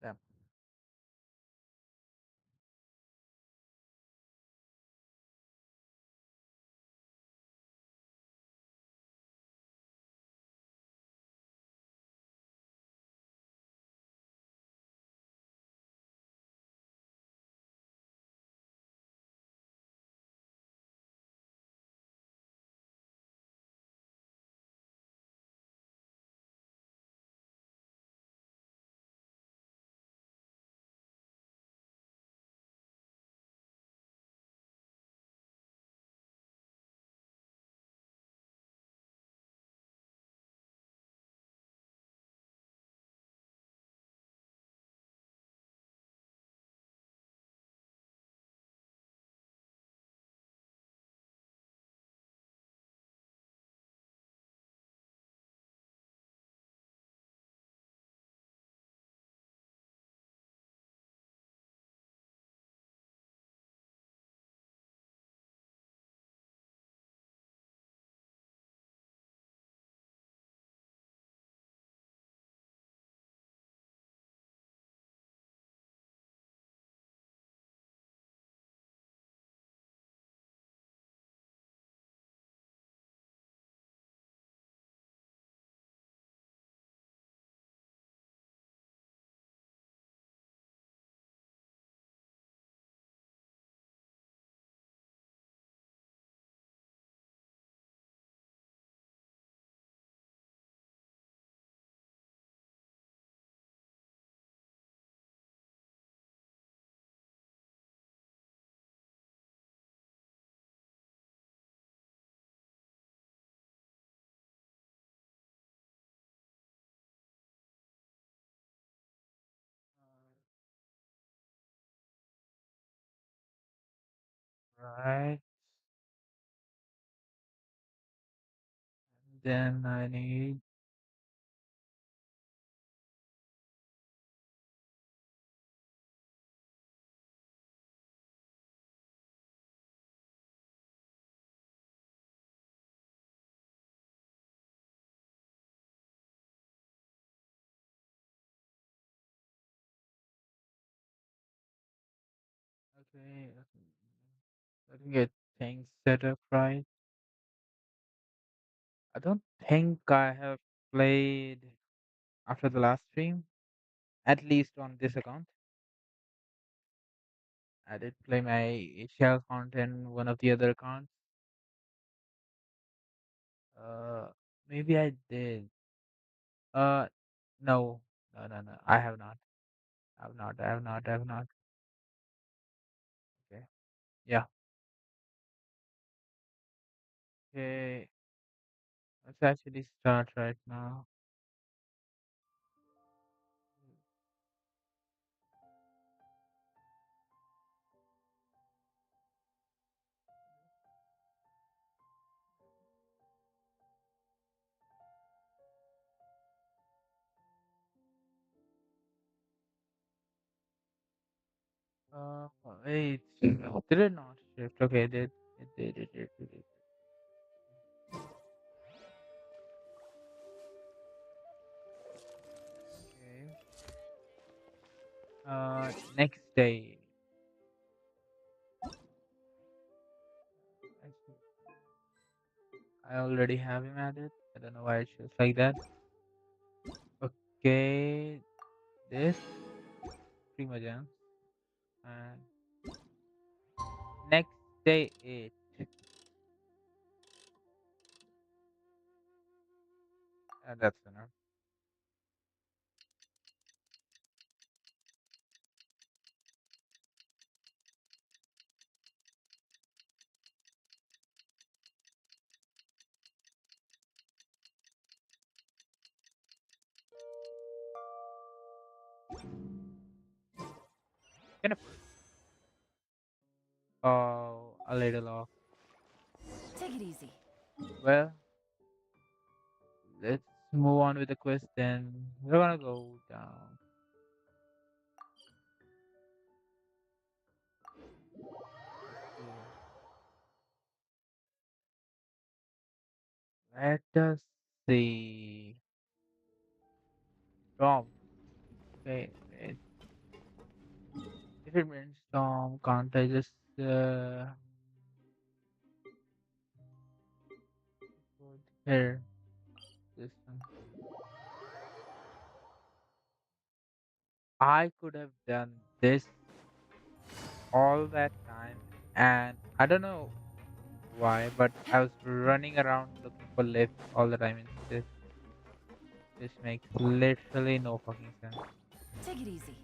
Yeah. Right. Then I need. Okay. Let me get things set up right. I don't think I have played after the last stream, at least on this account. I did play my shell account and one of the other accounts. Uh, maybe I did. Uh, no, no. I have not. I have not. I have not. I have not. Okay. Yeah. Okay. Let's actually start right now. Wait. Did it not shift? Okay, it did. It did. It did. It did. Okay. Next day. Actually, I already have him added. I don't know why it shows like that. Okay, this Primogen and next day eight. That's enough. Kind of a little off. Take it easy. Well, let's move on with the quest. Then we're gonna go down. Okay. Let us see. From okay. Wait. If it means storm, can't I just put here this one? I could have done this all that time, and I don't know why, but I was running around looking for lifts all the time instead. This makes literally no fucking sense. Take it easy.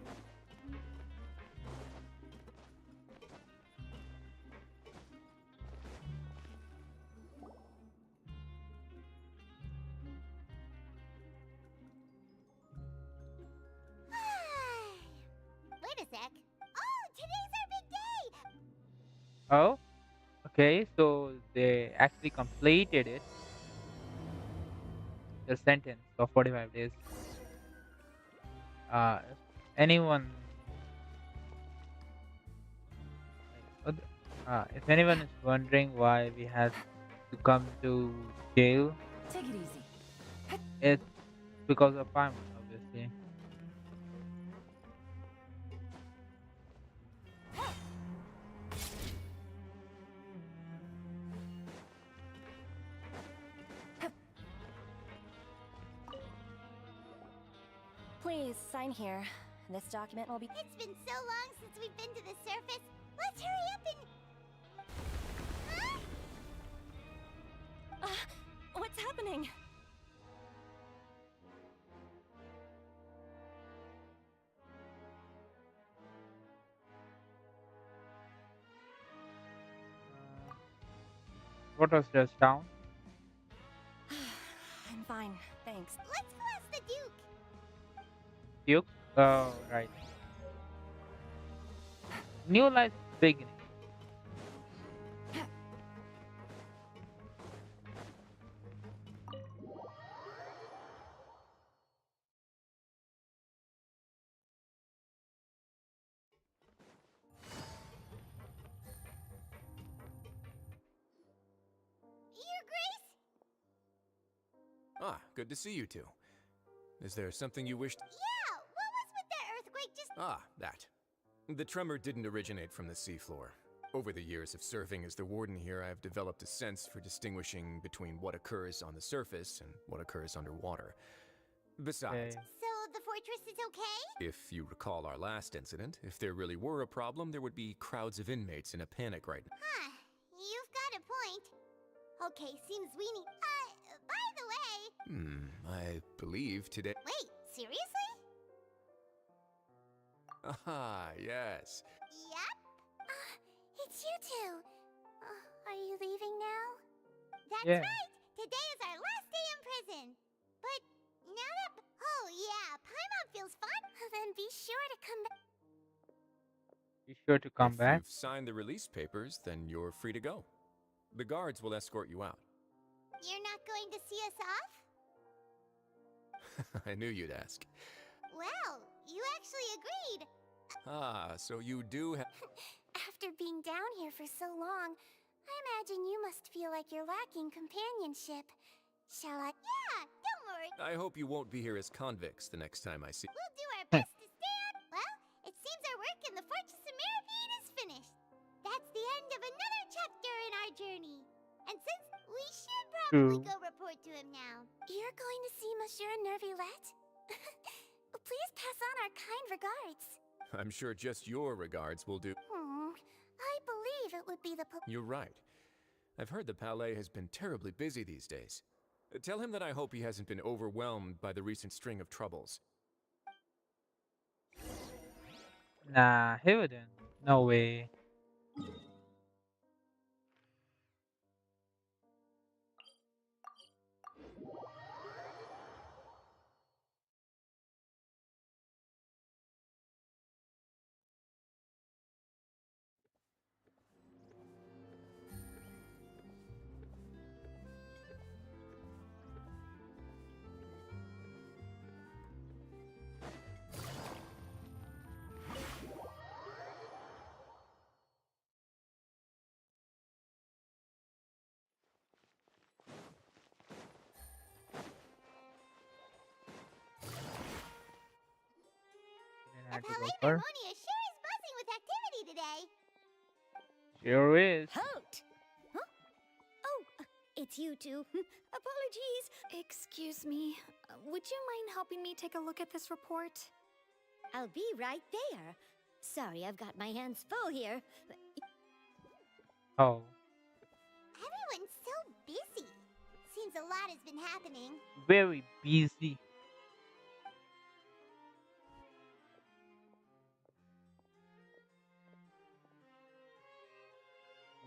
Wait a sec. Oh, today's our big day! Oh, okay, so they actually completed it, the sentence of 45 days. If anyone, if anyone is wondering why we had to come to jail, Take it easy. it's because of Paimon, obviously. Please sign here. This document will be. It's been so long since we've been to the surface. Let's hurry up and... Huh? What's happening? Uh, what was just down? I'm fine, thanks. Let's go ask the Duke. Duke? Oh, right. New life beginning. Your Grace? Ah, good to see you two. Is there something you wished? Yeah, what was with that earthquake just... Ah, that. The tremor didn't originate from the seafloor. Over the years of serving as the warden here, I have developed a sense for distinguishing between what occurs on the surface and what occurs underwater. Besides, Okay. So the fortress is okay? if you recall our last incident, if there really were a problem, there would be crowds of inmates in a panic right now. Huh, you've got a point. Okay, seems we need... by the way... I believe today. Wait, seriously? Ah, yes. Yep. It's you two. Are you leaving now? That's Yeah. right. Today is our last day in prison. But now that... Oh, yeah, Paimon feels fun. Then be sure to come back. Be sure to come If back. you've signed the release papers, then you're free to go. The guards will escort you out. You're not going to see us off? I knew you'd ask. Well, you actually agreed. Ah, so you do have. After being down here for so long, I imagine you must feel like you're lacking companionship. Shall I? Yeah, don't worry. I hope you won't be here as convicts the next time I see. We'll do our best to stay on. Well, it seems our work in the Fortress of Mirafeed is finished. That's the end of another chapter in our journey. And since we should probably True. go report to him now. You're going to see Monsieur Nervilette? Please pass on our kind regards. I'm sure just your regards will do. I believe it would be the You're right. I've heard the Palais has been terribly busy these days. Tell him that I hope he hasn't been overwhelmed by the recent string of troubles. Nah, he wouldn't. No way. Didn't have to go Palais for. Harmonia sure is buzzing with Sure is. Halt! Huh? Oh, it's you two. Apologies. Excuse me. Would you mind helping me take a look at this report? I'll be right there. Sorry, I've got my hands full here. Oh, Everyone's so busy. Seems a lot has been happening. very busy.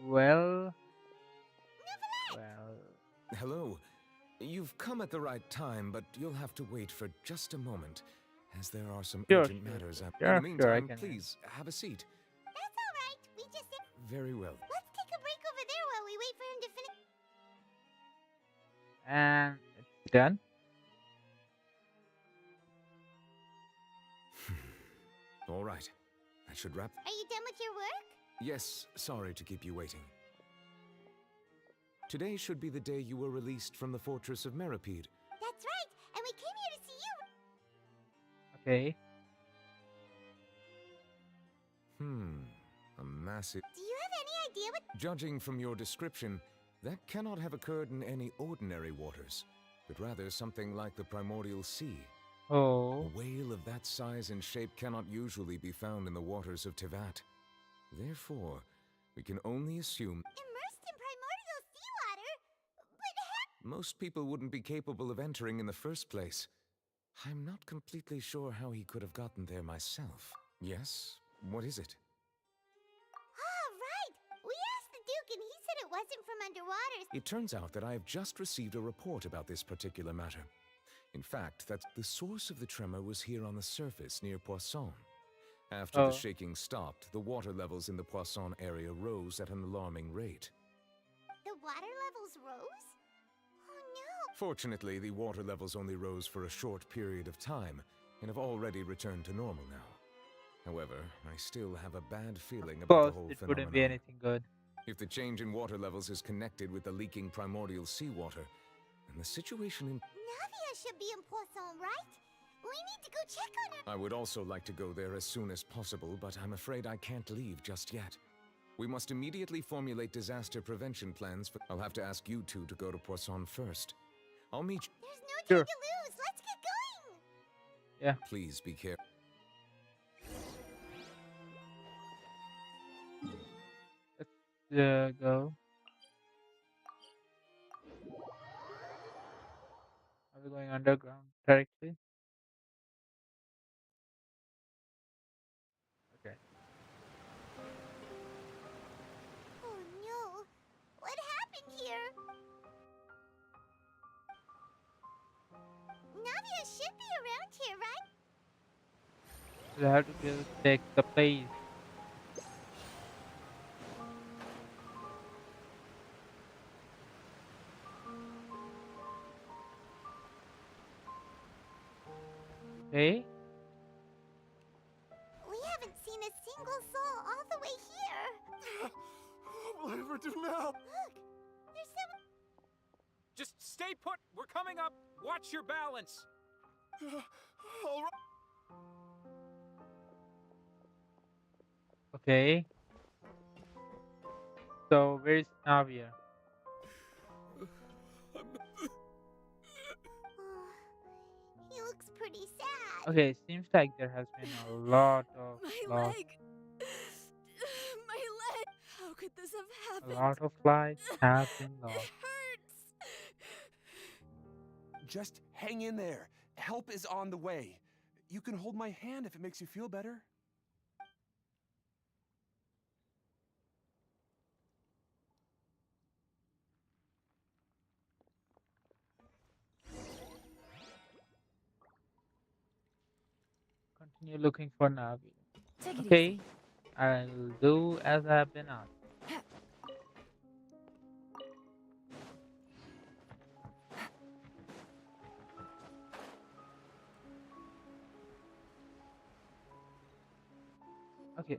Well, well. Hello. You've come at the right time, but you'll have to wait for just a moment, as there are some Sure, urgent sure, matters. sure. In the Sure, I meantime, can wait. please have a seat. That's all right. We just... Very well. Let's take a break over there while we wait for him to finish. And it's done. All right. That should wrap. Are you done with your work? Yes, sorry to keep you waiting. Today should be the day you were released from the fortress of Meripede. That's right. And we came here to see you. Okay. A massive... Do you have any idea what... Judging from your description, that cannot have occurred in any ordinary waters, but rather something like the primordial sea. Oh, A whale of that size and shape cannot usually be found in the waters of Tivat. Therefore, we can only assume Immersed in primordial seawater? But how... most people wouldn't be capable of entering in the first place. I'm not completely sure how he could have gotten there myself. Yes? What is it? Ah, right. We asked the Duke and he said it wasn't from underwater. It turns out that I have just received a report about this particular matter. In fact, that the source of the tremor was here on the surface near Poisson. After the oh, shaking stopped, the water levels in the Poisson area rose at an alarming rate. The water levels rose? Oh no. Fortunately, the water levels only rose for a short period of time and have already returned to normal now. However, I still have a bad feeling of about the course, whole it wouldn't be phenomenon. anything good. If the change in water levels is connected with the leaking primordial seawater, then the situation in... Navia should be in Poisson, right? We need to go check on her. I would also like to go there as soon as possible, but I'm afraid I can't leave just yet. We must immediately formulate disaster prevention plans for... I'll have to ask you two to go to Poisson first. I'll meet you... There's no time Sure. to lose. Let's get going. Yeah. Please be careful. Let's go. Are we going underground directly? Okay. Oh no. What happened here? Navia should be around here, right? We have to go take the place. Okay. We haven't seen a single soul all the way here. What will I ever do now? Look, there's some... Just stay put. We're coming up. Watch your balance. All right. Okay. So where's Navia? He looks pretty sad. Okay, seems like there has been a lot of My loss, leg. My leg. How could this have a happened? lot of lives have been It lost. hurts. Just hang in there. Help is on the way. You can hold my hand if it makes you feel better. Continue looking for Navia. Take it Okay, easy. I'll do as I've been asked. Okay,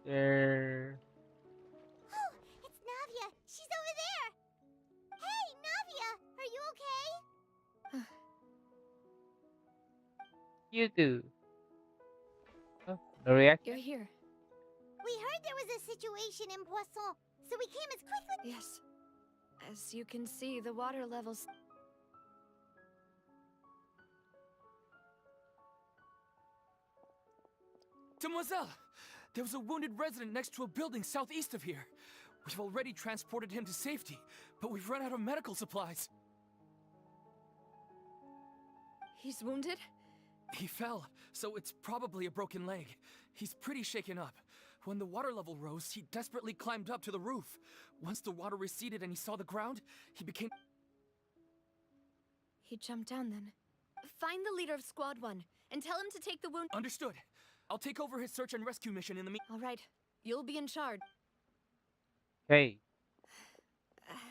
there. Oh, it's Navia. She's over there. Hey, Navia, are you okay? You do. Oh, no reaction. You're here. We heard there was a situation in Poisson, so we came as quickly. Yes. As you can see, the water levels. Demoiselle! There was a wounded resident next to a building southeast of here. We've already transported him to safety, but we've run out of medical supplies. He's wounded? He fell, so it's probably a broken leg. He's pretty shaken up. When the water level rose, he desperately climbed up to the roof. Once the water receded and he saw the ground, he became... He jumped down then. Find the leader of Squad 1 and tell him to take the wound. Understood. I'll take over his search and rescue mission in the All right. You'll be in charge. Hey,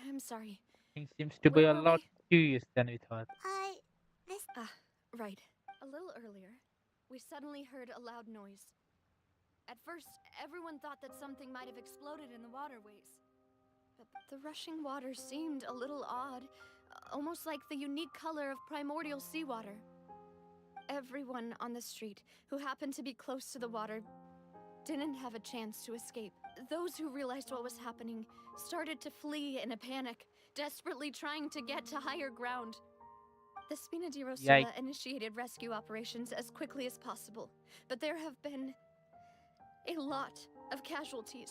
I'm sorry. things seems to be Where a were lot we? serious than we thought. This. Right. A little earlier, we suddenly heard a loud noise. At first, everyone thought that something might have exploded in the waterways. But the rushing water seemed a little odd, almost like the unique color of primordial seawater. Everyone on the street who happened to be close to the water didn't have a chance to escape. Those who realized what was happening started to flee in a panic, desperately trying to get to higher ground. The Spina di Rosula Yikes. initiated rescue operations as quickly as possible, but there have been a lot of casualties.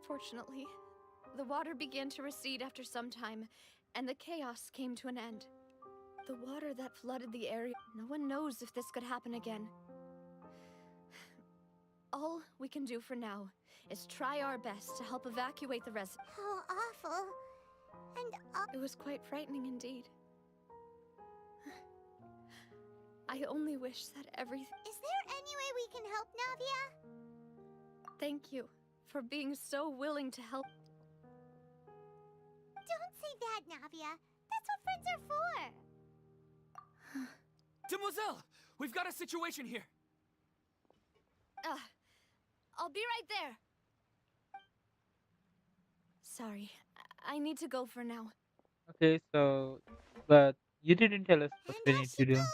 Fortunately, the water began to recede after some time, and the chaos came to an end. The water that flooded the area, no one knows if this could happen again. All we can do for now is try our best to help evacuate the residents. How awful. And It was quite frightening indeed. I only wish that everything... is there any way we can help, Navia? Thank you for being so willing to help. Don't say that, Navia. That's what friends are for. Demoiselle! We've got a situation here! I'll be right there. Sorry, I need to go for now. Okay, so, but you didn't tell us what we And need off to she do. goes.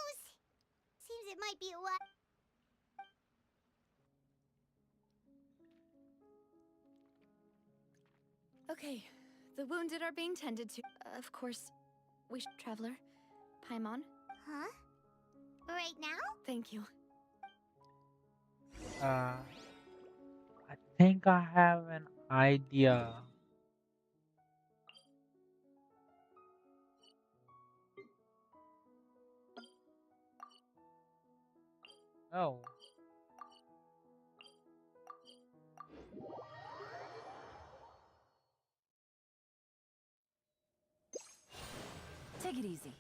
Seems it might be a while. Okay, the wounded are being tended to. Of course, we should... Traveler, Paimon, Huh? Right now? thank you. I think I have an idea. Oh, Take it easy.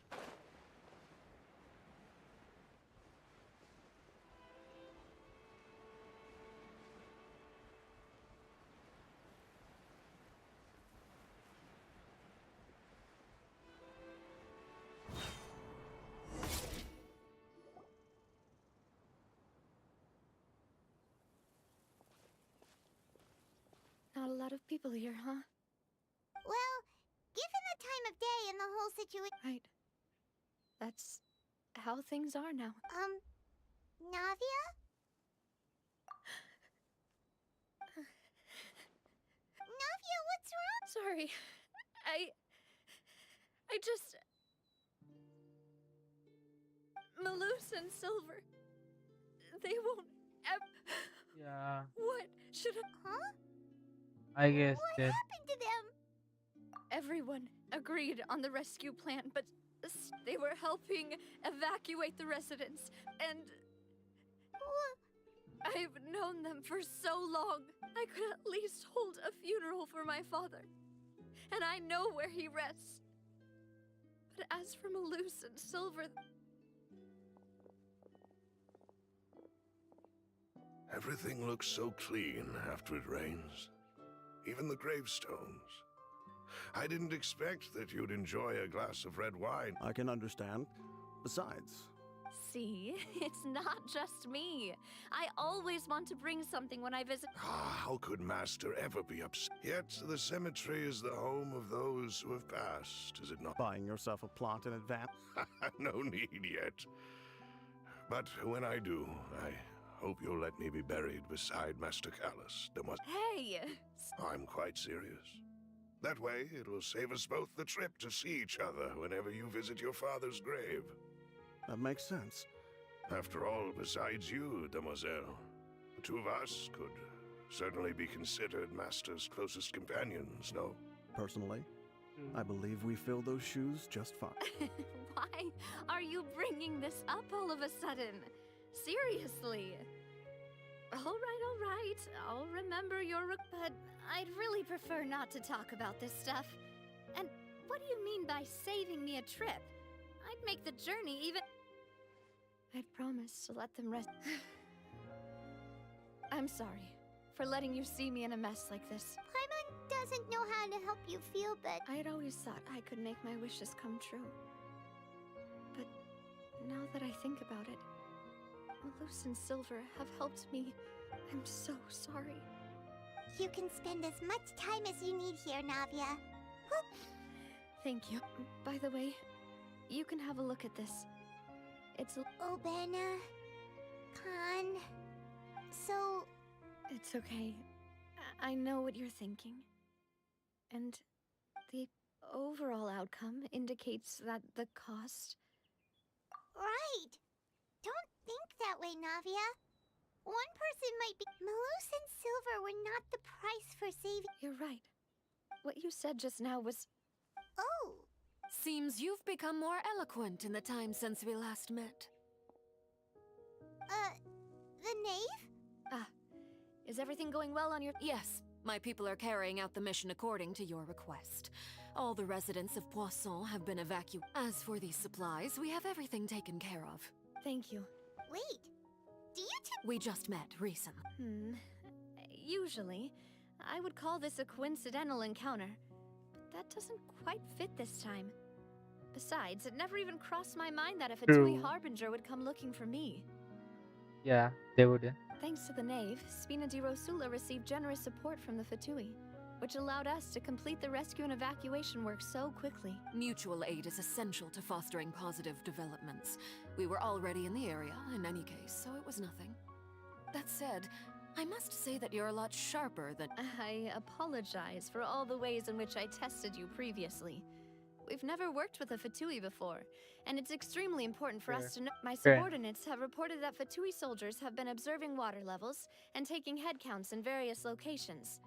Not a lot of people here, huh? Well, given the time of day and the whole situation. Right. That's how things are now. Navia? Navia, what's wrong? Sorry. I just... Maloose and Silver. They won't yeah, What should I... Huh? I guess What that. happened to them? Everyone agreed on the rescue plan, but they were helping evacuate the residents, and I've known them for so long. I could at least hold a funeral for my father, and I know where he rests. But as for Maloose and Silver, Everything looks so clean after it rains. Even the gravestones. I didn't expect that you'd enjoy a glass of red wine. I can understand. Besides, see, it's not just me. I always want to bring something when I visit. How could Master ever be upset? Yet the cemetery is the home of those who have passed, is it not? buying yourself a plot in advance. No need yet. But when I do, I hope you'll let me be buried beside Master Callus. Hey! I'm quite serious. That way, it will save us both the trip to see each other whenever you visit your father's grave. That makes sense. After all, besides you, demoiselle, the two of us could certainly be considered Master's closest companions, no? Personally, I believe we fill those shoes just fine. Why are you bringing this up all of a sudden? Seriously. All right. I'll remember your but I'd really prefer not to talk about this stuff. And what do you mean by saving me a trip? I'd make the journey even... I'd promise to let them rest. I'm sorry for letting you see me in a mess like this. Paimon doesn't know how to help you feel, but I had always thought I could make my wishes come true. But now that I think about it, Malus and Silver have helped me. I'm so sorry. you can spend as much time as you need here, Navia. Thank you. By the way, you can have a look at this. It's... Obena... Khan... So... It's okay. I know what you're thinking. And the overall outcome indicates that the cost... Right! Don't think that way, Navia. One person might be... Malus and Silver were not the price for saving... You're right. What you said just now was... Oh! Seems you've become more eloquent in the time since we last met. The knave? Ah. Is everything going well on your... Yes, my people are carrying out the mission according to your request. All the residents of Poisson have been evacuated. As for these supplies, we have everything taken care of. Thank you. Wait. Do you two... We just met recently. Usually, I would call this a coincidental encounter. But that doesn't quite fit this time. Besides, it never even crossed my mind that a Fatui True. Harbinger would come looking for me. Yeah, they wouldn't. Thanks to the Knave, Spina di Rosula received generous support from the Fatui, which allowed us to complete the rescue and evacuation work so quickly. Mutual aid is essential to fostering positive developments. We were already in the area, in any case, so it was nothing. That said, I must say that you're a lot sharper than... I apologize for all the ways in which I tested you previously. We've never worked with a Fatui before, and it's extremely important for us to know. My Fair. subordinates have reported that Fatui soldiers have been observing water levels and taking head counts in various locations.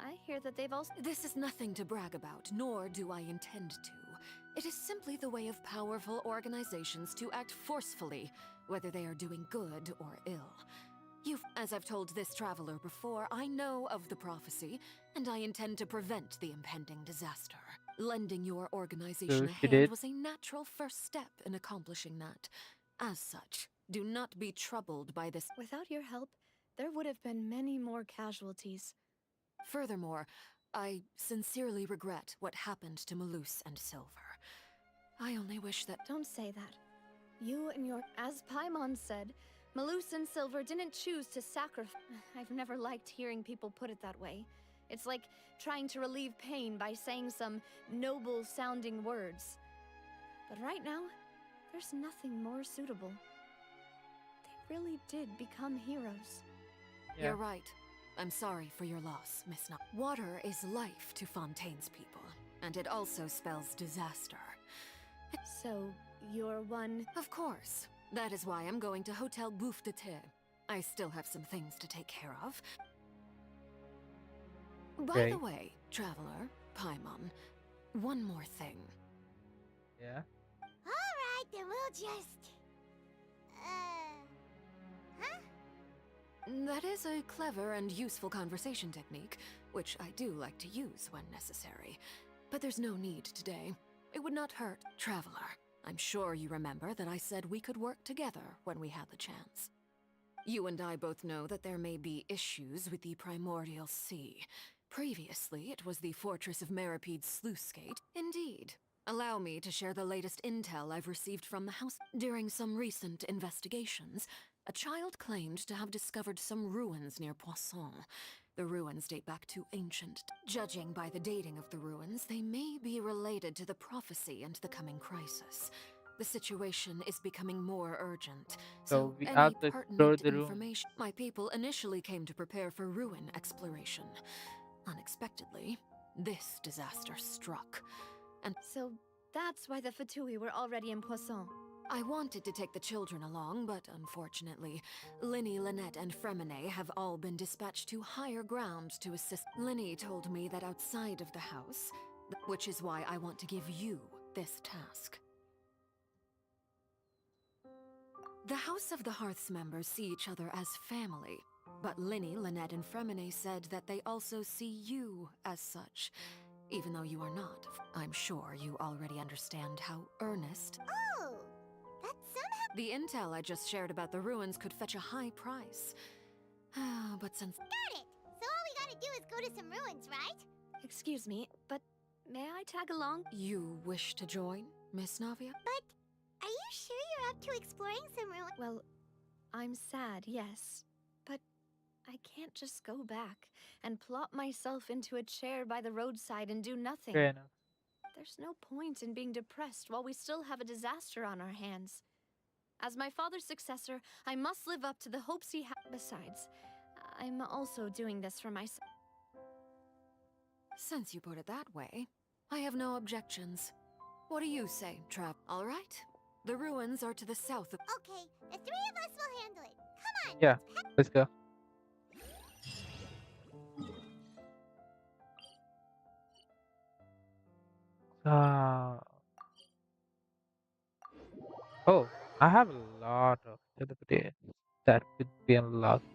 I hear that they've also... This is nothing to brag about, nor do I intend to. It is simply the way of powerful organizations to act forcefully, whether they are doing good or ill. As I've told this traveler before, I know of the prophecy, and I intend to prevent the impending disaster. Lending your organization a she hand did. was a natural first step in accomplishing that. As such, do not be troubled by this. Without your help, there would have been many more casualties. Furthermore, I sincerely regret what happened to Malus and Silver. I only wish that... Don't say that. You and your... As Paimon said, Malus and Silver didn't choose to sacrifice... I've never liked hearing people put it that way. It's like trying to relieve pain by saying some noble-sounding words. But right now, there's nothing more suitable. They really did become heroes. Yeah. You're right. I'm sorry for your loss, Miss No. Water is life to Fontaine's people, and it also spells disaster. So, you're one... Of course. That is why I'm going to Hotel Bouffe de Thé. I still have some things to take care of. By Okay. the way, Traveler, Paimon, one more thing. Yeah. Alright, then we'll just... Huh? That is a clever and useful conversation technique, which I do like to use when necessary. But there's no need today. It would not hurt. Traveler, I'm sure you remember that I said we could work together when we had the chance. You and I both know that there may be issues with the Primordial Sea. Previously, it was the Fortress of Meripede's sluice gate. Indeed. Allow me to share the latest intel I've received from the house. During some recent investigations, a child claimed to have discovered some ruins near Poisson. The ruins date back to ancient. Judging by the dating of the ruins, they may be related to the prophecy and the coming crisis. The situation is becoming more urgent, So so we any have to explore pertinent the room. information. My people initially came to prepare for ruin exploration. Unexpectedly, this disaster struck, and So that's why the Fatui were already in Poisson. I wanted to take the children along, but unfortunately, Linny, Lynette, and Fremine have all been dispatched to higher ground to assist. Linny told me that outside of the house, which is why I want to give you this task. The House of the Hearth's members see each other as family, but Linny, Lynette, and Fremine said that they also see you as such, even though you are not. I'm sure you already understand how earnest. Oh, that somehow The intel I just shared about the ruins could fetch a high price. But since got it. So all we gotta do is go to some ruins, right? Excuse me, but may I tag along? you wish to join, Miss Navia? But are you sure you're up to exploring some ruins? Well, I'm sad, yes. But I can't just go back and plop myself into a chair by the roadside and do nothing. Fair enough. There's no point in being depressed while we still have a disaster on our hands. As my father's successor, I must live up to the hopes he had. Besides, I'm also doing this for myself. Since you put it that way, I have no objections. What do you say, Trap? All right. The ruins are to the south of. Okay, the three of us will handle it. Come on. Yeah, let's go. Uh, oh, I have a lot of teleportation that could be unlocked.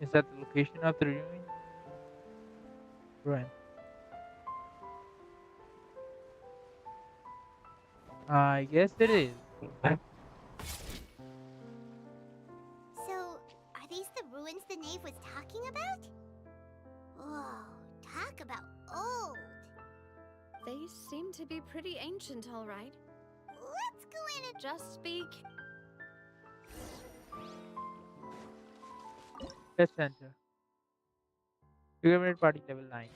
Is that the location of the ruin? Ruin. I guess it is. So, are these the ruins the knave was talking about? Whoa, talk about old. They seem to be pretty ancient, all right. Let's go in and Just speak. Let's enter. Pyramid party level 90.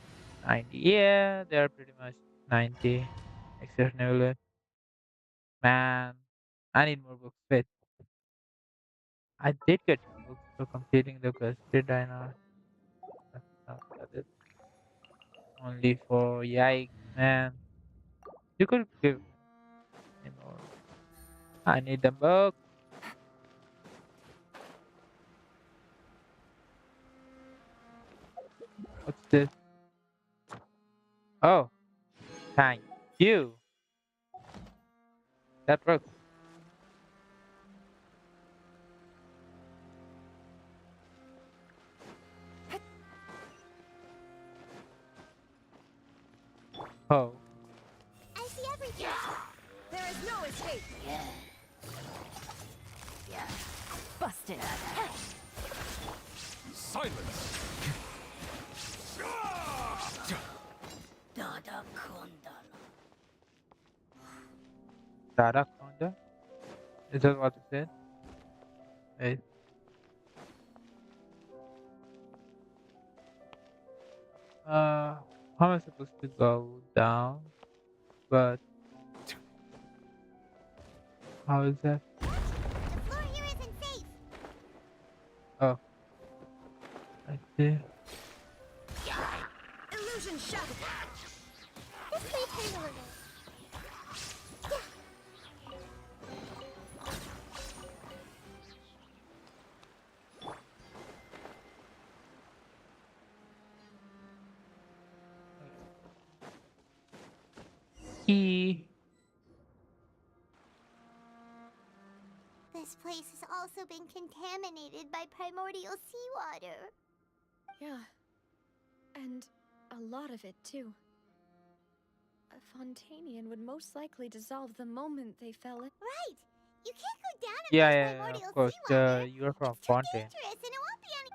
90. Yeah, they are pretty much 90. Except Nebula. Man, I need more books. Wait, I did get 2 books for completing the quest, did I not? No, that is only for yikes, man. You could give me more. I need the book. What's this? Oh, thank you. That works. Oh, I see everything. There is no escape. Busted. Silence! Dada Konda? Is that what it said? Wait. How am I supposed to go down? But how is that? The floor here isn't safe. Oh, right there. Illusion shattered. This may turn a little. Key. This place has also been contaminated by primordial seawater. Yeah. And a lot of it, too. A Fontanian would most likely dissolve the moment they fell in. Right. You can't go down in Yeah, this yeah, yeah, of primordial course. seawater. You're from It's too Fontaine. dangerous and it won't be any.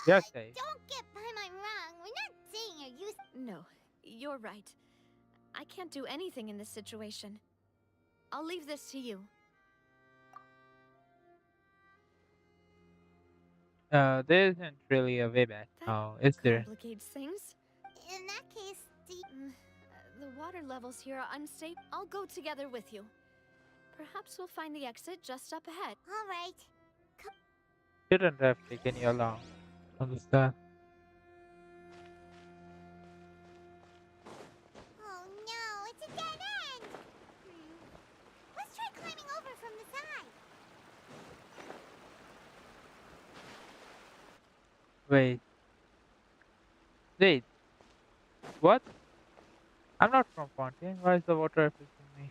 Yes, I. Don't get by my wrong. We're not saying you're use. No, you're right. I can't do anything in this situation. I'll leave this to you. There isn't really a way back That now, is there? complicates things. In that case, do you... The water levels here are unstable. I'll go together with you. Perhaps we'll find the exit just up ahead. All right. Shouldn't have taken you along. Understand? Oh no, it's a dead end. Let's try climbing over from the side. Wait, wait. What? I'm not from Fontaine. Why is the water affecting me?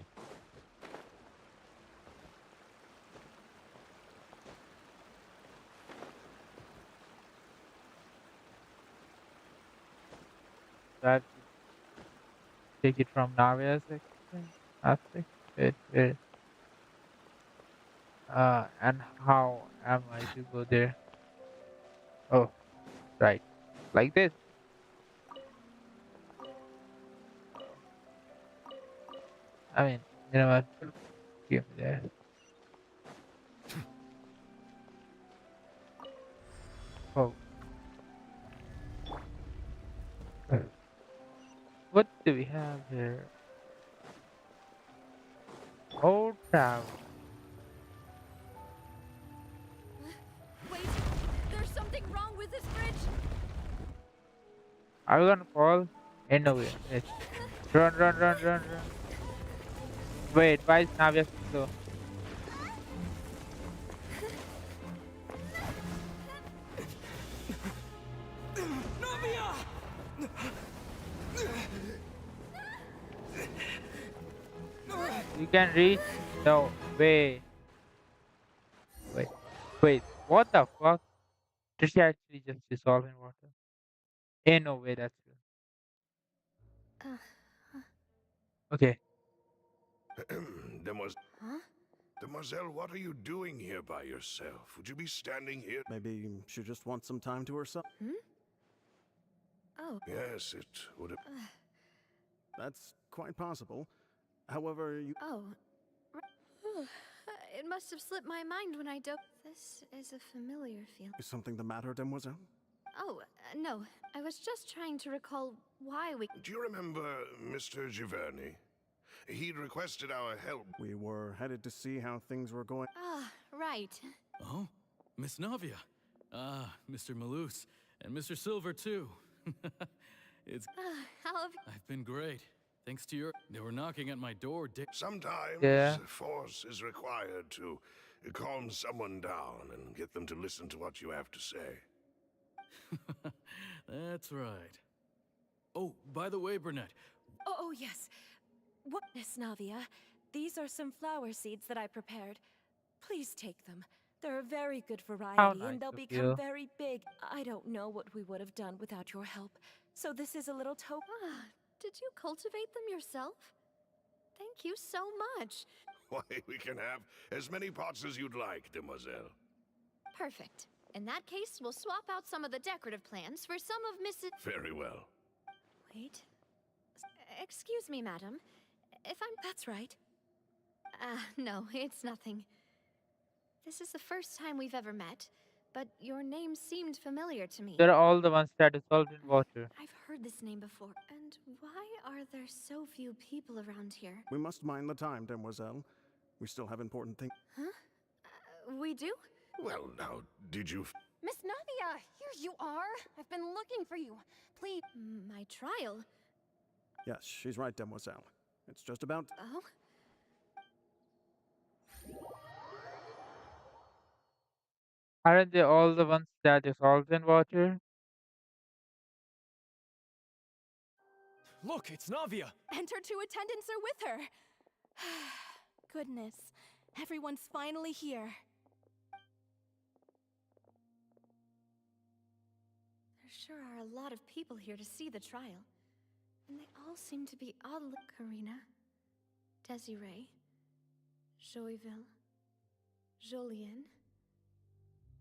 Do I have to take it from Navia's aspect? Wait. And how am I to go there? Oh, right. Like this. I mean, you know what? Give me there. Oh, what do we have here? Oh, travel. Wait, there's something wrong with this bridge. Are we gonna fall? Ain't no way. Yes. Run. Wait, why is Navia so? Navia! You can reach? No, way. Wait, what the fuck? Did she actually just dissolve in water? Ain't no way that's true. Uh, Okay, huh? Demoiselle, what are you doing here by yourself? Would you be standing here? Maybe she just wants some time to herself. Oh, Yes, it would have. That's quite possible. However, you oh. It must have slipped my mind when I dove. This is a familiar feeling. is something the matter, Demoiselle? Oh, no. I was just trying to recall why we. Do you remember Mr. Giverny? He'd requested our help. We were headed to see how things were going. Ah, right. Oh, Miss Navia. Ah, Mr. Maloose. And Mr. Silver, too. It's... How have I've been great. Thanks to your... They were knocking at my door, Dick. Sometimes Yeah. force is required to calm someone down and get them to listen to what you have to say. That's right. Oh, by the way, Burnett, Oh, yes. What, Miss Navia? These are some flower seeds that I prepared. Please take them. They're a very good variety, nice and they'll of become you. very big. I don't know what we would have done without your help. So this is a little token. Ah, did you cultivate them yourself? Thank you so much. Why, we can have as many pots as you'd like, demoiselle. Perfect. In that case, we'll swap out some of the decorative plants for some of Mrs. Very well. Wait. Excuse me, madam. If I'm... That's right. No, it's nothing. This is the first time we've ever met, but your name seemed familiar to me. They're all the ones that dissolved in water. I've heard this name before. And why are there so few people around here? We must mind the time, Demoiselle. We still have important things. We do? Well, now, did you... Miss Navia, here you are. I've been looking for you. Please. My trial? Yes, she's right, Demoiselle. It's just about... Oh? Aren't they all the ones that dissolved in water? look, it's Navia. And her two attendants are with her. Goodness. Everyone's finally here. There sure are a lot of people here to see the trial. And all seem to be odd. Karina, Desiree, Joyville, Jolien,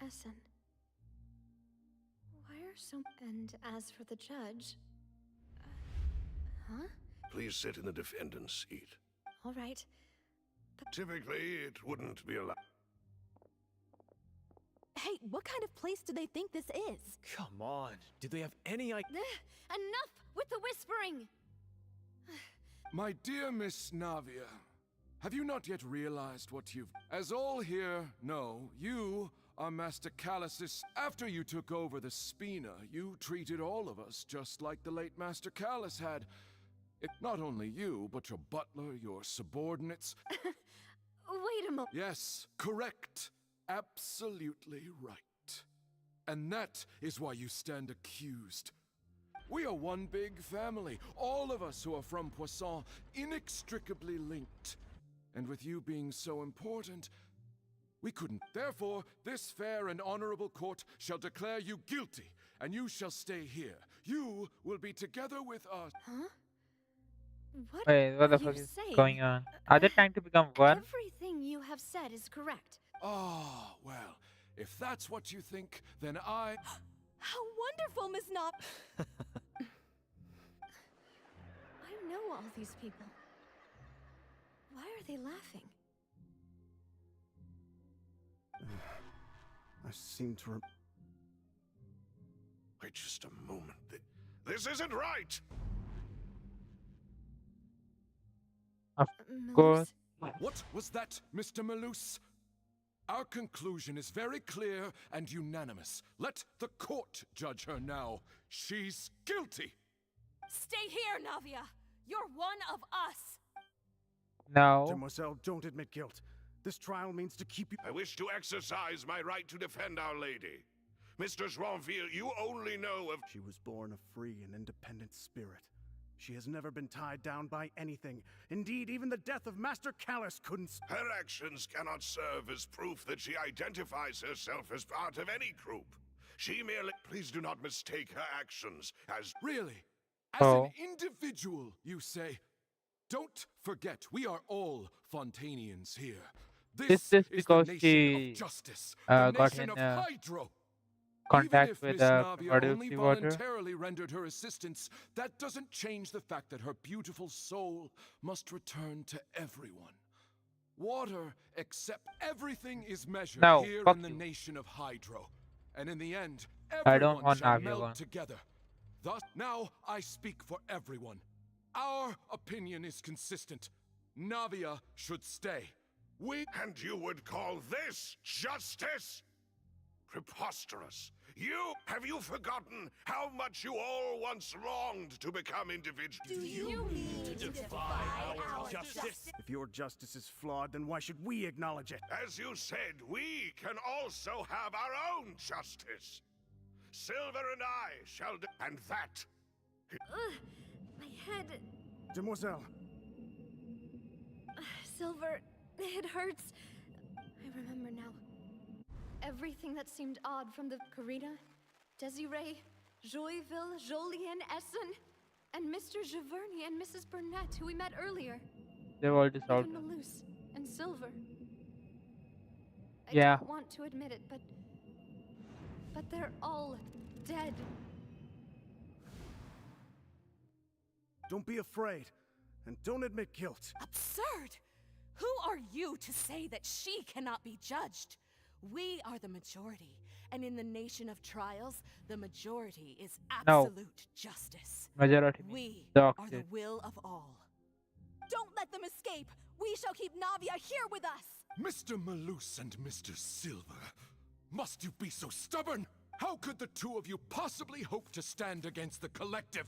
Essen. Why are so... And as for the judge... huh? Please sit in the defendant's seat. All right. Typically, it wouldn't be allowed. Hey, what kind of place do they think this is? Come on. Do they have any idea? Enough with the whispering! My dear Miss Navia, have you not yet realized what you've... As all here know, you are Master Callus's... After you took over the Spina, you treated all of us just like the late Master Callus had. Not only you, but your butler, your subordinates... Wait a moment. Yes, correct. Absolutely right. And that is why you stand accused. We are one big family, all of us who are from Poisson, inextricably linked. And with you being so important, we couldn't. Therefore, this fair and honorable court shall declare you guilty, and you shall stay here. You will be together with us. Huh? What Wait, what the are fuck you is saying? going on? Are they trying to become one? Everything you have said is correct. Ah, well, if that's what you think, then I... How wonderful, Miss Nop! I know all these people. Why are they laughing? I seem to Wait just a moment. This isn't right! Of Melissa? course. What was that, Mr. Malus? Our conclusion is very clear and unanimous. Let the court judge her now. She's guilty! Stay here, Navia! You're one of us! No. Demoiselle, don't admit guilt. This trial means to keep you... I wish to exercise my right to defend Our Lady. Mr. Joinville, you only know of... She was born a free and independent spirit. She has never been tied down by anything. Indeed, even the death of Master Callus couldn't... Her actions cannot serve as proof that she identifies herself as part of any group. She merely... Please do not mistake her actions as... Really? As Oh. an individual, you say? Don't forget, we are all Fontainians here. This is is because the nation she of justice, the got nation in of a Hydro. contact Even if with Miss a Navia emergency only water. voluntarily rendered her assistance, that doesn't change the fact that her beautiful soul must return to everyone. Water, except everything is measured No, here fuck in the you. nation of Hydro. And in the end, I don't everyone want shall Navia meld alone. together. Thus, now I speak for everyone. Our opinion is consistent. Navia should stay. We... And you would call this justice? Preposterous. Have you forgotten how much you all once longed to become individuals? Do you mean to defy our justice? If your justice is flawed, then why should we acknowledge it? As you said, we can also have our own justice. Silver and I shall and that... My head... Demoiselle, Silver, it hurts. I remember now. Everything that seemed odd from the Karina, Desiree, Joyville, Jolien, Essen, and Mr. Giverny and Mrs. Burnett, who we met earlier. They've all dissolved. Even Malus and Silver. I Yeah. don't want to admit it, but they're all dead. don't be afraid. And don't admit guilt. Absurd! Who are you to say that she cannot be judged? We are the majority, and in the nation of trials, the majority is No. absolute justice. Majority We means are the doctor. will of all. Don't let them escape! We shall keep Navia here with us! Mr. Malus and Mr. Silver, must you be so stubborn? How could the two of you possibly hope to stand against the collective?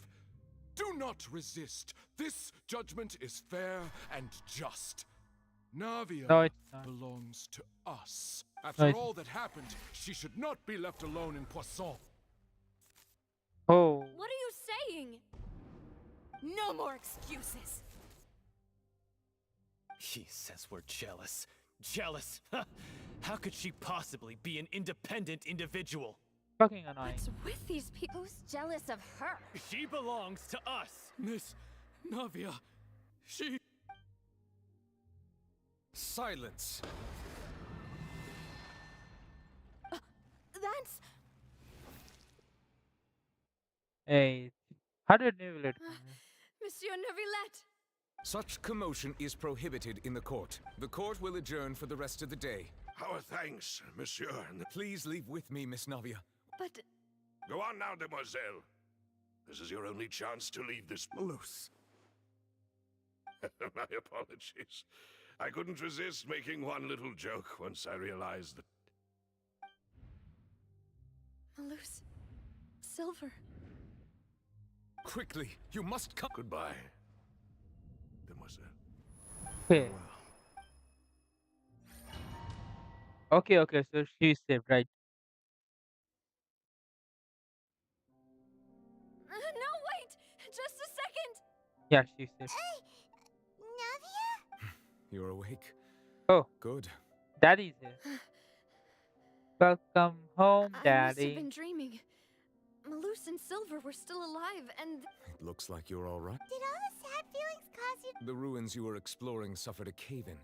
Do not resist. This judgment is fair and just. Navia No, it's not. belongs to us. No, After it's- all that happened, she should not be left alone in Poisson. Oh, What are you saying? No more excuses! He says we're jealous. Jealous? How could she possibly be an independent individual? fucking annoying. What's with these people? Who's jealous of her? She belongs to us. Miss Navia, she... Silence! That's... Hey, how did Neuvillette come here? Monsieur Neuvillette! Such commotion is prohibited in the court. The court will adjourn for the rest of the day. Our thanks, monsieur. Please leave with me, Miss Navia. But... Go on now, demoiselle. This is your only chance to leave this Malus. My apologies. I couldn't resist making one little joke once I realized that... Malus. Silver. Quickly, you must come. Goodbye, demoiselle. Okay. Okay, so she's saved, right? No, wait! Just a second! Yeah, she's saved. Navia? You're awake. Oh, Good. Daddy's here. Welcome home, I must have Daddy. been dreaming. Malus and Silver were still alive, and... It looks like you're all right. Did all the sad feelings cause you... The ruins you were exploring suffered a cave-in.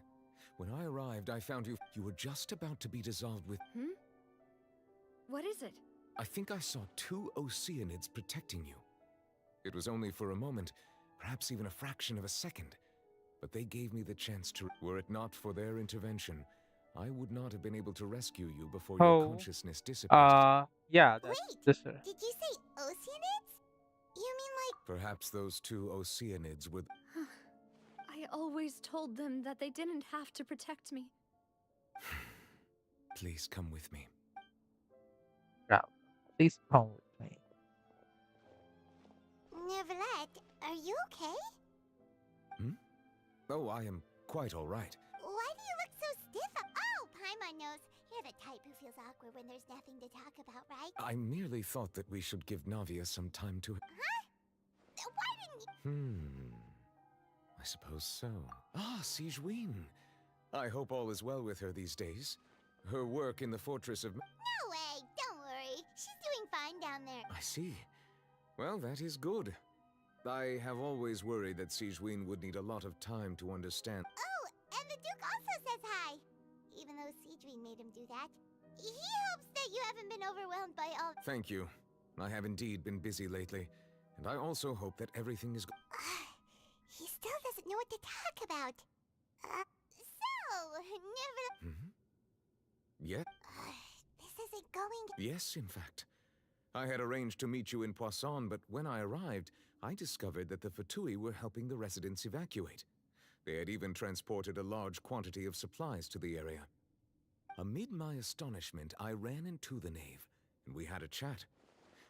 When I arrived, I found you were just about to be dissolved with... What is it? I think I saw 2 Oceanids protecting you. It was only for a moment, perhaps even a fraction of a second. But they gave me the chance to... Were it not for their intervention, I would not have been able to rescue you before your consciousness dissipated. Yeah, that's Wait, just her. did you say Oceanids? You mean like... Perhaps those 2 Oceanids would... I always told them that they didn't have to protect me. Please come with me. Now, please come with me. Neuvillette, are you okay? Oh, I am quite all right. Why do you look so stiff? Oh, Paimon knows. You're the type who feels awkward when there's nothing to talk about, right? I merely thought that we should give Navia some time to... Huh? Why didn't you... I suppose so. Ah, Sigewinne. I hope all is well with her these days. Her work in the fortress of... No way, don't worry. She's doing fine down there. I see. Well, that is good. I have always worried that Sigewinne would need a lot of time to understand. Oh, and the Duke also says hi. Even though Sigewinne made him do that. He hopes that you haven't been overwhelmed by all... Thank you. I have indeed been busy lately. And I also hope that everything is... He still doesn't know what to talk about. Never... Yet? This isn't going to... Yes, in fact. I had arranged to meet you in Poisson, but when I arrived, I discovered that the Fatui were helping the residents evacuate. They had even transported a large quantity of supplies to the area. Amid my astonishment, I ran into the knave, and we had a chat.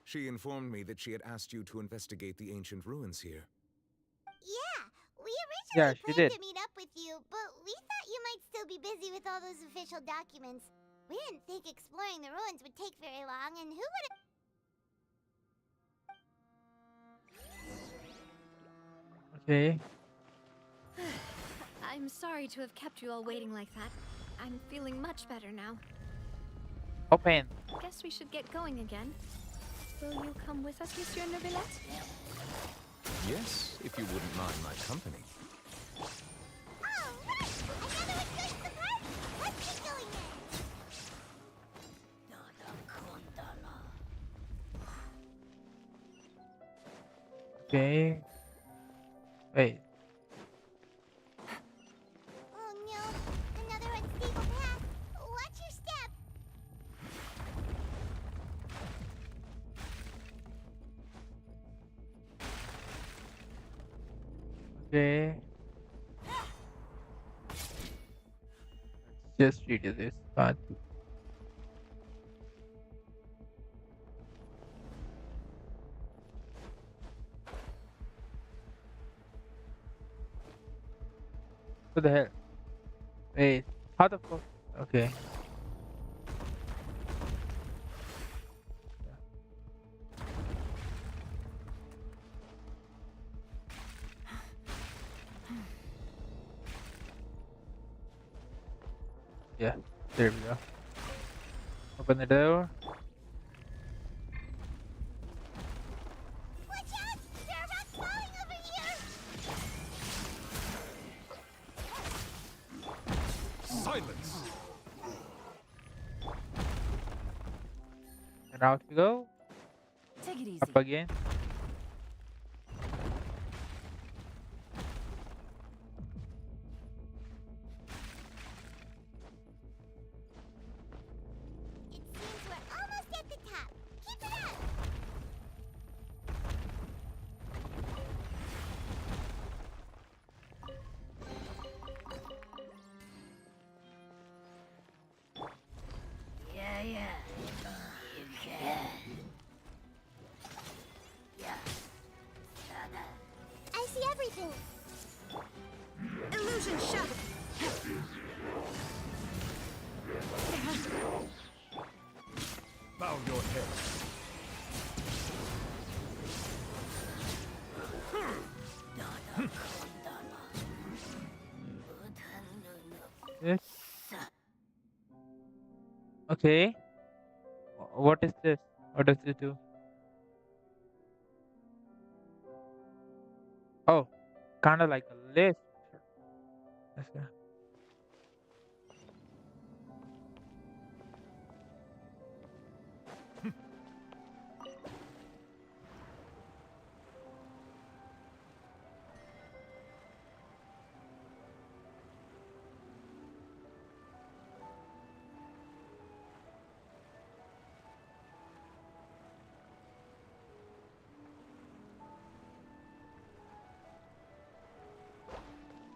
She informed me that she had asked you to investigate the ancient ruins here. Yeah, we Yeah, originally she planned did. to meet up with you, but we thought you might still be busy with all those official documents. We didn't think exploring the ruins would take very long, and who would have... Okay. I'm sorry to have kept you all waiting like that. I'm feeling much better now. Open. Guess we should get going again. Will you come with us, Monsieur Neuvillette? Yes, if you wouldn't mind my company. Oh, right! Another one goes to the party! Let's get going then! Okay. Wait. Oh no, another unstable path. Watch your step. Okay. Let's just redo this part. What the hell? Wait, how the fuck? Okay. Yeah, there we go. Open the door. Watch out! There are rocks falling over here! And out we go. Take it easy. Up again. It seems we're almost at the top. Keep it up! I see everything. Illusion shattered. Bow your head. Yes. Okay. What is this? What does it do? Oh, kind of like a lift. Okay.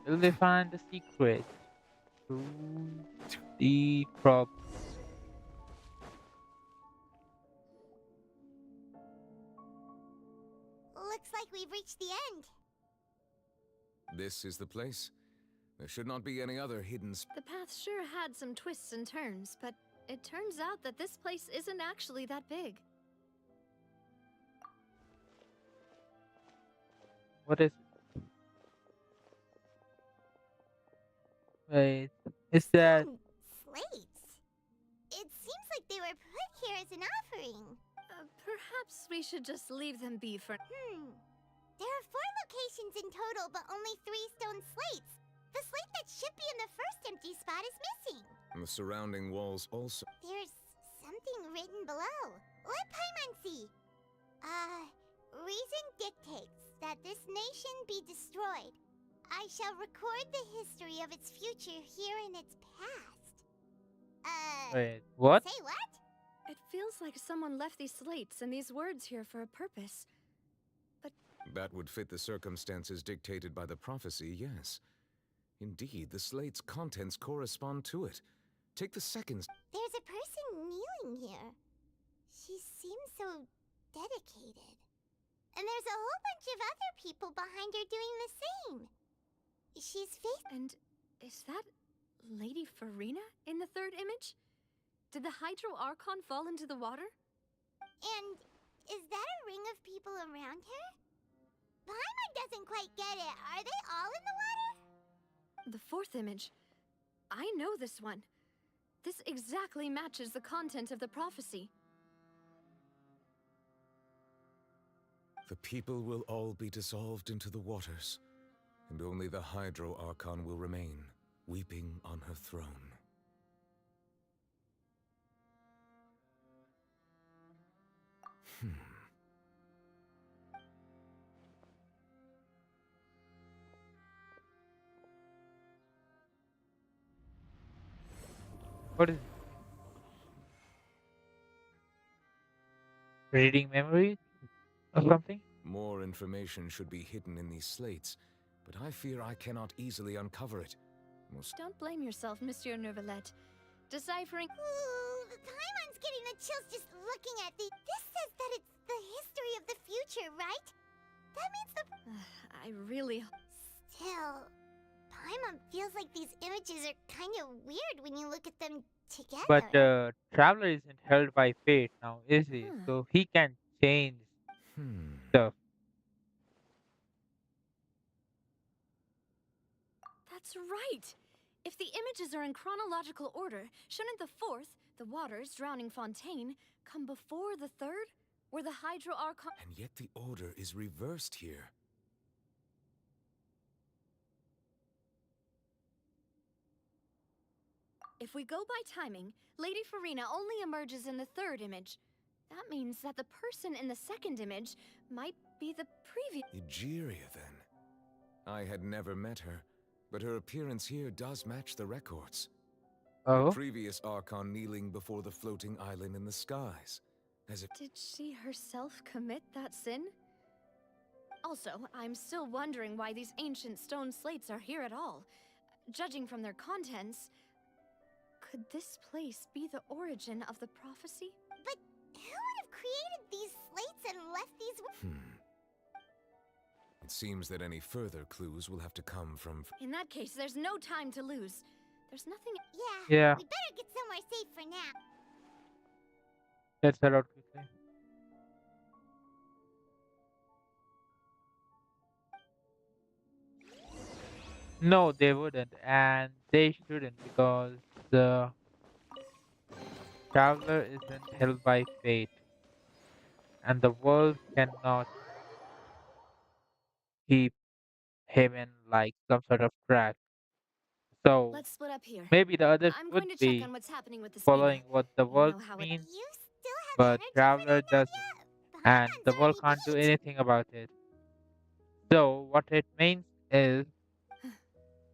Will they find the secret to the problem? Looks like we've reached the end. This is the place. There should not be any other hidden The path sure had some twists and turns, but it turns out that this place isn't actually that big. What is? Wait, is that? Stone slates. It seems like they were put here as an offering. Perhaps we should just leave them be for. There are 4 locations in total, but only 3 stone slates. The slate that should be in the first empty spot is missing. The surrounding walls also. There's something written below. Let Paimon see. Reason dictates that this nation be destroyed. I shall record the history of its future here in its past. Wait, what? Say what? It feels like someone left these slates and these words here for a purpose. That would fit the circumstances dictated by the prophecy, yes. Indeed, the slate's contents correspond to it. Take the seconds. There's a person kneeling here. She seems so dedicated. And there's a whole bunch of other people behind her doing the same. She's And is that Lady Farina in the third image? Did the Hydro Archon fall into the water? And is that a ring of people around her? Paimon doesn't quite get it. Are they all in the water? The fourth image. I know this one. This exactly matches the content of the prophecy. The people will all be dissolved into the waters, and only the Hydro Archon will remain, weeping on her throne. What is it? Reading memory or something? More information should be hidden in these slates, but I fear I cannot easily uncover it. Don't blame yourself, Monsieur Neuvillette. Deciphering. Ooh, Paimon's getting the chills just looking at the. This says that it's the history of the future, right? That means the. I really. Still, Paimon feels like these images are kind of weird when you look at them together. But the traveler isn't held by fate now, is he? So he can change stuff. That's right! If the images are in chronological order, shouldn't the fourth, the waters drowning Fontaine, come before the third? Where the Hydro Archon. And yet the order is reversed here. If we go by timing, Lady Farina only emerges in the third image. That means that the person in the second image might be the previous. Egeria, then. I had never met her, but her appearance here does match the records. The Oh, previous Archon kneeling before the floating island in the skies, as if... Did she herself commit that sin? Also, I'm still wondering why these ancient stone slates are here at all. Judging from their contents, could this place be the origin of the prophecy? But who would have created these slates and left these? It seems that any further clues will have to come from... In that case, there's no time to lose. There's nothing. Yeah, yeah. we better get somewhere safe for now. Let's head out quickly. No, they wouldn't, and they shouldn't because the traveler isn't held by fate, and the world cannot keep him in like some sort of track. So Let's split up here. maybe the others I'm would going to check be on what's happening with the spinner. following what the You world know how it. means, You still have but energy for traveler that, doesn't, Nadia? and Paimon the world already can't do beat. anything about it. So what it means is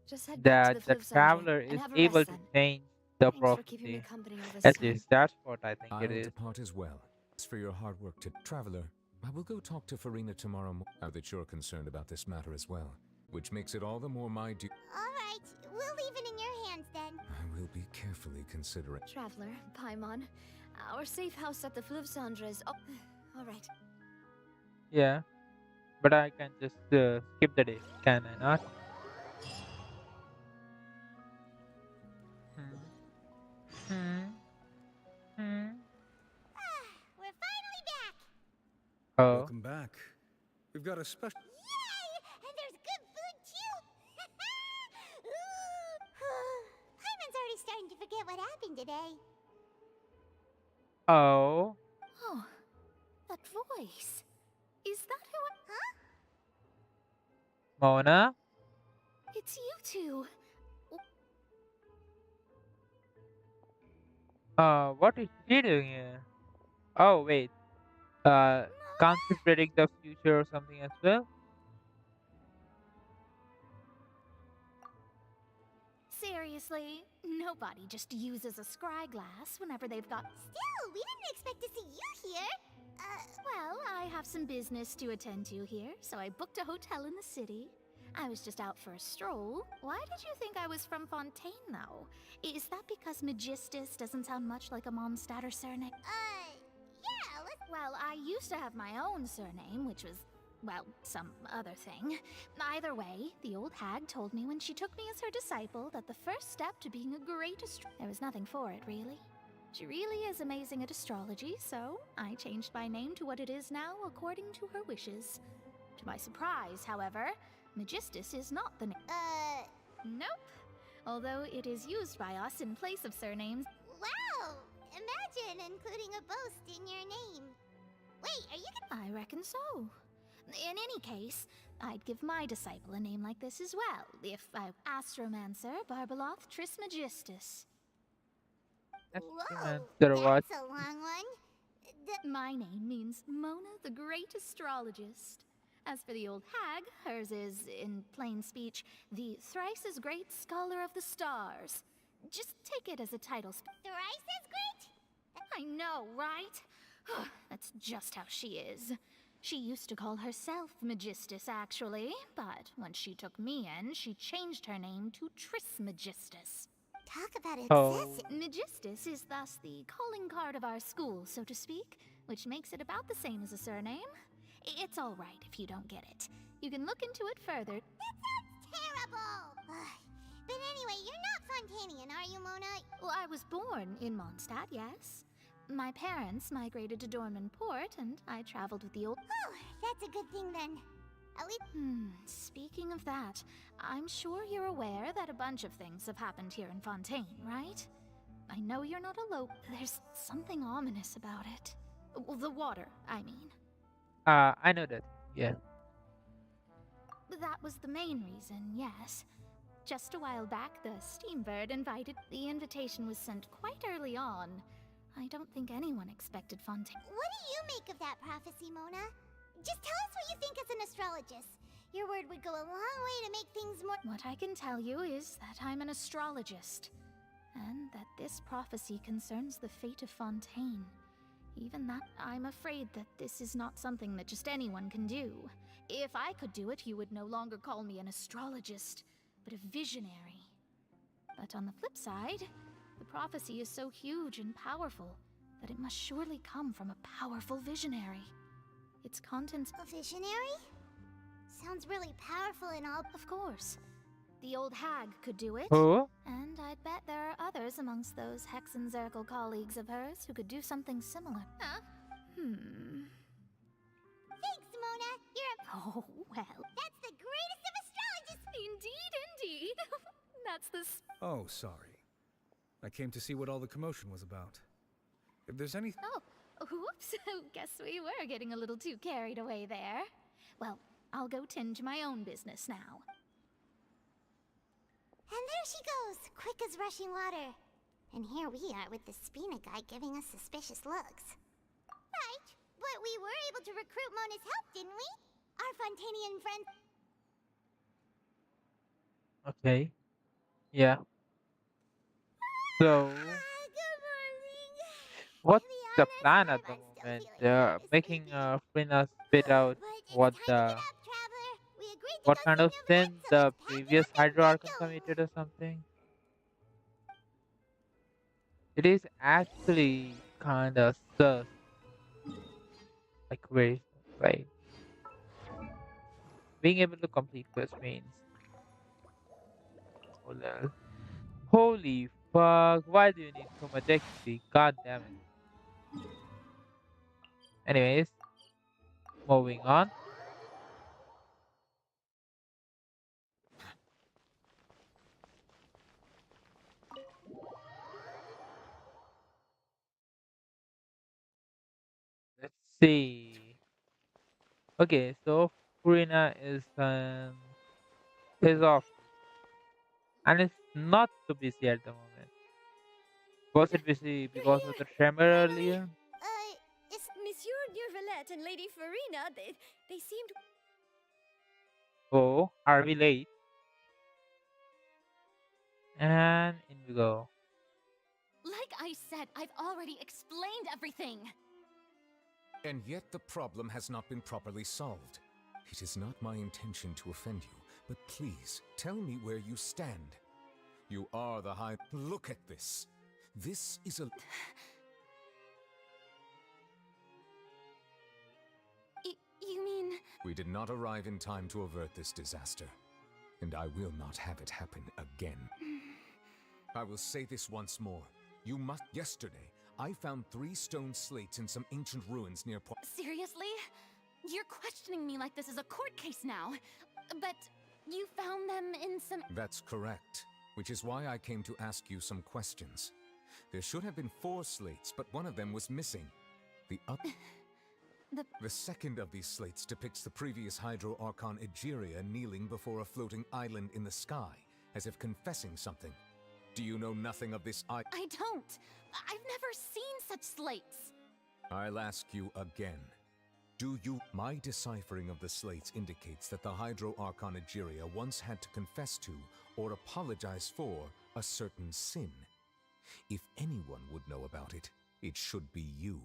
Just head back to that the the Flivsandre traveler and is have a able rest to then. change the Thanks for keeping me prophecy. company all this At time. least that's what I think it I'll is. depart as well. As for your hard work to Traveler, I will go talk to Farina tomorrow now that you're concerned about this matter as well, which makes it all the more my duty. All right, we'll leave it in your hands then. I will be carefully considerate. Traveler, Paimon, our safe house at the Flivsandre is. Oh, all right. Yeah, but I can just skip the day, can I not? Hmm. Hmm. Hmm. We're finally back. Oh, Welcome back. We've got a special. Yay! And there's good food too. Paimon's already starting to forget what happened today. oh, Oh, that voice. Is that who Huh? Mona. It's you two. What is she doing here? Oh wait, uh, can't she predict the future or something as well? Seriously, nobody just uses a scry glass whenever they've got. Still, we didn't expect to see you here. Well, I have some business to attend to here, so I booked a hotel in the city. I was just out for a stroll. Why did you think I was from Fontaine, though? Is that because Magistus doesn't sound much like a Mondstadter surname? Yeah, let's. Well, I used to have my own surname, which was, well, some other thing. Either way, the old hag told me when she took me as her disciple that the first step to being a great there was nothing for it, really. She really is amazing at astrology, so I changed my name to what it is now according to her wishes. To my surprise, however, Magistus is not the name. Nope. Although it is used by us in place of surnames. Wow! Imagine including a boast in your name. Wait, are you? I reckon so. In any case, I'd give my disciple a name like this as well, if I Astromancer Barbeloth Trismegistus. Whoa, There what? that's a long one. My name means Mona the Great Astrologist. As for the old hag, hers is, in plain speech, the thrice as great Scholar of the Stars. Just take it as a title. Thrice as great? I know, right? That's just how she is. She used to call herself Magistus, actually, but when she took me in, she changed her name to Trismegistus. Talk about Oh. excessive. Magistus is thus the calling card of our school, so to speak, which makes it about the same as a surname. It's all right if you don't get it. You can look into it further. That sounds terrible. But anyway, you're not Fontanian, are you, Mona? Well, I was born in Mondstadt, yes. My parents migrated to Dorman Port, and I traveled with the old... Oh, that's a good thing then. At least. Speaking of that, I'm sure you're aware that a bunch of things have happened here in Fontaine, right? I know you're not alone. There's something ominous about it. Well, the water, I mean. I know that. Yeah. That was the main reason, yes. Just a while back, the Steambird invited. The invitation was sent quite early on. I don't think anyone expected Fontaine. What do you make of that prophecy, Mona? Just tell us what you think as an astrologist. Your word would go a long way to make things more. What I can tell you is that I'm an astrologist, and that this prophecy concerns the fate of Fontaine. Even that, I'm afraid that this is not something that just anyone can do. If I could do it, you would no longer call me an astrologist, but a visionary. But on the flip side, the prophecy is so huge and powerful that it must surely come from a powerful visionary. Its contents... A visionary? Sounds really powerful and all. Of course. The old hag could do it. Who? And I'd bet there are others amongst those Hexen Circle colleagues of hers who could do something similar. Huh? Thanks, Mona. You're a. Oh, well. That's the greatest of astrologists. Indeed. That's the... Oh, sorry. I came to see what all the commotion was about. If there's any... Oh, whoops. Guess we were getting a little too carried away there. Well, I'll go tend to my own business now. And there she goes, quick as rushing water. And here we are with the Spina guy giving us suspicious looks. Right, but we were able to recruit Mona's help, didn't we? Our Fontanian friend. Okay. Yeah. So, Good morning. what's To be the honest, plan at I'm the still moment? feeling nervous. Making Frina spit out But it's what time to get up, traveler. We agreed to what go kind see of New sin Vent, so the let's pack it previous up and Hydro get Archon going. committed or something. It is actually kind of sus. Like very right. Being able to complete quest means. Oh, lol. Holy fuck! Why do you need so much XP? God damn it. Anyways, moving on. Let's see. Okay, so Furina is off and it's not too busy at the moment. Was it busy You're because of here, the tremor finally. earlier? Is Monsieur Neurvalette and Lady Farina, they seemed... Oh, are we late? And in we go. Like I said, I've already explained everything. And yet the problem has not been properly solved. It is not my intention to offend you, but please, tell me where you stand. You are the High... Look at this. This is a... You mean... We did not arrive in time to avert this disaster. And I will not have it happen again. I will say this once more. You must... Yesterday, I found 3 stone slates in some ancient ruins near Seriously? You're questioning me like this is a court case now. But you found them in some... That's correct. Which is why I came to ask you some questions. There should have been 4 slates, but one of them was missing. The other... The second of these slates depicts the previous Hydro Archon Egeria kneeling before a floating island in the sky, as if confessing something. Do you know nothing of this I don't. I've never seen such slates. I'll ask you again. Do you... My deciphering of the slates indicates that the Hydro Archon Egeria once had to confess to, or apologize for, a certain sin. If anyone would know about it, it should be you.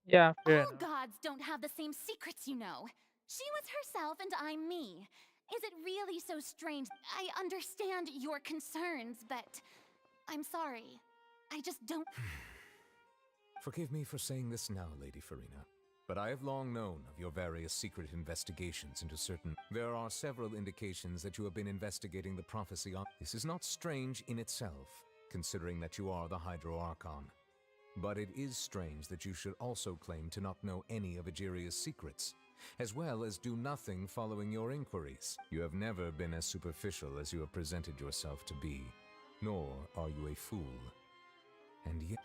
Yeah, fair All enough. gods don't have the same secrets, you know. She was herself and I'm me. Is it really so strange? I understand your concerns, but I'm sorry. I just don't... Forgive me for saying this now, Lady Farina, but I have long known of your various secret investigations into certain... There are several indications that you have been investigating the prophecy on... This is not strange in itself, considering that you are the Hydro Archon. But it is strange that you should also claim to not know any of Egeria's secrets, as well as do nothing following your inquiries. You have never been as superficial as you have presented yourself to be, nor are you a fool. And yet...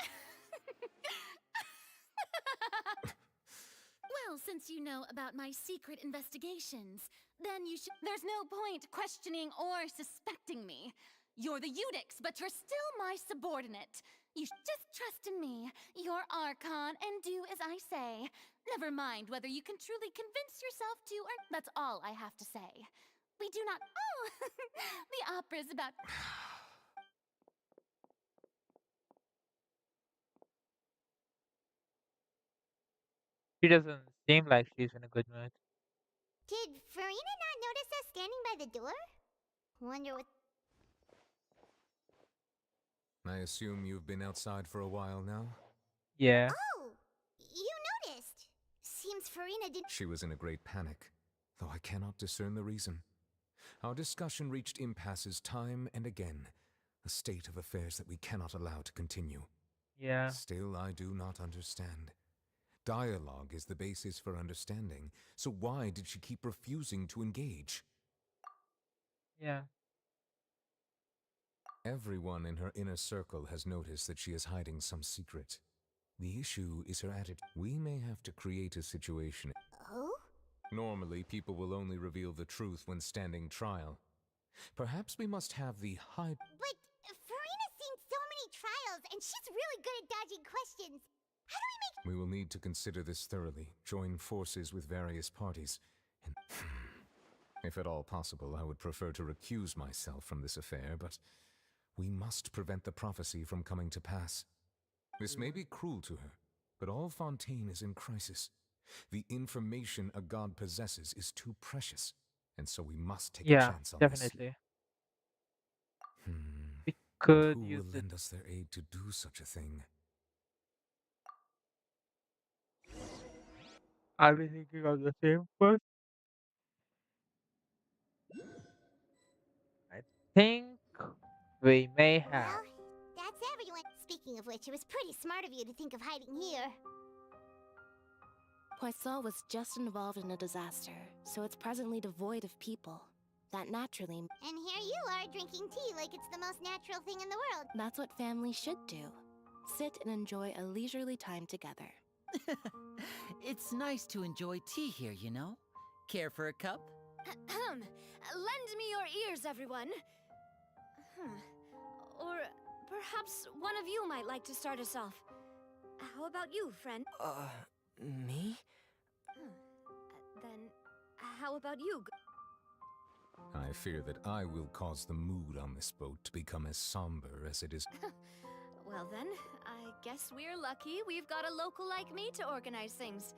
Well, since you know about my secret investigations, then you should... There's no point questioning or suspecting me. You're the Eudex, but you're still my subordinate. You just trust in me, your Archon, and do as I say. Never mind whether you can truly convince yourself to, or that's all I have to say. We do not. Oh, the opera's about. She doesn't seem like she's in a good mood. Did Farina not notice us standing by the door? Wonder what. I assume you've been outside for a while now? Yeah, Oh! You noticed! Seems Farina did. She was in a great panic, though I cannot discern the reason. Our discussion reached impasses time and again, a state of affairs that we cannot allow to continue. yeah, Still, I do not understand. Dialogue is the basis for understanding, so why did she keep refusing to engage? yeah, Everyone in her inner circle has noticed that she is hiding some secret. The issue is her attitude. We may have to create a situation. Oh? Normally, people will only reveal the truth when standing trial. Perhaps we must have the high... But Farina's seen so many trials, and she's really good at dodging questions. How do we make. We will need to consider this thoroughly, join forces with various parties, and... If at all possible, I would prefer to recuse myself from this affair, but we must prevent the prophecy from coming to pass. This may be cruel to her, but all Fontaine is in crisis. The information a god possesses is too precious, and so we must take a yeah, chance on this. definitely. Hmm. We But could who use will it. lend us their aid to do such a thing? I'll be thinking of the same first. I think we may have. Well, that's everyone. Speaking of which, it was pretty smart of you to think of hiding here. Poisson was just involved in a disaster, so it's presently devoid of people. That naturally... And here you are drinking tea like it's the most natural thing in the world. That's what families should do. Sit and enjoy a leisurely time together. It's nice to enjoy tea here, you know? Care for a cup? Lend me your ears, everyone. Or perhaps one of you might like to start us off. How about you, friend? Me? Then, how about you? I fear that I will cause the mood on this boat to become as somber as it is. Well then, I guess we're lucky we've got a local like me to organize things.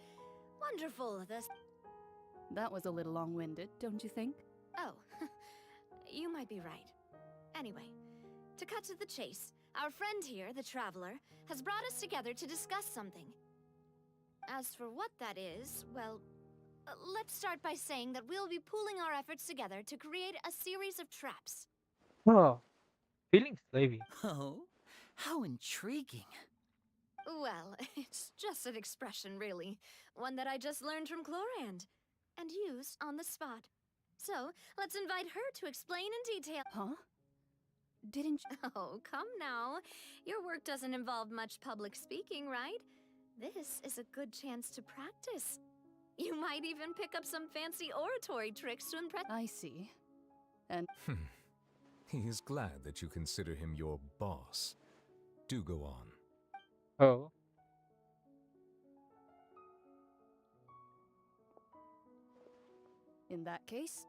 Wonderful, That was a little long-winded, don't you think? Oh, you might be right. Anyway, to cut to the chase, our friend here, the Traveler, has brought us together to discuss something. As for what that is, well, let's start by saying that we'll be pooling our efforts together to create a series of traps. Oh, feeling slavey. Oh, how intriguing. Well, it's just an expression, really. One that I just learned from Chlorand, and used on the spot. So, let's invite her to explain in detail. Huh? Didn't you... Oh, come now. Your work doesn't involve much public speaking, right? This is a good chance to practice. You might even pick up some fancy oratory tricks to impress. I see. And... He is glad that you consider him your boss. Do go on. Oh, In that case,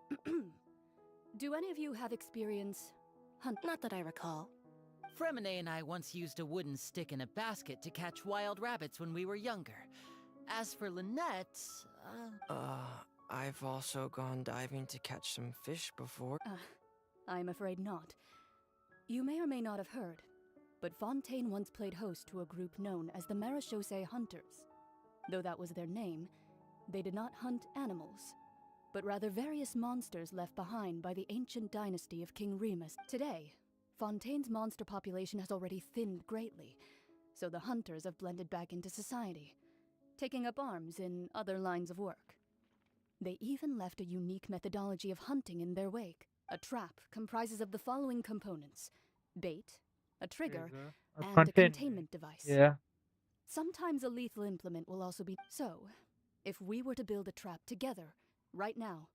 do any of you have experience Not that I recall. Fremine and I once used a wooden stick in a basket to catch wild rabbits when we were younger. As for Lynette, I've also gone diving to catch some fish before. I'm afraid not. You may or may not have heard, but Fontaine once played host to a group known as the Marechaussee Hunters. Though that was their name, they did not hunt animals, but rather various monsters left behind by the ancient dynasty of King Remus. Today, Fontaine's monster population has already thinned greatly, so the hunters have blended back into society, taking up arms in other lines of work. They even left a unique methodology of hunting in their wake. A trap comprises of the following components: bait, a trigger, and a containment device. Yeah. Sometimes a lethal implement will also be... So, if we were to build a trap together, right now...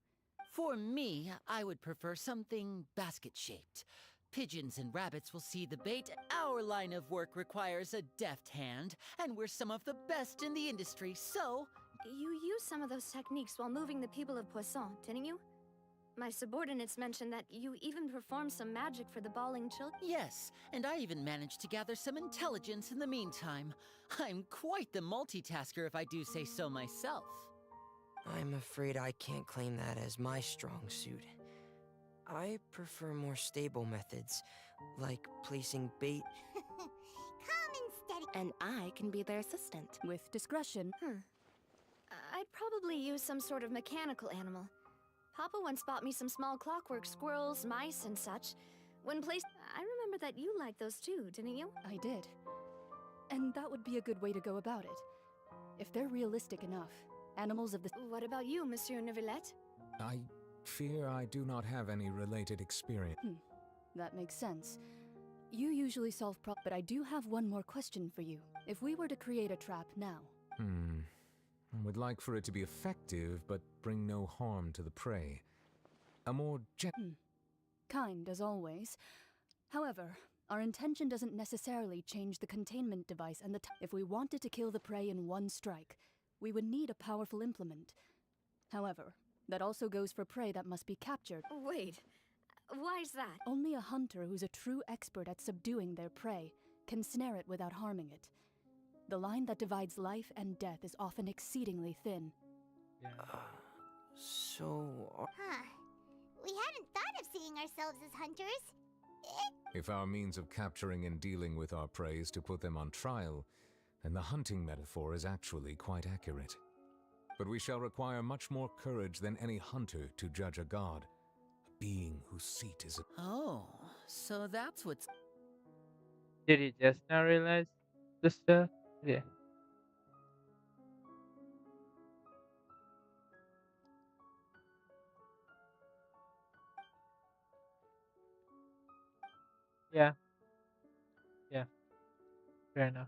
For me, I would prefer something basket-shaped. Pigeons and rabbits will see the bait. Our line of work requires a deft hand, and we're some of the best in the industry, so... You used some of those techniques while moving the people of Poisson, didn't you? My subordinates mentioned that you even performed some magic for the bawling children. Yes, and I even managed to gather some intelligence in the meantime. I'm quite the multitasker if I do say so myself. I'm afraid I can't claim that as my strong suit. I prefer more stable methods, like placing bait. Calm and steady. And I can be their assistant. With discretion. I'd probably use some sort of mechanical animal. Papa once bought me some small clockwork squirrels, mice, and such. When placed, I remember that you liked those too, didn't you? I did. And that would be a good way to go about it. If they're realistic enough, animals of the... What about you, Monsieur Neuvillette? I fear I do not have any related experience. That makes sense. You usually solve but I do have one more question for you. If we were to create a trap now... I would like for it to be effective, but bring no harm to the prey. A more Kind, as always. However, our intention doesn't necessarily change the containment device and the if we wanted to kill the prey in one strike, we would need a powerful implement. However, that also goes for prey that must be captured. Wait, why's that? Only a hunter who's a true expert at subduing their prey can snare it without harming it. The line that divides life and death is often exceedingly thin. Huh. We hadn't thought of seeing ourselves as hunters. If our means of capturing and dealing with our prey is to put them on trial, then the hunting metaphor is actually quite accurate. But we shall require much more courage than any hunter to judge a god, a being whose seat is... Oh, so that's what's... Did you just now realize the stuff? Yeah. Yeah. Yeah. Fair enough.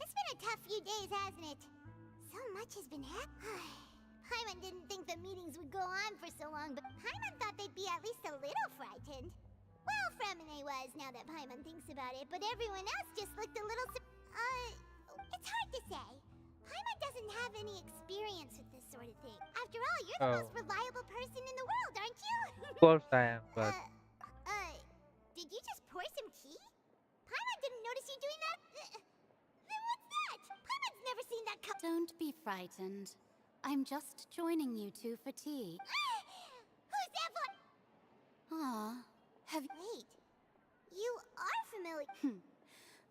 It's been a tough few days, hasn't it? So much has been happening. Paimon didn't think the meetings would go on for so long, but Paimon thought they'd be at least a little frightened. Well, Fremine was, now that Paimon thinks about it, but everyone else just looked a little it's hard to say. Paimon doesn't have any experience with this sort of thing. After all, you're the most reliable person in the world, aren't you? Of course I am, but... Did you just pour some tea? Paimon didn't notice you doing that? Then what's that? Paimon's never seen that cup. Don't be frightened. I'm just joining you two for tea. Who's that for? Aw, have Wait, you are familiar.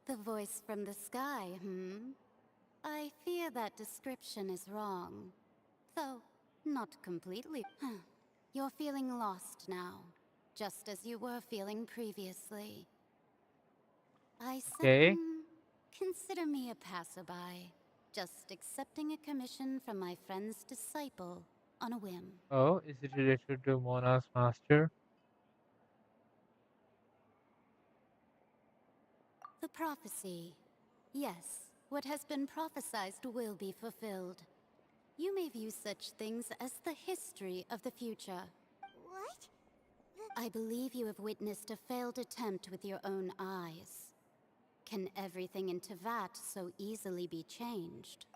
the voice from the sky, I fear that description is wrong. Though, not completely. You're feeling lost now, just as you were feeling previously. I said, consider me a passerby, just accepting a commission from my friend's disciple on a whim. Oh, is it related to Mona's master? The prophecy. Yes, what has been prophesied will be fulfilled. You may view such things as the history of the future. What? I believe you have witnessed a failed attempt with your own eyes. Can everything in Tevat so easily be changed?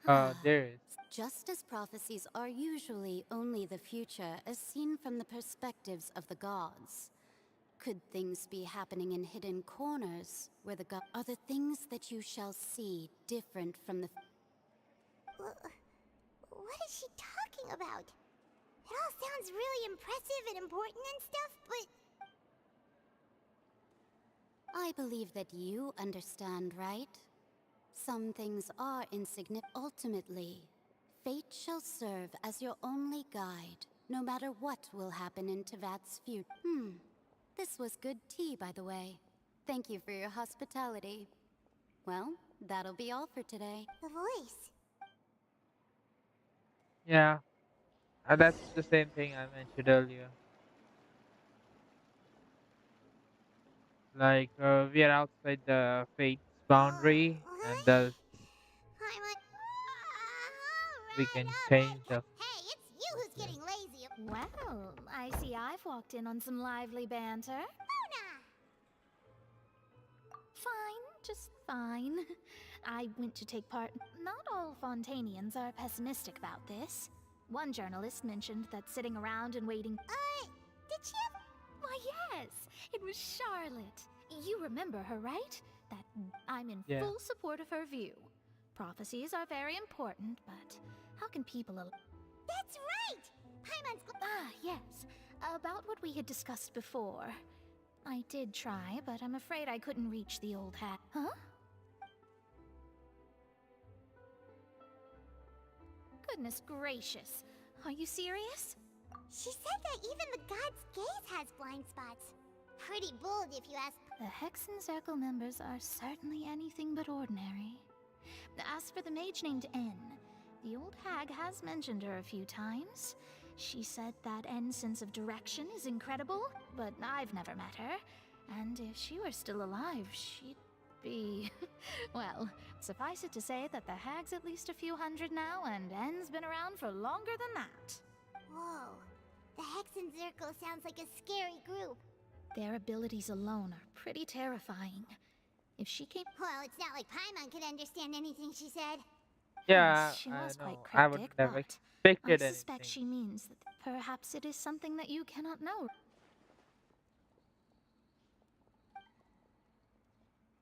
There is. Just as prophecies are usually only the future as seen from the perspectives of the gods, could things be happening in hidden corners where the gods are the things that you shall see different from the... What is she talking about? It all sounds really impressive and important and stuff, but... I believe that you understand, right? Some things are insignificant. Ultimately, Fate shall serve as your only guide, no matter what will happen in Tevat's future. This was good tea, by the way. Thank you for your hospitality. Well, that'll be all for today. The voice. Yeah, that's the same thing I mentioned earlier. Like, we are outside the fate's boundary, and thus Paimon. we can change the. Hey, it's you who's getting lazy. Well, I see I've walked in on some lively banter. Luna! Fine, just fine. I went to take part. Not all Fontainians are pessimistic about this. One journalist mentioned that sitting around and waiting. Did she have... Why, yes, it was Charlotte. You remember her, right? That I'm in Yeah. full support of her view. Prophecies are very important, but how can people... That's right! Paimon's... Yes. About what we had discussed before. I did try, but I'm afraid I couldn't reach the old hat. Huh? Goodness gracious. Are you serious? She said that even the god's gaze has blind spots. Pretty bold, if you ask. The Hexen Circle members are certainly anything but ordinary. As for the mage named N, the old hag has mentioned her a few times. She said that N's sense of direction is incredible, but I've never met her. And if she were still alive, she'd be... well, suffice it to say that the hag's at least a few hundred now, and N's been around for longer than that. Whoa. The Hexen Circle sounds like a scary group. Their abilities alone are pretty terrifying. If she came... Well, it's not like Paimon could understand anything she said. Yeah, Yes, she I was quite know. I would cryptic, have but I expected suspect anything. she means that perhaps it is something that you cannot know.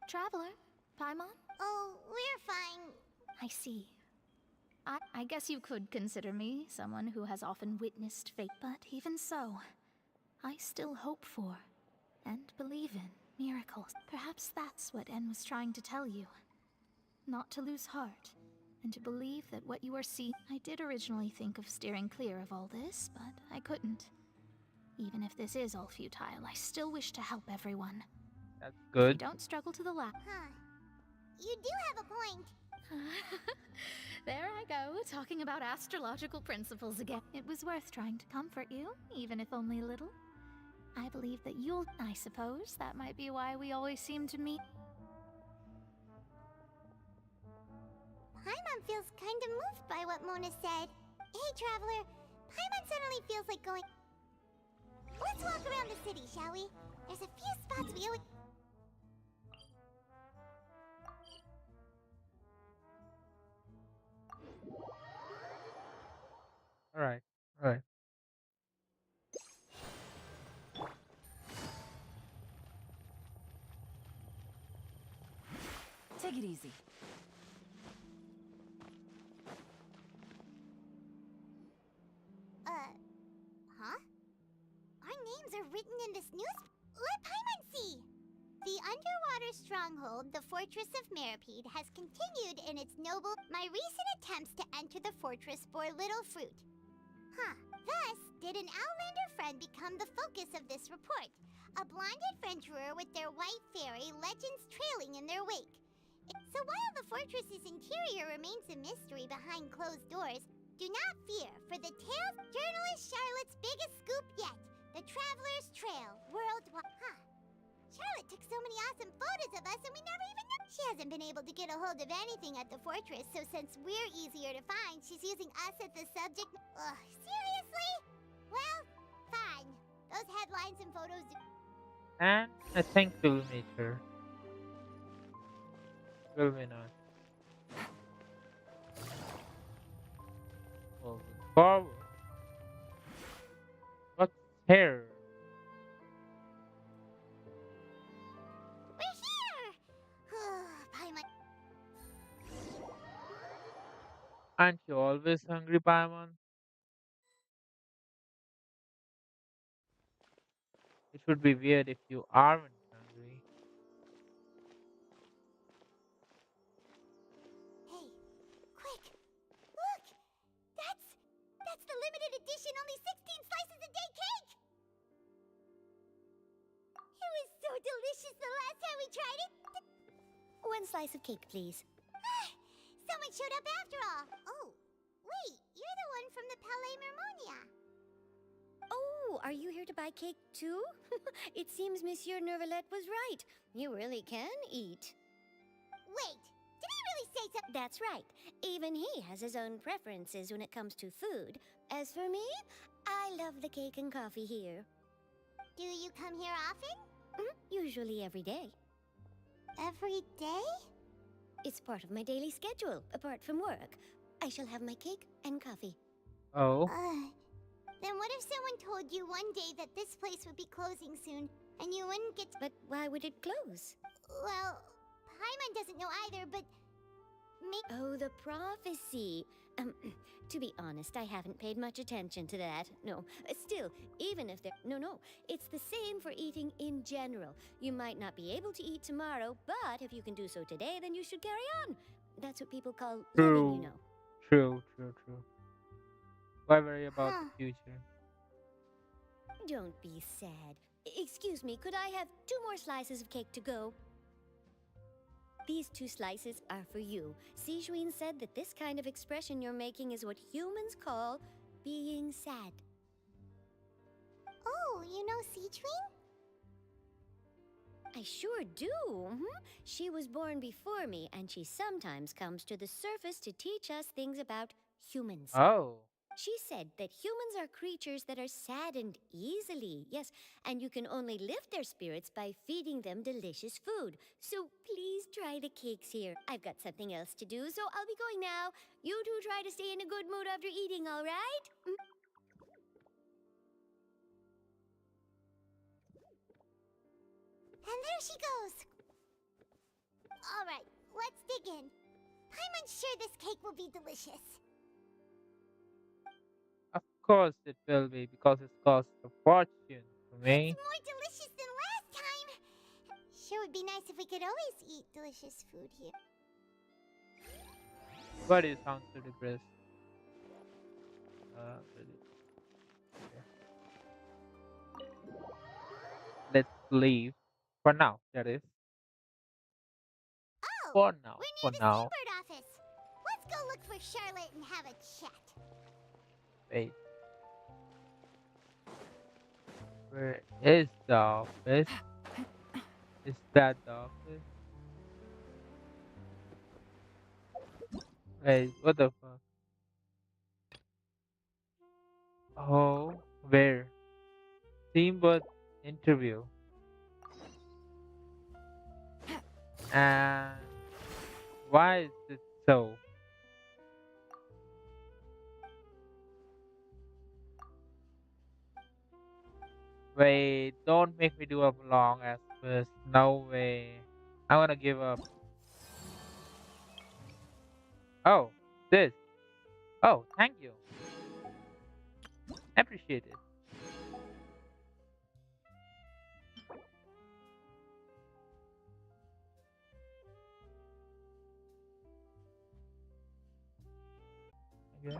Traveler, Paimon? Oh, we're fine. I see. I guess you could consider me someone who has often witnessed fate, but even so, I still hope for and believe in miracles. Perhaps that's what N was trying to tell you. Not to lose heart, and to believe that what you are seeing... I did originally think of steering clear of all this, but I couldn't. Even if this is all futile, I still wish to help everyone. That's If you good. don't struggle to the last... Huh. You do have a point. There I go, talking about astrological principles again. It was worth trying to comfort you, even if only a little. I believe that you'll... I suppose that might be why we always seem to meet... Paimon feels kind of moved by what Mona said. Hey, Traveler. Paimon suddenly feels like going... Let's walk around the city, shall we? There's a few spots we always... Alright, alright. Take it easy. Huh? Our names are written in this news... Let Paimon see! The underwater stronghold, the Fortress of Meripede, has continued in its noble... My recent attempts to enter the fortress bore little fruit. Huh. Thus, did an Outlander friend become the focus of this report. A blind adventurer with their white fairy, legends trailing in their wake. So while the fortress's interior remains a mystery behind closed doors, do not fear, for the tale journalist Charlotte's biggest scoop yet, the Traveler's Trail, worldwide. Huh. Charlotte took so many awesome photos of us and we never even knew. She hasn't been able to get a hold of anything at the fortress, so since we're easier to find, she's using us as the subject. Ugh, seriously? Well, fine. Those headlines and photos do... And I think we'll meet her. Will we not? Moving forward. What's here? We're here! Paimon... Aren't you always hungry, Paimon? It would be weird if you aren't hungry. Hey, quick! Look! slice of cake, please. Someone showed up after all. Oh, wait, you're the one from the Palais Mermonia. Oh, are you here to buy cake too? It seems Monsieur Nervalette was right. You really can eat. Wait, did he really say so? That's right. Even he has his own preferences when it comes to food. As for me, I love the cake and coffee here. Do you come here often? Usually every day. Every day? It's part of my daily schedule, apart from work. I shall have my cake and coffee. Oh. Then what if someone told you one day that this place would be closing soon, and you wouldn't get to... But why would it close? Well, Paimon doesn't know either, but... Oh, the prophecy. To be honest, I haven't paid much attention to that. No, still, even if there... No, it's the same for eating in general. You might not be able to eat tomorrow, but if you can do so today, then you should carry on. That's what people call living, you know. True. Why worry about the future? Don't be sad. Excuse me, could I have 2 more slices of cake to go? These 2 slices are for you. Sijuin said that this kind of expression you're making is what humans call being sad. Oh, you know Sijuin? I sure do. She was born before me, and she sometimes comes to the surface to teach us things about humans. Oh. She said that humans are creatures that are saddened easily, yes, and you can only lift their spirits by feeding them delicious food. So please try the cakes here. I've got something else to do, so I'll be going now. You two try to stay in a good mood after eating, all right? And there she goes. All right, let's dig in. Paimon's sure this cake will be delicious. Of course it will be, because it costs a fortune for me. It's more delicious than last time. Sure would be nice if we could always eat delicious food here. But it sounds so depressed. Really. Let's leave. For now, that is. Oh, For now. we're near the Seabird office. Let's go look for Charlotte and have a chat. Wait. Where is the office? Is that the office? Wait, what the fuck? Oh, where? Steamboat interview. And why is it so? Wait, don't make me do a long ass first. No way. I'm gonna give up. Oh, this. Oh, thank you. Appreciate it. Okay.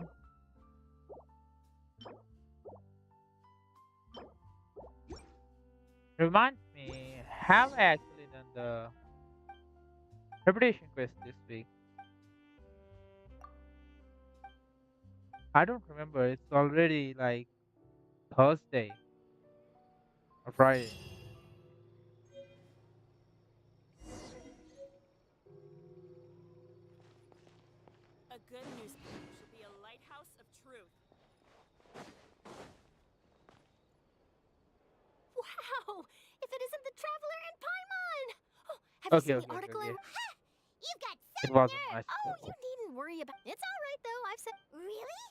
Reminds me, have I actually done the reputation quest this week? I don't remember. It's already like Thursday or Friday. A good newspaper should be a lighthouse of truth. Wow! If it isn't the Traveler and Paimon! Oh, have Okay, you seen okay, the article okay. I... You've got It some wasn't nerve. much. Oh, you needn't worry about... It's all right, though. I've said... Really?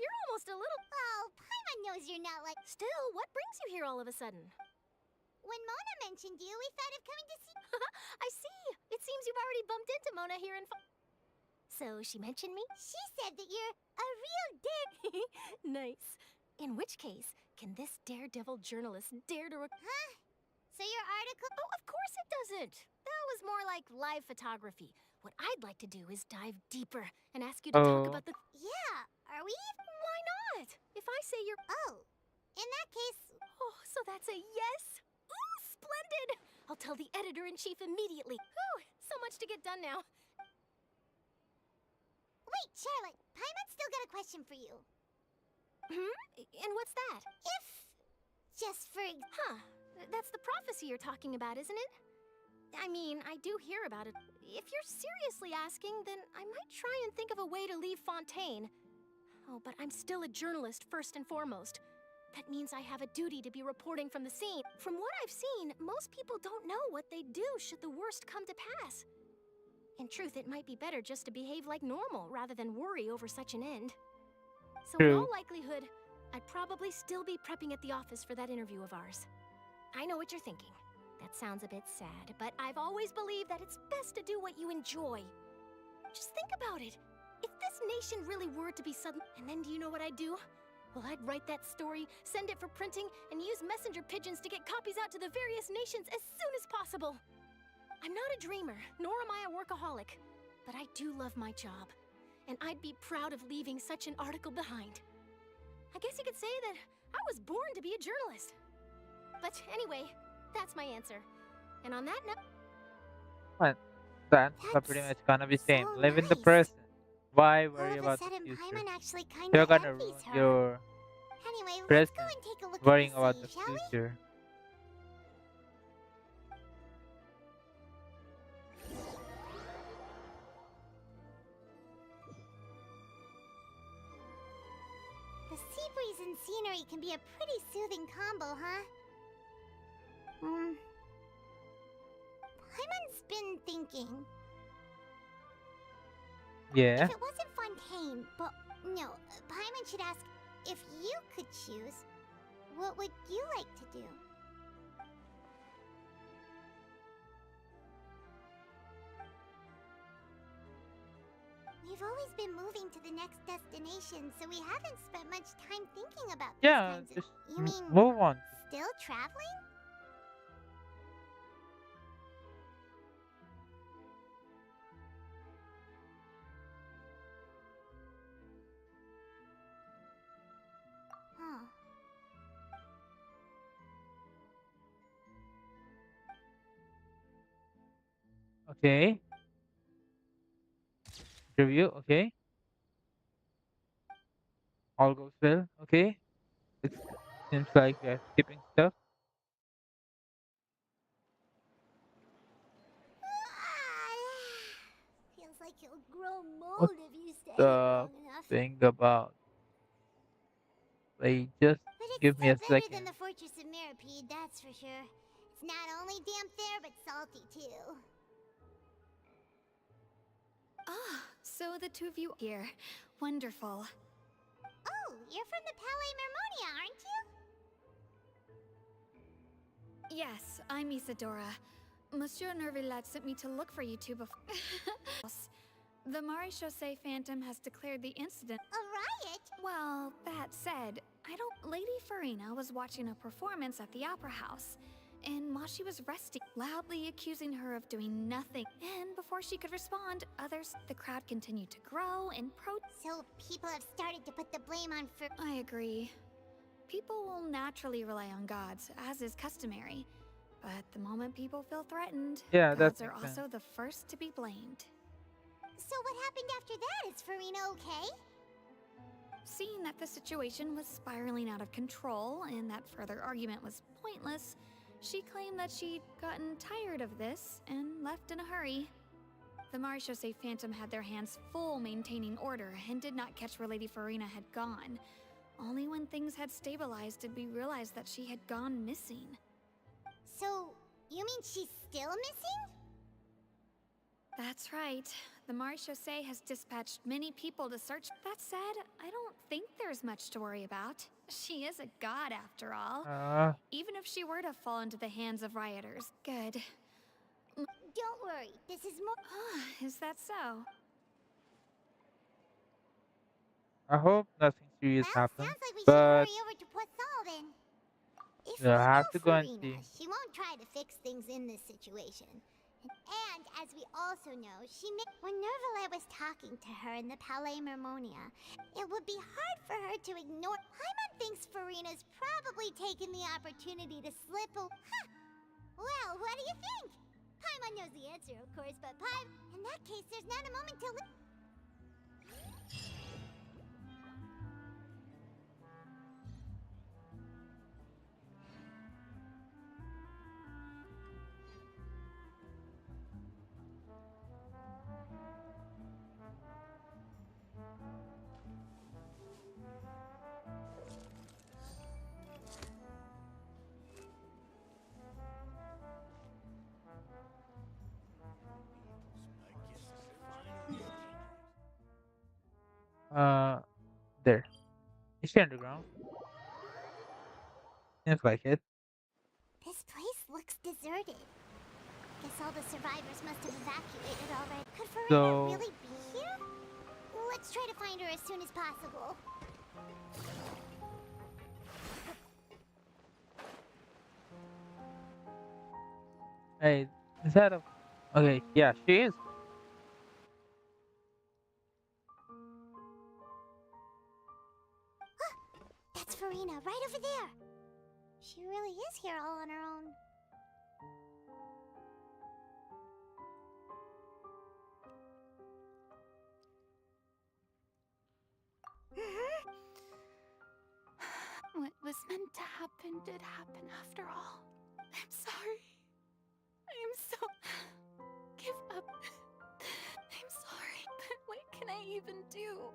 You're almost a little... Oh, Paimon knows you're not like... Still, what brings you here all of a sudden? When Mona mentioned you, we thought of coming to see... I see. It seems you've already bumped into Mona here in... So, she mentioned me? She said that you're a real dare... Nice. In which case, can this daredevil journalist dare to... Huh? So your article... Oh, of course it doesn't. That was more like live photography. What I'd like to do is dive deeper and ask you to talk about the... Yeah, are we? Why not? If I say you're... Oh, in that case... Oh, so that's a yes? Ooh, splendid! I'll tell the editor-in-chief immediately. Ooh, so much to get done now. Wait, Charlotte, Paimon's still got a question for you. And what's that? If, just for That's the prophecy you're talking about, isn't it? I mean, I do hear about it. If you're seriously asking, then I might try and think of a way to leave Fontaine. Oh, but I'm still a journalist first and foremost. That means I have a duty to be reporting from the scene. From what I've seen, most people don't know what they'd do should the worst come to pass. In truth, it might be better just to behave like normal rather than worry over such an end. So in all likelihood, I'd probably still be prepping at the office for that interview of ours. I know what you're thinking. That sounds a bit sad, but I've always believed that it's best to do what you enjoy. Just think about it. If this nation really were to be sudden, and then do you know what I'd do? Well, I'd write that story, send it for printing, and use messenger pigeons to get copies out to the various nations as soon as possible. I'm not a dreamer, nor am I a workaholic, but I do love my job, and I'd be proud of leaving such an article behind. I guess you could say that I was born to be a journalist. But anyway, that's my answer. And on that note... But the answers are pretty much gonna be same. Live in the present. Why worry about the future? actually kind You're of gonna envies ruin her. your Anyway, let's present go and take a look worrying at the about sea, the shall we? future. The sea breeze and scenery can be a pretty soothing combo, huh? Paimon's been thinking. Yeah. If it wasn't Fontaine, but no, Paimon should ask, if you could choose, what would you like to do? We've always been moving to the next destination, so we haven't spent much time thinking about these Yeah, kinds of... just You mean, move on. still traveling? Huh. Okay. Review. Okay. All goes well. Okay. It seems like we are skipping stuff. Feels like you'll grow What mold if you stay here the long enough. thing about? Wait, just But it's give me still a better second. than the Fortress of Mirapede, that's for sure. It's not only damp there, but salty too. Ah, so the two of you here. Wonderful. Oh, you're from the Palais Mermonia, aren't you? Yes, I'm Isadora. Monsieur Nervillat sent me to look for you two before... The Maréchaussée Phantom has declared the incident... A riot? Well, that said, Lady Farina was watching a performance at the Opera House, and while she was resting, loudly accusing her of doing nothing. And before she could respond, the crowd continued to grow and So people have started to put the blame on I agree. People will naturally rely on gods, as is customary. But the moment people feel threatened, Yeah, that gods are makes sense. also the first to be blamed. So what happened after that? Is Farina okay? Seeing that the situation was spiraling out of control and that further argument was pointless, she claimed that she'd gotten tired of this and left in a hurry. The Maréchaussée Phantom had their hands full maintaining order and did not catch where Lady Farina had gone. Only when things had stabilized did we realize that she had gone missing. So, you mean she's still missing? That's right. The Maréchaussée has dispatched many people to search. That said, I don't think there's much to worry about. She is a god after all. Even if she were to fall into the hands of rioters. Good. Don't worry, this is more... Is that so? I hope nothing serious happens, Sounds like we should but hurry over to Poisson then. If we'll we have know to go and Farina, see. she won't try to fix things in this situation. And as we also know, when Nervalet was talking to her in the Palais Mermonia, it would be hard for her to ignore. Paimon thinks Farina's probably taken the opportunity to slip a... Huh. Well, what do you think? Paimon knows the answer, of course, but in that case, there's not a moment to Uh, there. Is she underground? Seems like it. This place looks deserted. Guess all the survivors must have evacuated already. Could Farina So really be here? Let's try to find her as soon as possible. hey, is that a? Okay, yeah, she is. That's Farina, right over there. She really is here all on her own. What was meant to happen did happen after all. I'm sorry. I am so... Give up. I'm sorry, but what can I even do?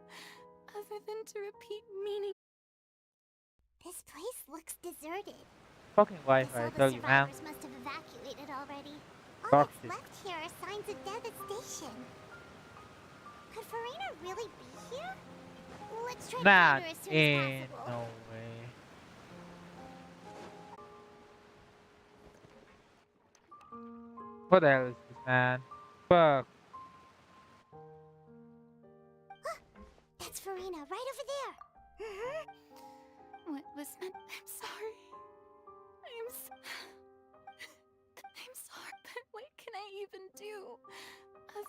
Other than to repeat meaning... This place looks deserted. Fucking Guess Wi-Fi, I all the tell you, man. survivors must have evacuated already. All Talk that's shit. left here are signs of devastation. Could Farina really be here? Let's try to Not find her as soon as in possible. no way. What the hell is this, man? Fuck. That's Farina, right over there. What was meant... I'm sorry. I'm sorry, but what can I even do? Who's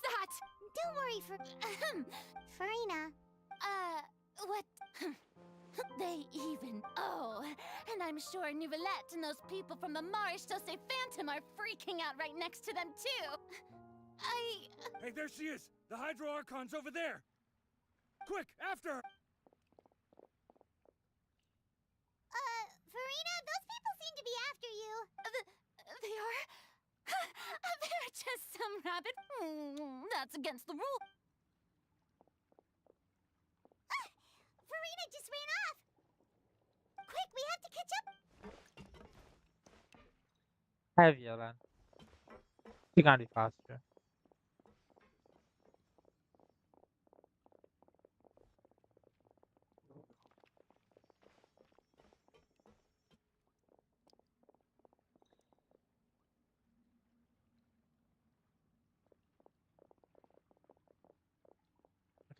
that? Don't worry, Farina. What? They even... Oh, and I'm sure Nouvellette and those people from the Marish Chaussee Phantom are freaking out right next to them, too. Hey, there she is! The Hydro Archon's over there! Quick, after her! Farina, those people seem to be after you. They are? They're just some rabbit... That's against the rule. Farina just ran off. Quick, we have to catch up. Have Yolan. She can't be faster.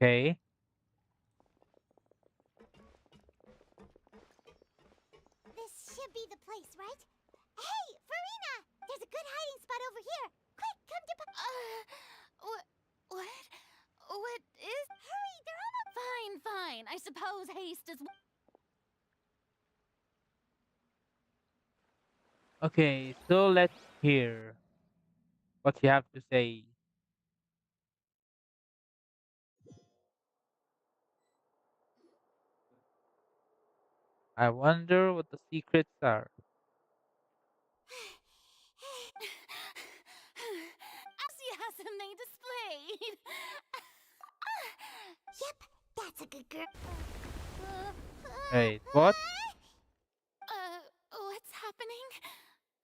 Okay. This should be the place, right? Hey, Farina! There's a good hiding spot over here. Quick, come to... What? What is... Hurry, they're almost... Fine. I suppose haste is... Okay, so let's hear what you have to say. I wonder what the secrets are. Enthusiasm they displayed. Yep, that's a good girl. Wait, what? What's happening?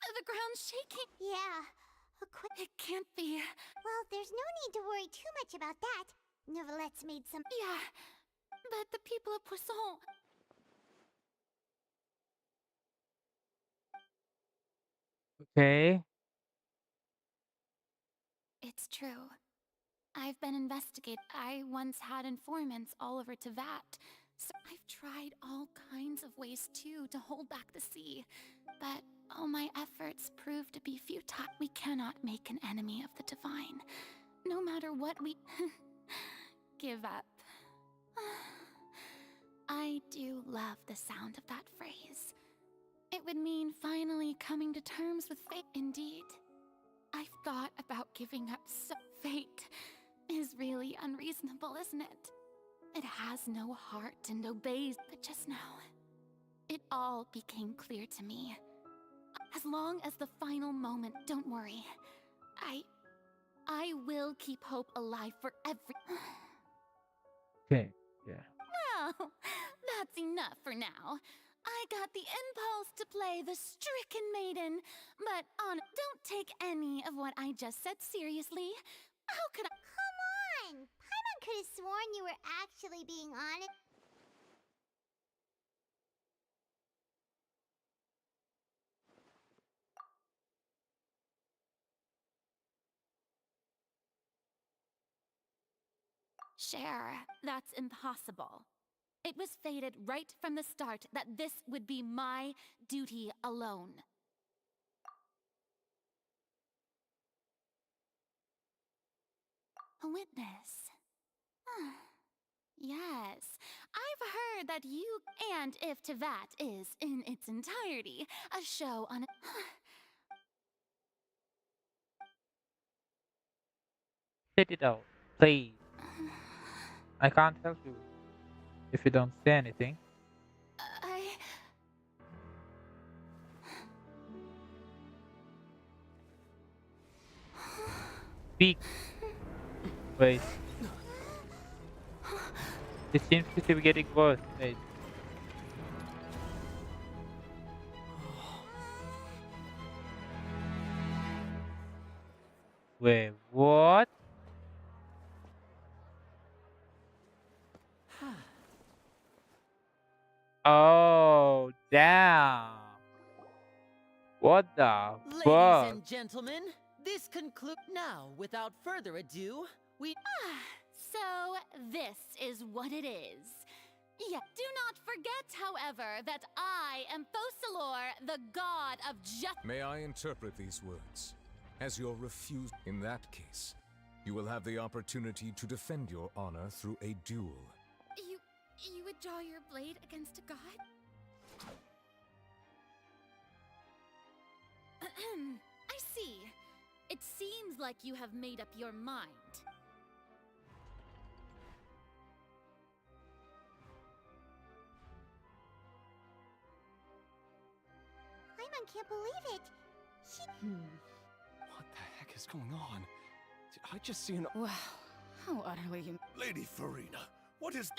The ground's shaking. Yeah. It can't be. Well, there's no need to worry too much about that. Nouvellette's made some... Yeah, but the people of Poisson... Okay. It's true. I've been investigating. I once had informants all over Teyvat. So I've tried all kinds of ways, too, to hold back the sea. But all my efforts proved to be futile. We cannot make an enemy of the divine. No matter what we... give up. I do love the sound of that phrase. It would mean finally coming to terms with fate. Indeed, I've thought about giving up, so fate is really unreasonable, isn't it? It has no heart and obeys, but just now, it all became clear to me. As long as the final moment, don't worry. I will keep hope alive for every... Okay, yeah. Well, that's enough for now. I got the impulse to play the stricken maiden, but don't take any of what I just said seriously. How could I? Come on! Paimon could have sworn you were actually being honest. Cher, that's impossible. It was fated right from the start that this would be my duty alone. A witness. Yes, I've heard that you, and if Tevat is in its entirety, a show on... Sit it out, please. I can't help you if you don't say anything. I... Speak. Wait. It seems to be getting worse. Wait. Wait, what? Oh, damn. What the Ladies fuck? and gentlemen, this concludes. Now, without further ado, we. So, this is what it is. Yeah, do not forget, however, that I am Fosalor, the god of justice. May I interpret these words as your refusal? In that case, you will have the opportunity to defend your honor through a duel. You would draw your blade against a god? I see. It seems like you have made up your mind. Paimon can't believe it. She... What the heck is going on? Did I just see an... Wow, how utterly... Lady Farina, what is...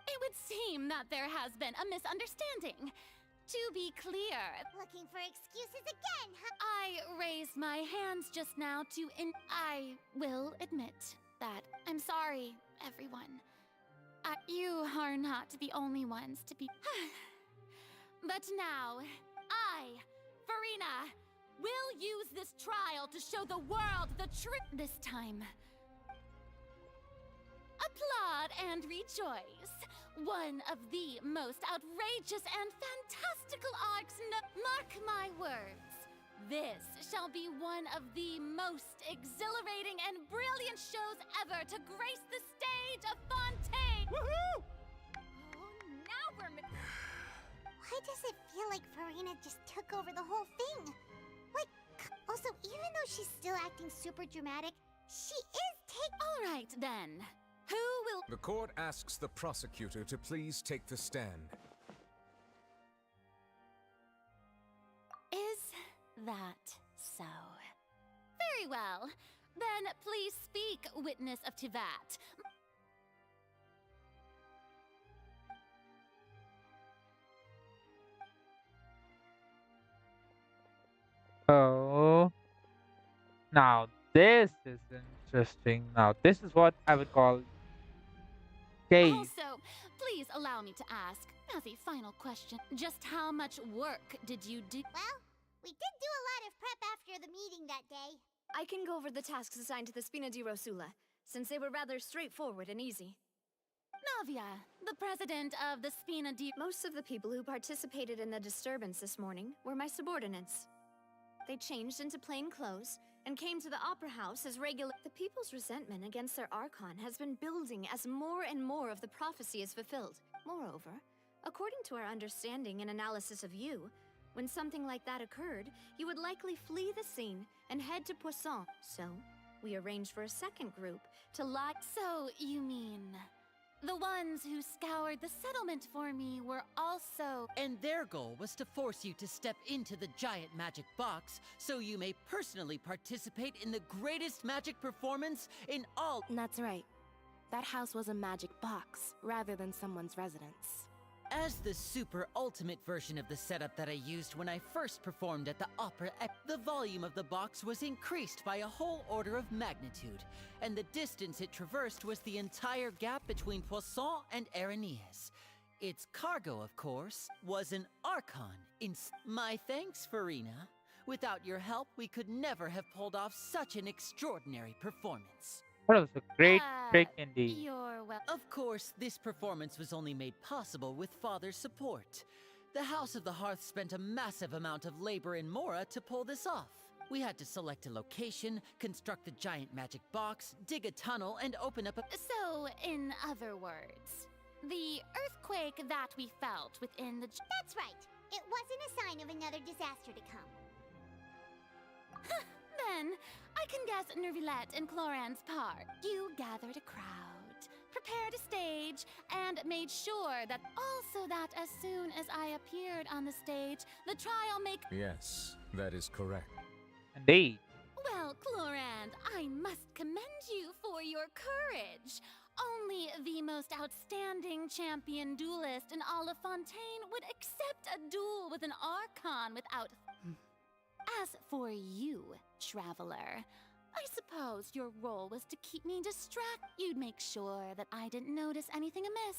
It would seem that there has been a misunderstanding. To be clear... Looking for excuses again, huh? I raised my hands just now to I will admit that I'm sorry, everyone. You are not the only ones to be... But now, I, Farina, will use this trial to show the world the truth this time. Applaud and rejoice. One of the most outrageous and fantastical arcs. Mark my words. This shall be one of the most exhilarating and brilliant shows ever to grace the stage of Fontaine. Woohoo! Oh, now we're... Why does it feel like Farina just took over the whole thing? Like, also, even though she's still acting super dramatic, she is All right, then. Who will... The court asks the prosecutor to please take the stand. Is that so? Very well. Then please speak, witness of Tevat. Oh. Now this is interesting. Now this is what I would call case. Also, please allow me to ask, as a final question, just how much work did you do? Well, we did do a lot of prep after the meeting that day. I can go over the tasks assigned to the Spina di Rosula, since they were rather straightforward and easy. Navia, the president of the Spina di... Most of the people who participated in the disturbance this morning were my subordinates. They changed into plain clothes and came to the Opera House as regular... The people's resentment against their Archon has been building as more and more of the prophecy is fulfilled. Moreover, According to our understanding and analysis of you, when something like that occurred, you would likely flee the scene and head to Poisson. So, we arranged for a second group to lie. So, you mean the ones who scoured the settlement for me were also. And their goal was to force you to step into the giant magic box so you may personally participate in the greatest magic performance in all. That's right. That house was a magic box rather than someone's residence. As the super ultimate version of the setup that I used when I first performed at the opera, the volume of the box was increased by a whole order of magnitude, and the distance it traversed was the entire gap between Poisson and Areneas. Its cargo, of course, was an Archon. My thanks, Farina. Without your help, we could never have pulled off such an extraordinary performance. That was a great trick indeed. You're well. Of course, this performance was only made possible with Father's support. The House of the Hearth spent a massive amount of labor in Mora to pull this off. We had to select a location, construct the giant magic box, dig a tunnel, and open up a... So, in other words, the earthquake that we felt within the... That's right. It wasn't a sign of another disaster to come. Then, I can guess Nervilette and Cloran's part. You gathered a crowd, prepared a stage, and made sure that also that as soon as I appeared on the stage, the trial make... Yes, that is correct. Indeed. Well, Clorand, I must commend you for your courage. Only the most outstanding champion duelist in all of Fontaine would accept a duel with an Archon without... As for you, Traveler, I suppose your role was to keep me distracted. You'd make sure that I didn't notice anything amiss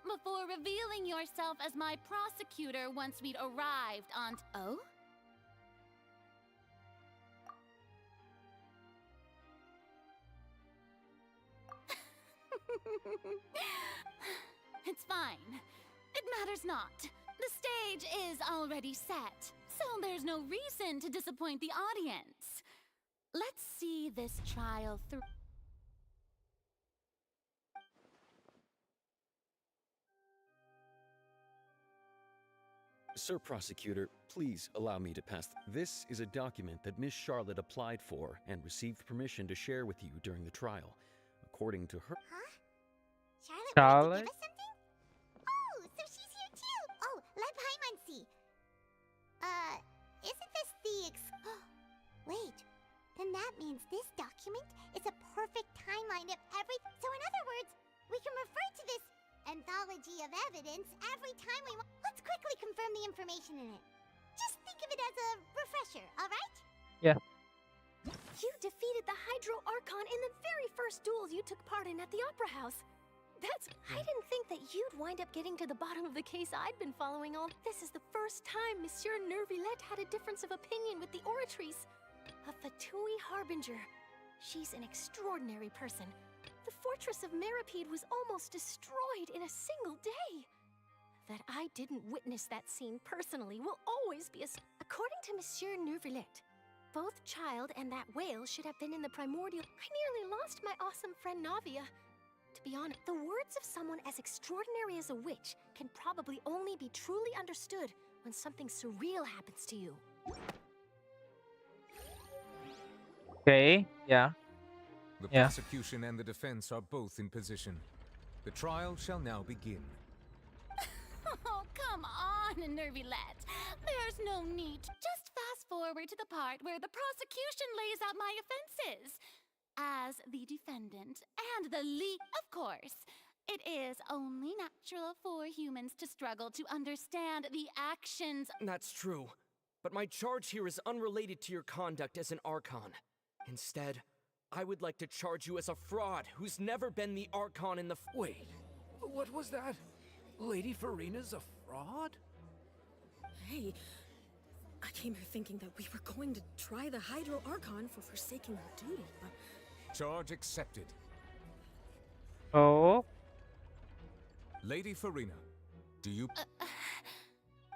before revealing yourself as my prosecutor once we'd arrived on... Oh? It's fine. It matters not. The stage is already set, so there's no reason to disappoint the audience. Let's see this trial through. Sir Prosecutor, please allow me to pass. This is a document that Miss Charlotte applied for and received permission to share with you during the trial. According to her... Huh? Charlotte Charlotte? wanted to give us something? Oh, so she's here too! Oh, Leb Hymancy. Isn't this the Wait, then that means this document is a perfect timeline of every... So in other words, we can refer to this anthology of evidence every time we want... Let's quickly confirm the information in it. Just think of it as a refresher, alright? Yeah. You defeated the Hydro Archon in the very first duel you took part in at the Opera House. I didn't think that you'd wind up getting to the bottom of the case I'd been following all. This is the first time Monsieur Nervilette had a difference of opinion with the Oratrice. A Fatui Harbinger. She's an extraordinary person. The fortress of Meripede was almost destroyed in a single day. That I didn't witness that scene personally will always be a... According to Monsieur Nervilette, both Child and that whale should have been in the primordial... I nearly lost my awesome friend Navia. To be honest, the words of someone as extraordinary as a witch can probably only be truly understood when something surreal happens to you. Okay, yeah. The Yeah. prosecution and the defense are both in position. The trial shall now begin. Oh, come on, Nervilette. There's no need. Just fast forward to the part where the prosecution lays out my offenses. As the defendant and the of course, it is only natural for humans to struggle to understand the actions. That's true. But my charge here is unrelated to your conduct as an Archon. Instead, I would like to charge you as a fraud who's never been the Archon in the... Wait, what was that? Lady Farina's a fraud? Hey, I came here thinking that we were going to try the Hydro Archon for forsaking her duty, but... Charge accepted. Oh? Lady Farina, do you...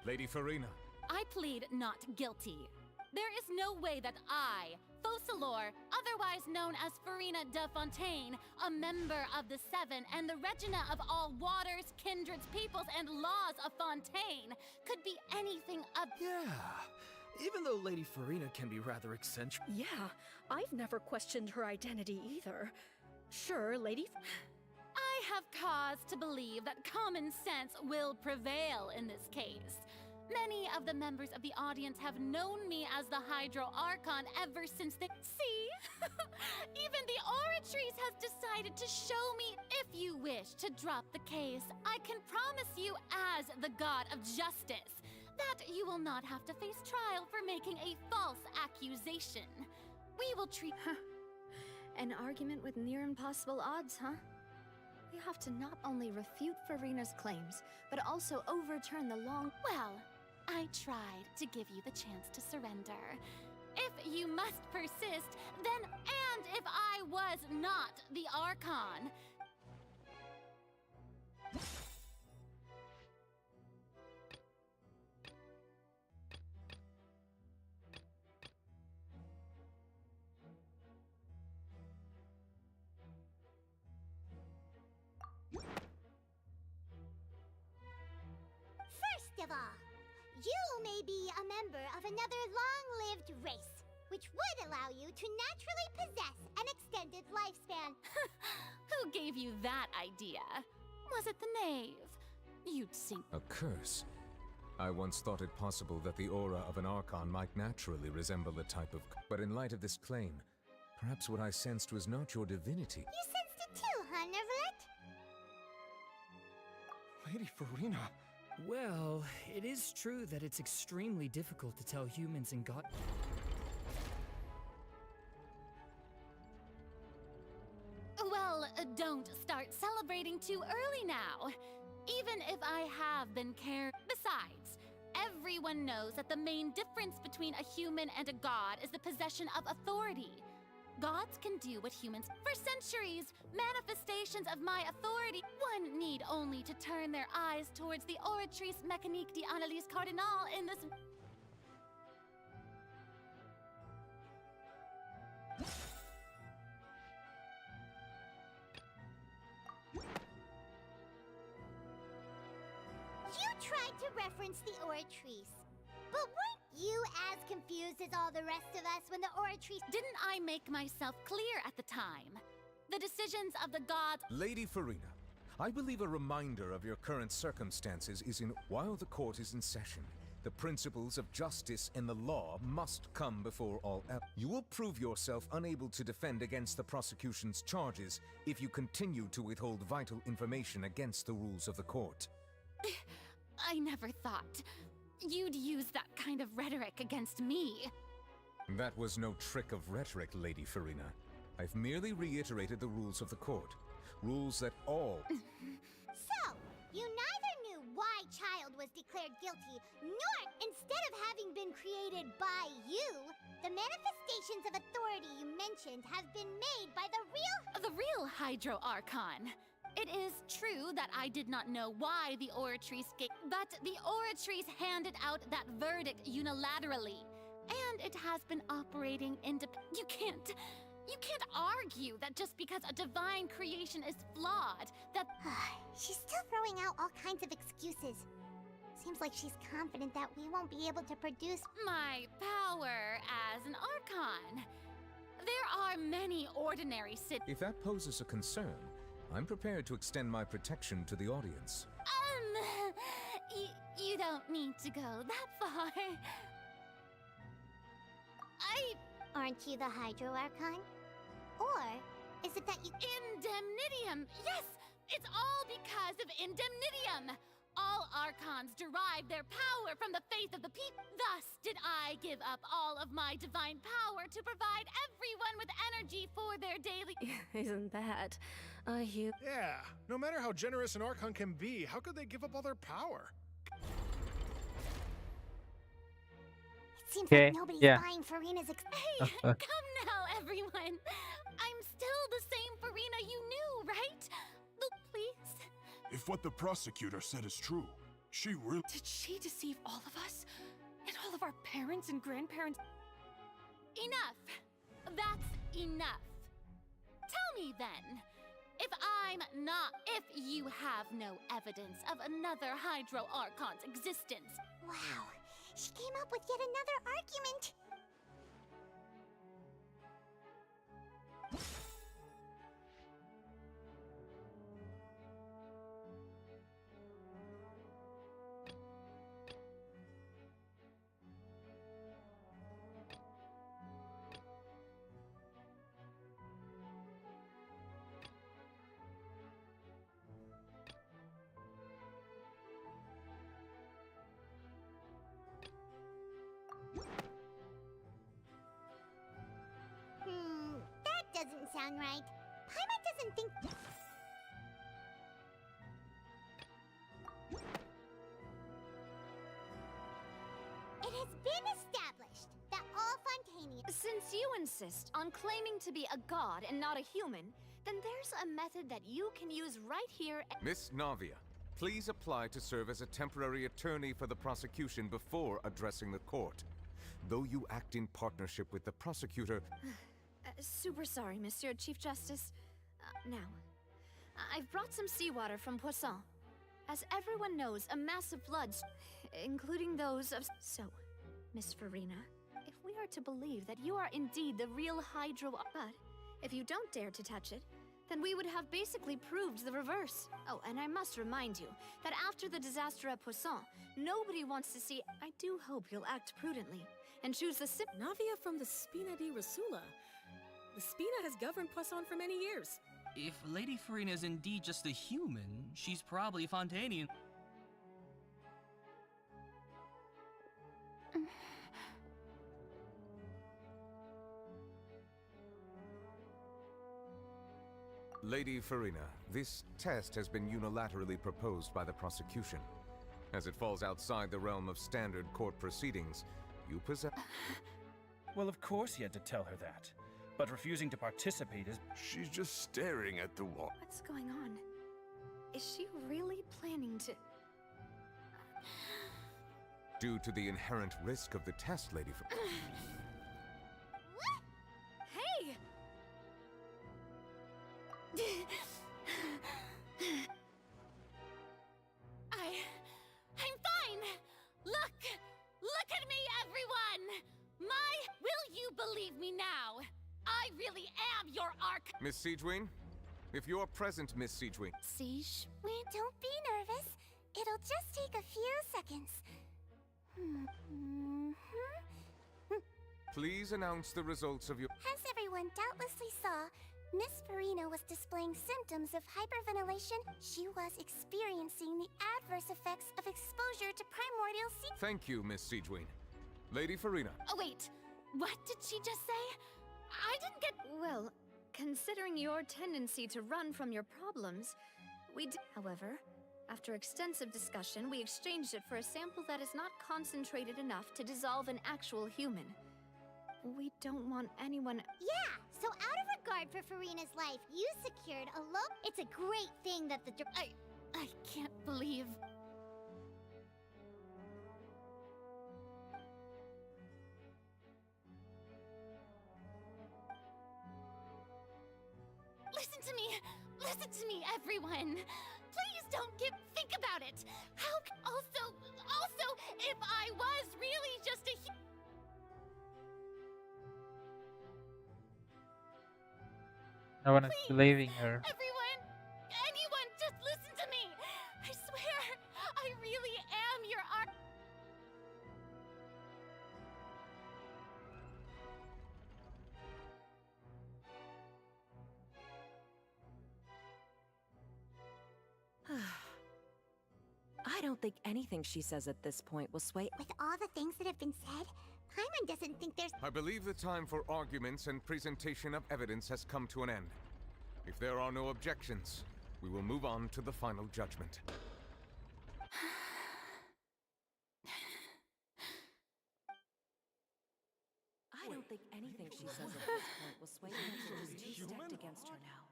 Lady Farina. I plead not guilty. There is no way that I, Focalor, otherwise known as Farina de Fontaine, a member of the Seven and the Regina of all waters, kindreds, peoples, and laws of Fontaine, could be anything Yeah, even though Lady Farina can be rather eccentric. Yeah, I've never questioned her identity either. Sure, I have cause to believe that common sense will prevail in this case. Many of the members of the audience have known me as the Hydro Archon ever since they— See? Even the Oratrice has decided to show me. If you wish to drop the case, I can promise you as the God of Justice that you will not have to face trial for making a false accusation. We will treat— An argument with near impossible odds, huh? We have to not only refute Farina's claims, but also overturn the long— Well, I tried to give you the chance to surrender. If you must persist, then— And if I was not the Archon— First of all, you may be a member of another long-lived race, which would allow you to naturally possess an extended lifespan. Who gave you that idea? Was it the knave? You'd sink— A curse? I once thought it possible that the aura of an Archon might naturally resemble the type of— But in light of this claim, perhaps what I sensed was not your divinity. You sensed it too, huh, Neverlet? Lady Farina. Well, it is true that it's extremely difficult to tell humans and God. Well, don't start celebrating too early now. Even if I have been Besides, everyone knows that the main difference between a human and a god is the possession of authority. Gods can do what humans— For centuries, manifestations of my authority— One need only to turn their eyes towards the Oratrice Mécanique d'Analyse Cardinal in this— You tried to reference the Oratrice, but weren't you as confused as all the rest of us when the Oratrice— Didn't I make myself clear at the time? The decisions of the gods— Lady Farina, I believe a reminder of your current circumstances is in— While the court is in session, the principles of justice and the law must come before all else. You will prove yourself unable to defend against the prosecution's charges if you continue to withhold vital information against the rules of the court. I never thought you'd use that kind of rhetoric against me. That was no trick of rhetoric, Lady Farina. I've merely reiterated the rules of the court. Rules that all— So, you neither knew why Child was declared guilty, nor, instead of having been created by you, the manifestations of authority you mentioned have been made by the real Hydro Archon. It is true that I did not know why the Oratrice but the Oratrice handed out that verdict unilaterally, and it has been operating independently. You can't argue that just because a divine creation is flawed, that— She's still throwing out all kinds of excuses. Seems like she's confident that we won't be able to produce— My power as an Archon. There are many ordinary If that poses a concern, I'm prepared to extend my protection to the audience. You don't need to go that far. Aren't you the Hydro Archon? Or is it that you— Indemnitium! Yes! It's all because of Indemnitium! All Archons derive their power from the faith of the people. Thus did I give up all of my divine power to provide everyone with energy for their daily— Isn't that a huge— Yeah, no matter how generous an Archon can be, how could they give up all their power? It seems Okay, like nobody's yeah. buying Farina's Hey, come now, everyone! I'm still the same Farina you knew, right? Please? If what the prosecutor said is true, she really— Did she deceive all of us? And all of our parents and grandparents? Enough! That's enough. Tell me then, if you have no evidence of another Hydro Archon's existence. Wow, she came up with yet another argument. That doesn't sound right. Paimon doesn't think... It has been established that all Fontainians... Since you insist on claiming to be a god and not a human, then there's a method that you can use right here. Miss Navia, please apply to serve as a temporary attorney for the prosecution before addressing the court. Though you act in partnership with the prosecutor... Super sorry, Monsieur Chief Justice. Now, I've brought some seawater from Poisson. As everyone knows, a massive flood, including those of... So, Miss Farina, if we are to believe that you are indeed the real Hydro... But, if you don't dare to touch it, then we would have basically proved the reverse. Oh, and I must remind you that after the disaster at Poisson, nobody wants to see... I do hope you'll act prudently and choose the Navia from the Spina di Rasula. The Spina has governed Poisson for many years. If Lady Farina is indeed just a human, she's probably Fontainian. Lady Farina, this test has been unilaterally proposed by the prosecution. As it falls outside the realm of standard court proceedings, you possess... Well, of course he had to tell her that. But refusing to participate is... She's just staring at the wall. What's going on? Is she really planning to... Due to the inherent risk of the test, Lady Farina... Hey! I'm fine! Look at me, everyone! Will you believe me now? I really am your Miss Siegeween? If you're present, Miss Siegeween. Siege? Don't be nervous. It'll just take a few seconds. Please announce the results of your... As everyone doubtlessly saw, Miss Farina was displaying symptoms of hyperventilation. She was experiencing the adverse effects of exposure to primordial sea... Thank you, Miss Siegeween. Lady Farina. Oh, wait. What did she just say? I didn't get... Well, considering your tendency to run from your problems, we did... However, after extensive discussion, we exchanged it for a sample that is not concentrated enough to dissolve an actual human. We don't want anyone... Yeah! So out of regard for Farina's life, you secured a low... It's a great thing that the... I can't believe... Listen to me, everyone. Please don't think about it. Also, if I was really just a No one is believing her. Anyone, just listen to me. I swear, I really am your art. I don't think anything she says at this point will sway... With all the things that have been said, Paimon doesn't think there's... I believe the time for arguments and presentation of evidence has come to an end. If there are no objections, we will move on to the final judgment. I don't think anything she says at this point will sway her. She's too stacked against her now.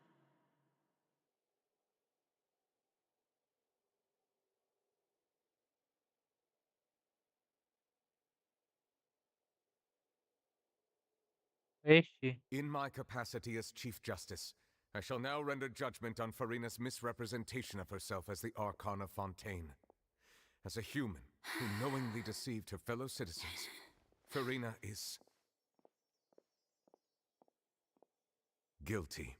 Where is she? In my capacity as Chief Justice, I shall now render judgment on Farina's misrepresentation of herself as the Archon of Fontaine. As a human who knowingly deceived her fellow citizens, Farina is guilty.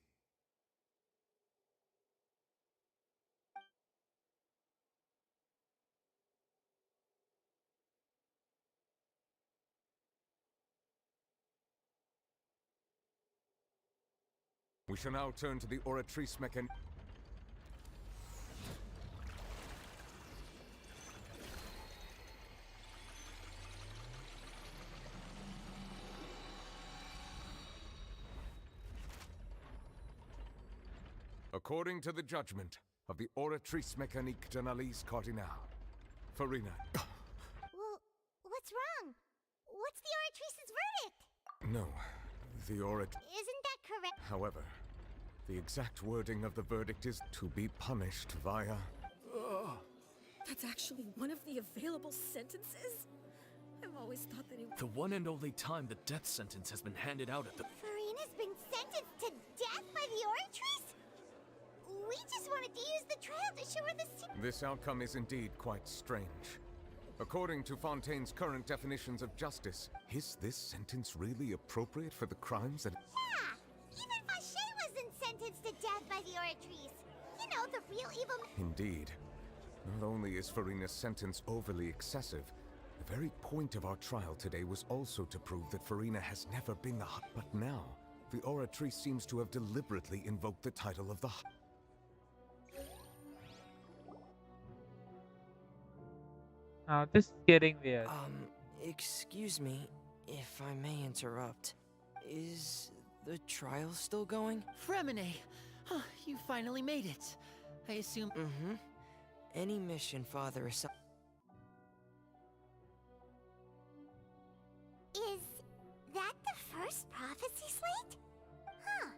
We shall now turn to the Oratrice mechan... According to the judgment of the Oratrice Mécanique d'Analyse Cardinale, Farina... Well, what's wrong? What's the Oratrice's verdict? No, the Orat... Isn't that correct? However, the exact wording of the verdict is to be punished via... That's actually one of the available sentences? I've always thought that it... The one and only time the death sentence has been handed out at the... Farina's been sentenced to death by the Oratrice? We just wanted to use the trial to show her the... This outcome is indeed quite strange. According to Fontaine's current definitions of justice, is this sentence really appropriate for the crimes that... Yeah! Even Fauché wasn't sentenced to death by the Oratrice. You know, the real evil... Indeed. Not only is Farina's sentence overly excessive, the very point of our trial today was also to prove that Farina has never been the... But now, the Oratrice seems to have deliberately invoked the title of the... Now this is getting weird. Excuse me, if I may interrupt. Is the trial still going? Fremine! Huh, you finally made it. I assume... Mm-hmm. Any mission Father assigns... Is that the first prophecy slate? Huh.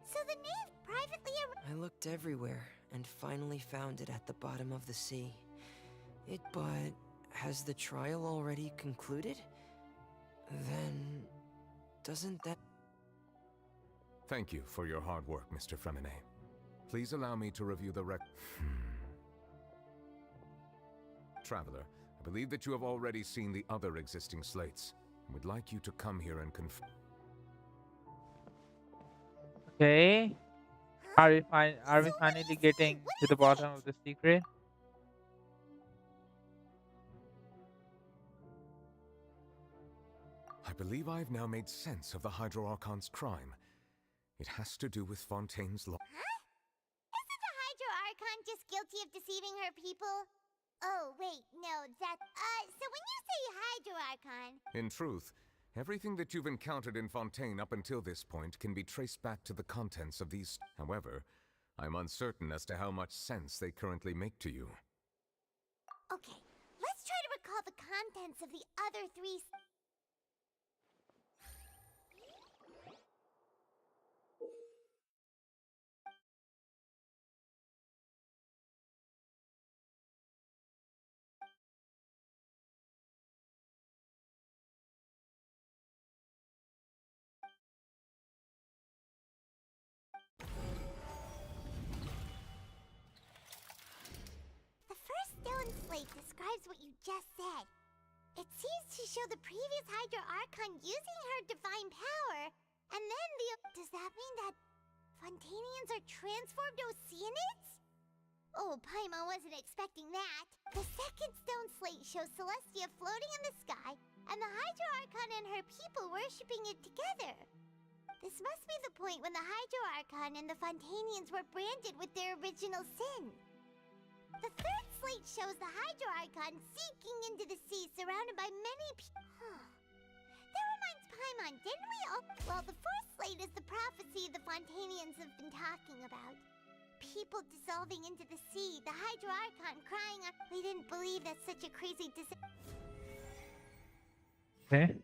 So the knave privately... I looked everywhere and finally found it at the bottom of the sea. But has the trial already concluded? Then... doesn't that... Thank you for your hard work, Mr. Fremine. Please allow me to review the Traveler, I believe that you have already seen the other existing slates. I would like you to come here and confirm. Okay. Are we finally getting to the bottom of the secret? I believe I have now made sense of the Hydro Archon's crime. It has to do with Fontaine's law. Huh? Isn't the Hydro Archon just guilty of deceiving her people? Oh, wait, no, that... so when you say Hydro Archon... In truth, everything that you've encountered in Fontaine up until this point can be traced back to the contents of these... However, I'm uncertain as to how much sense they currently make to you. Okay, let's try to recall the contents of the other three... The first stone slate describes what you just said. It seems to show the previous Hydro Archon using her divine power, and then the... Does that mean that Fontainians are transformed Oceanids? Oh, Paimon wasn't expecting that. The second stone slate shows Celestia floating in the sky, and the Hydro Archon and her people worshipping it together. This must be the point when the Hydro Archon and the Fontainians were branded with their original sin. The third slate shows the Hydro Archon sinking into the sea surrounded by many people. That reminds Paimon, didn't we all... Well, the fourth slate is the prophecy the Fontainians have been talking about. People dissolving into the sea, the Hydro Archon crying out... We didn't believe that such a crazy Okay.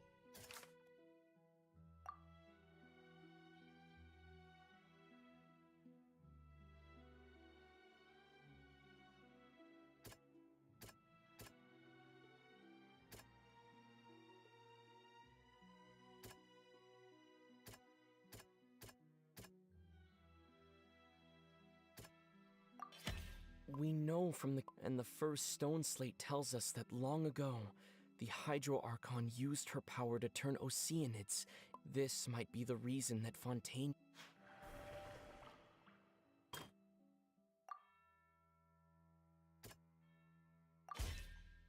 We know from the first stone slate tells us that long ago, the Hydro Archon used her power to turn Oceanids. This might be the reason that Fontaine...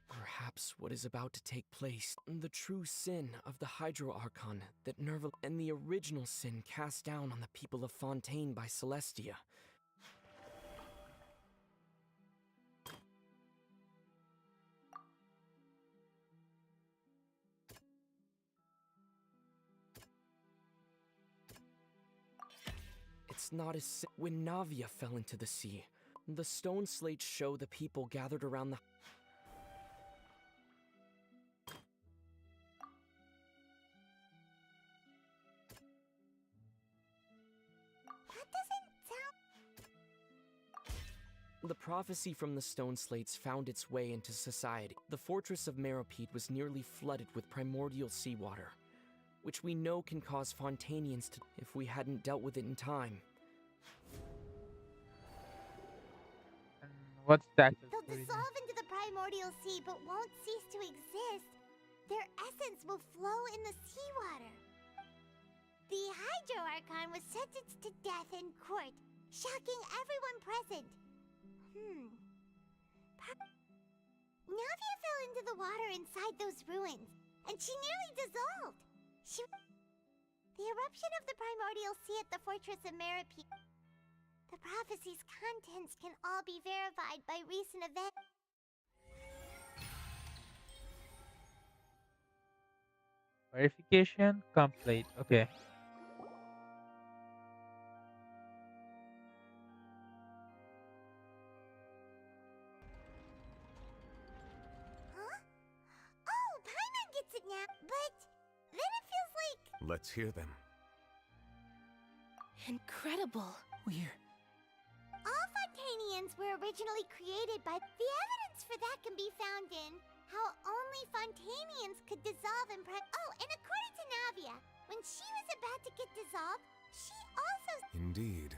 Perhaps what is about to take place, the true sin of the Hydro Archon that Nerval and the original sin cast down on the people of Fontaine by Celestia. It's not as when Navia fell into the sea. The stone slates show the people gathered around the... The prophecy from the stone slates found its way into society. The fortress of Meropede was nearly flooded with primordial seawater, which we know can cause Fontainians to... if we hadn't dealt with it in time. And what's that? They'll dissolve into the primordial sea but won't cease to exist. Their essence will flow in the seawater. The Hydro Archon was sentenced to death in court, shocking everyone present. Navia fell into the water inside those ruins, and she nearly dissolved. The eruption of the primordial sea at the fortress of Meropide. The prophecy's contents can all be verified by recent events. Verification complete. Okay. Oh, Paimon gets it now, but then it feels like... Let's hear them. Incredible. All Fontainians were originally created by... The evidence for that can be found in how only Fontainians could dissolve in Oh, and according to Navia, when she was about to get dissolved, she also... Indeed.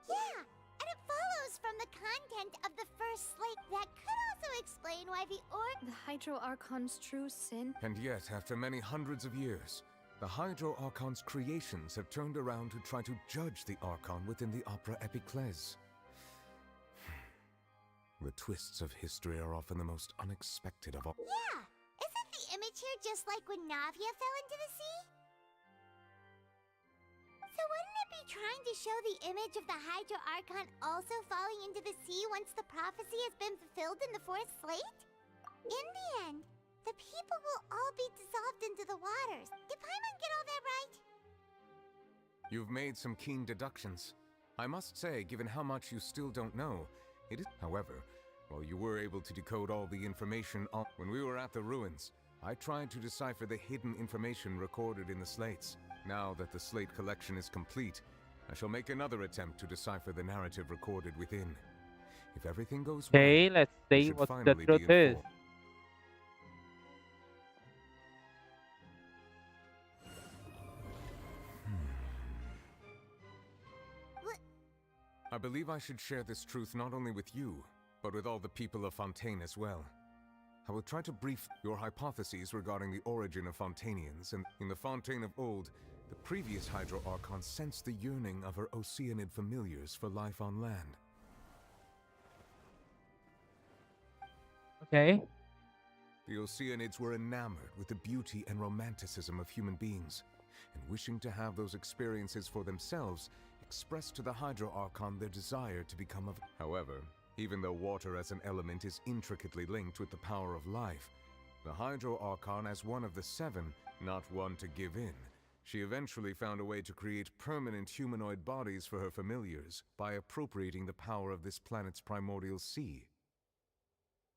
Yeah, and it follows from the content of the first slate. That could also explain why the Hydro Archon's true sin? And yet, after many hundreds of years, the Hydro Archon's creations have turned around to try to judge the Archon within the Opera Epiclese. The twists of history are often the most unexpected of all. Yeah! Isn't the image here just like when Navia fell into the sea? So wouldn't it be trying to show the image of the Hydro Archon also falling into the sea once the prophecy has been fulfilled in the fourth slate? In the end, the people will all be dissolved into the waters. Did Paimon get all that right? You've made some keen deductions. I must say, given how much you still don't know, it is... However, while you were able to decode all the information on... When we were at the ruins, I tried to decipher the hidden information recorded in the slates. Now that the slate collection is complete, I shall make another attempt to decipher the narrative recorded within. If everything goes well, Okay, let's we see should what the finally be truth is. informed. I believe I should share this truth not only with you, but with all the people of Fontaine as well. I will try to brief your hypotheses regarding the origin of Fontainians, and in the Fontaine of old, the previous Hydro Archon sensed the yearning of her Oceanid familiars for life on land. Okay. The Oceanids were enamored with the beauty and romanticism of human beings, and wishing to have those experiences for themselves, expressed to the Hydro Archon their desire to become of... However, even though water as an element is intricately linked with the power of life, the Hydro Archon, as one of the seven, not one to give in, she eventually found a way to create permanent humanoid bodies for her familiars by appropriating the power of this planet's primordial sea.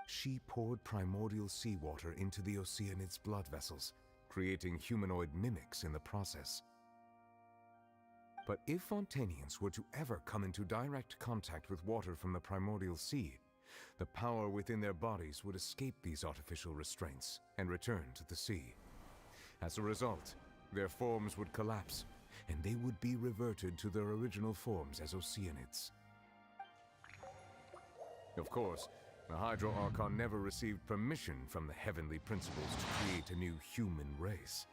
She poured primordial seawater into the Oceanids' blood vessels, creating humanoid mimics in the process. But if Fontainians were to ever come into direct contact with water from the primordial sea, the power within their bodies would escape these artificial restraints and return to the sea. As a result, their forms would collapse, and they would be reverted to their original forms as Oceanids. Of course, the Hydro Archon never received permission from the heavenly principles to create a new human race.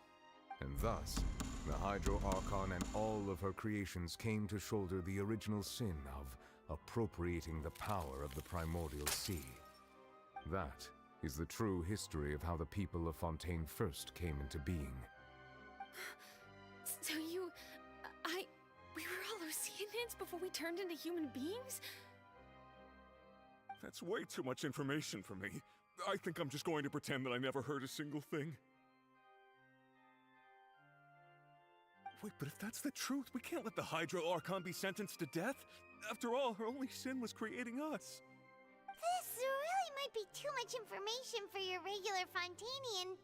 And thus, the Hydro Archon and all of her creations came to shoulder the original sin of appropriating the power of the primordial sea. That is the true history of how the people of Fontaine first came into being. So we were all Oceanians before we turned into human beings? That's way too much information for me. I think I'm just going to pretend that I never heard a single thing. Wait, but if that's the truth, we can't let the Hydro Archon be sentenced to death. After all, her only sin was creating us. This really might be too much information for your regular Fontainian,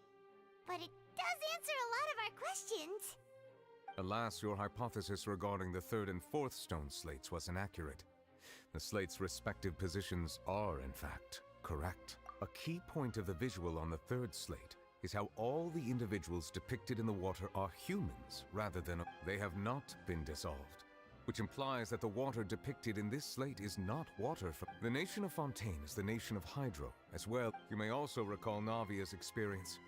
but it does answer a lot of our questions. Alas, your hypothesis regarding the third and fourth stone slates was inaccurate. The slates' respective positions are, in fact, correct. A key point of the visual on the third slate is how all the individuals depicted in the water are humans, rather than they have not been dissolved, which implies that the water depicted in this slate is not water from the nation of Fontaine is the nation of Hydro as well. You may also recall Navia's experience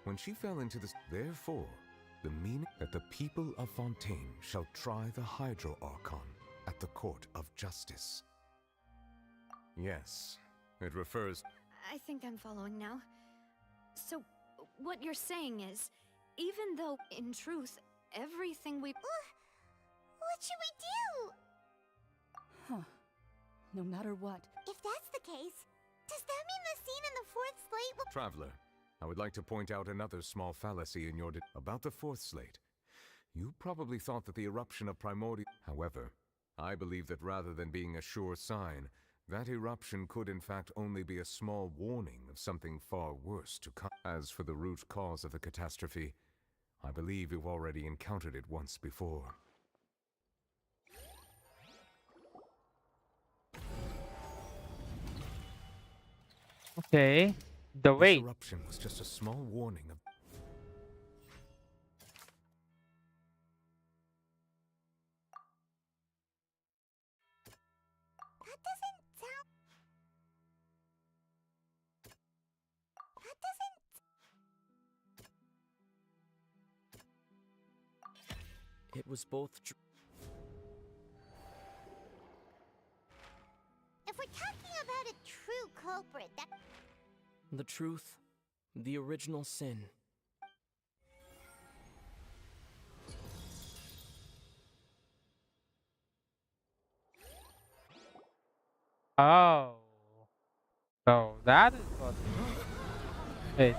when she fell into this. Therefore, the meaning that the people of Fontaine shall try the Hydro Archon at the court of justice. Yes, it refers. I think I'm following now. So, what you're saying is, even though, in truth, everything we... What should we do? Huh. No matter what. If that's the case, does that mean the scene in the fourth slate will... Traveler, I would like to point out another small fallacy in your about the fourth slate. You probably thought that the eruption of primordial... However, I believe that rather than being a sure sign, that eruption could in fact only be a small warning of something far worse to come. As for the root cause of the catastrophe, I believe you've already encountered it once before. Okay. The This wait. eruption was just a small warning of... That doesn't sound... That doesn't... It was both If we're talking about a true culprit, that... the truth, the original sin. Oh. So that is what... Wait.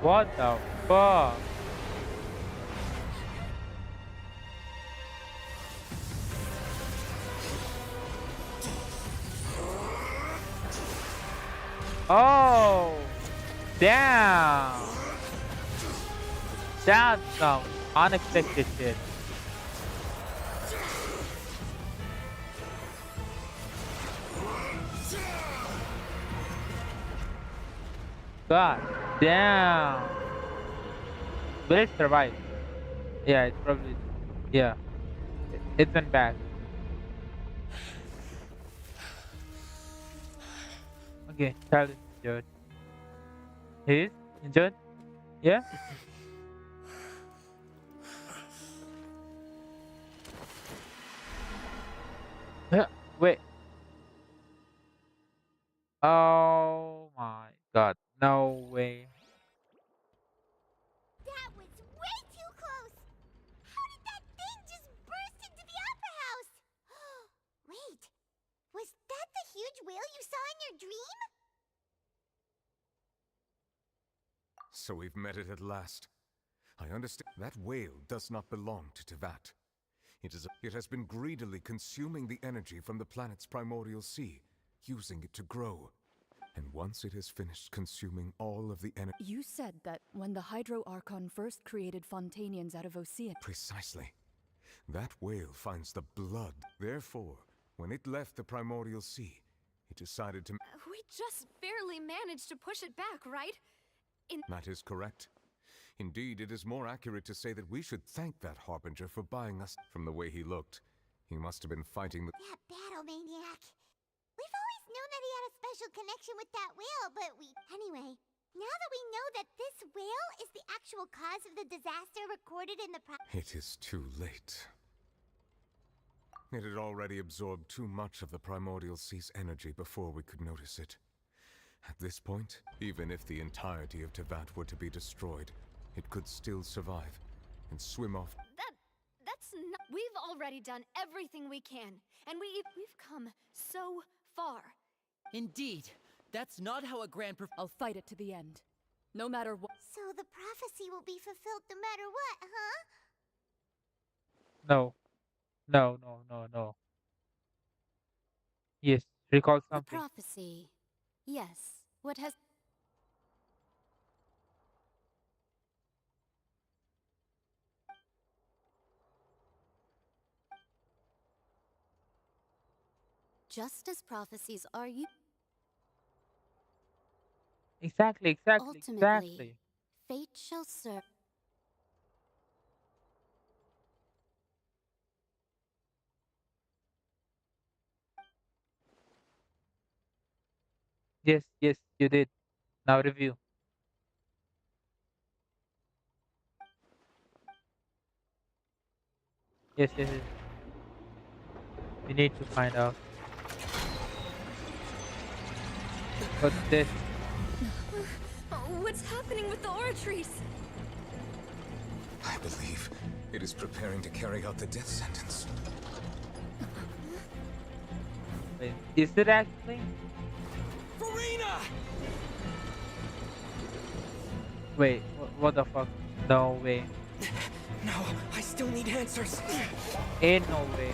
What the fuck? Oh, damn. That's some unexpected shit. God damn. Will it survive? Yeah, it's probably. Yeah. It went back. Okay, child is injured. He is injured? Yeah? Yeah, wait. Oh my god. No way. That was way too close! How did that thing just burst into the opera house? Wait, was that the huge whale you saw in your dream? So we've met it at last. I understand that whale does not belong to Tevat. It has been greedily consuming the energy from the planet's primordial sea, using it to grow. And once it has finished consuming all of the energy... You said that when the Hydro Archon first created Fontanians out of Ocean... Precisely. That whale finds the blood. Therefore, when it left the primordial sea, it decided to... We just barely managed to push it back, right? That is correct. Indeed, it is more accurate to say that we should thank that Harbinger for buying us. From the way he looked, he must have been fighting the... That battle maniac. We've always known that he had a special connection with that whale, but Anyway, now that we know that this whale is the actual cause of the disaster recorded in the It is too late. It had already absorbed too much of the primordial sea's energy before we could notice it. At this point, even if the entirety of Tevat were to be destroyed, it could still survive and swim off. That's not... We've already done everything we can, and we've come so far. Indeed. That's not how a grand I'll fight it to the end. No matter what. So the prophecy will be fulfilled no matter what, huh? No. No, no, no, no. Yes, recall The something. prophecy. Yes. What has... Just as prophecies are you... Exactly, Ultimately, exactly. fate shall serve... Yes, yes, you did. Now review. Yes, yes, yes. We need to find out. What's this? What's happening with the oratories? I believe it is preparing to carry out the death sentence. Wait, is it actually? Farina! Wait, what the fuck? No way. No, I still need answers. Ain't no way.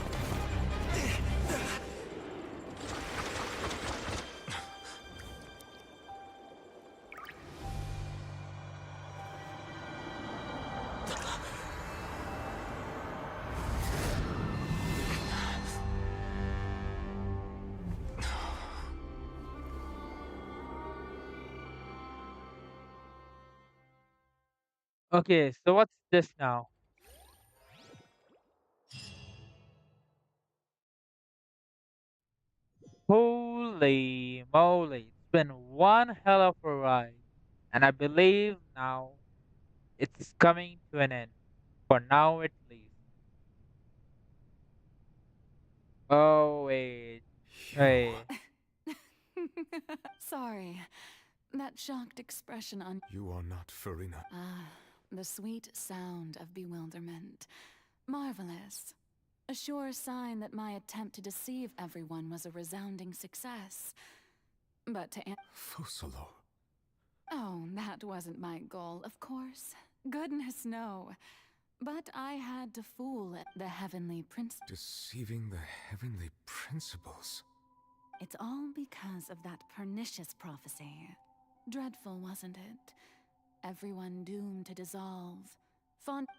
Okay, so what's this now? Holy moly, it's been one hell of a ride. And I believe now it's coming to an end. For now at least. Oh wait. Wait. Sorry. That shocked expression on... You are not Farina. Ah, the sweet sound of bewilderment. Marvelous. A sure sign that my attempt to deceive everyone was a resounding success. But to... Fusalo. Oh, that wasn't my goal, of course. Goodness, no. But I had to fool the Heavenly Prince. Deceiving the heavenly principles. It's all because of that pernicious prophecy. Dreadful, wasn't it? Everyone doomed to dissolve.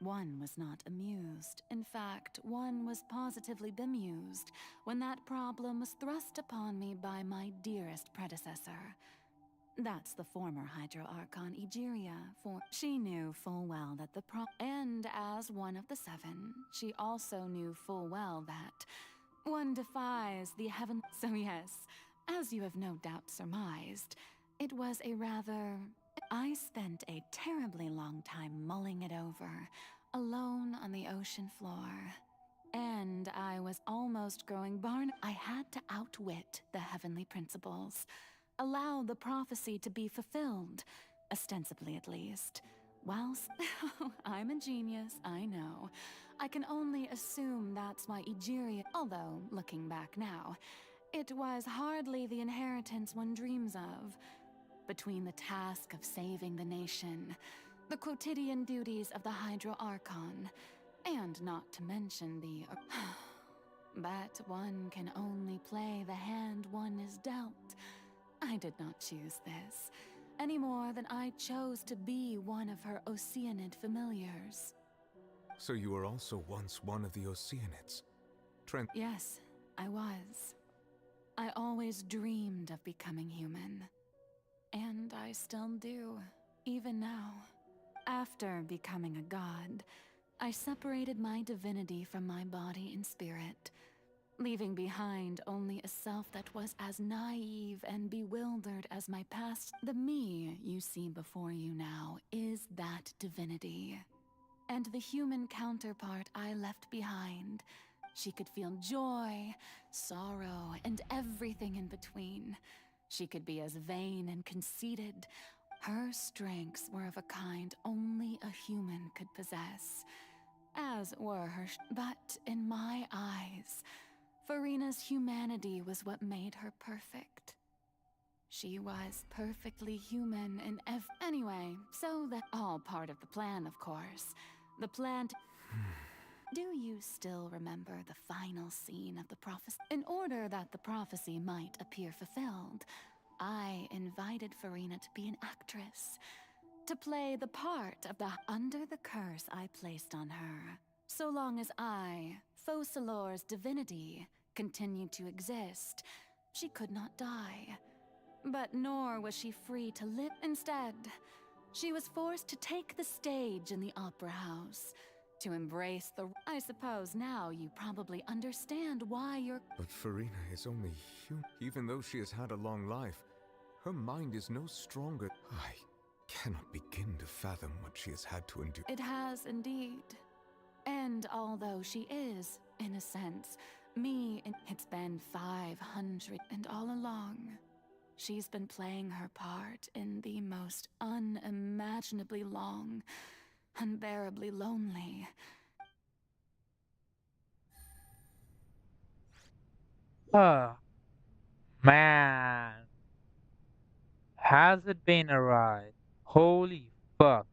One was not amused. In fact, one was positively bemused when that problem was thrust upon me by my dearest predecessor. That's the former Hydro Archon Egeria, for she knew full well that and as one of the seven, she also knew full well that one defies the heaven. So yes, as you have no doubt surmised, it was a rather... I spent a terribly long time mulling it over, alone on the ocean floor. And I was almost growing I had to outwit the heavenly principles. Allow the prophecy to be fulfilled, ostensibly at least. Whilst I'm a genius, I know. I can only assume that's why Egeria... Although, looking back now, it was hardly the inheritance one dreams of. Between the task of saving the nation, the quotidian duties of the Hydro Archon, And not to mention the. But one can only play the hand one is dealt. I did not choose this, any more than I chose to be one of her Oceanid familiars. So you were also once one of the Oceanids? Yes, I was. I always dreamed of becoming human. And I still do, even now. After becoming a god, I separated my divinity from my body and spirit, leaving behind only a self that was as naive and bewildered as my past. The me you see before you now is that divinity. And the human counterpart I left behind, she could feel joy, sorrow, and everything in between. She could be as vain and conceited. Her strengths were of a kind only a human could possess, as were her. But in my eyes, Farina's humanity was what made her perfect. She was perfectly human in anyway, so that all part of the plan, of course. The plan to... Do you still remember the final scene of the prophecy? In order that the prophecy might appear fulfilled, I invited Farina to be an actress, to play the part of the under the curse I placed on her. So long as I, Focalor's divinity, continued to exist, she could not die. But nor was she free to live. Instead, she was forced to take the stage in the opera house, to embrace the... I suppose now you probably understand why you're... But Farina is only human. Even though she has had a long life, her mind is no stronger. I cannot begin to fathom what she has had to endure. It has indeed. And although she is, in a sense, me, it's been 500, and all along, she's been playing her part in the most unimaginably long, unbearably lonely. Oh, man. Has it been a ride? Holy fuck.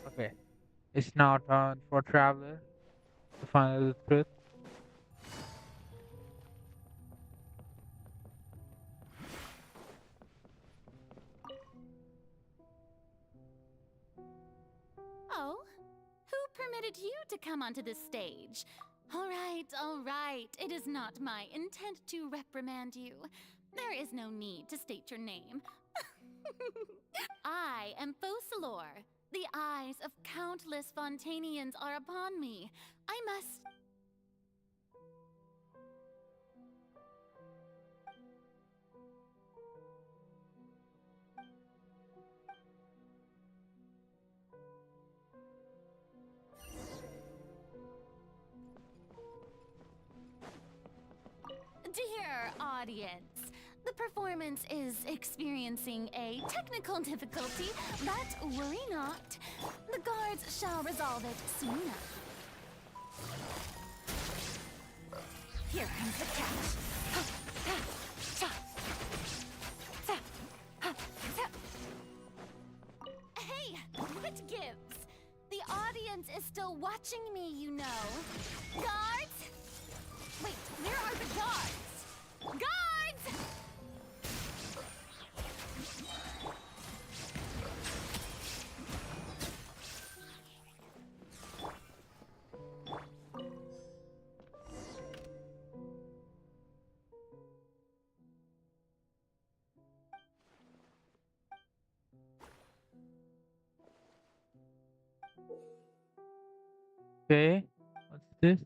Okay. It's now time for Traveler to find out the truth. Oh? Who permitted you to come onto this stage? All right. It is not my intent to reprimand you. There is no need to state your name. I am Focalor. The eyes of countless Fontainians are upon me. I must... Dear audience, the performance is experiencing a technical difficulty, but worry not. The guards shall resolve it soon enough. Here comes the catch. Hey, what gives? The audience is still watching me, you know. Guards? Wait, where are the guards? Guards! Okay. What's this?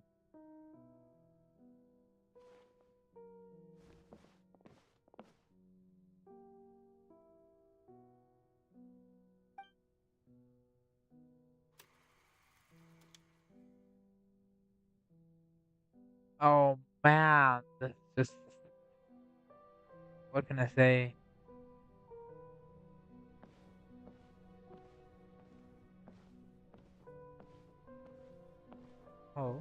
Oh man, that's just what can I say? Oh,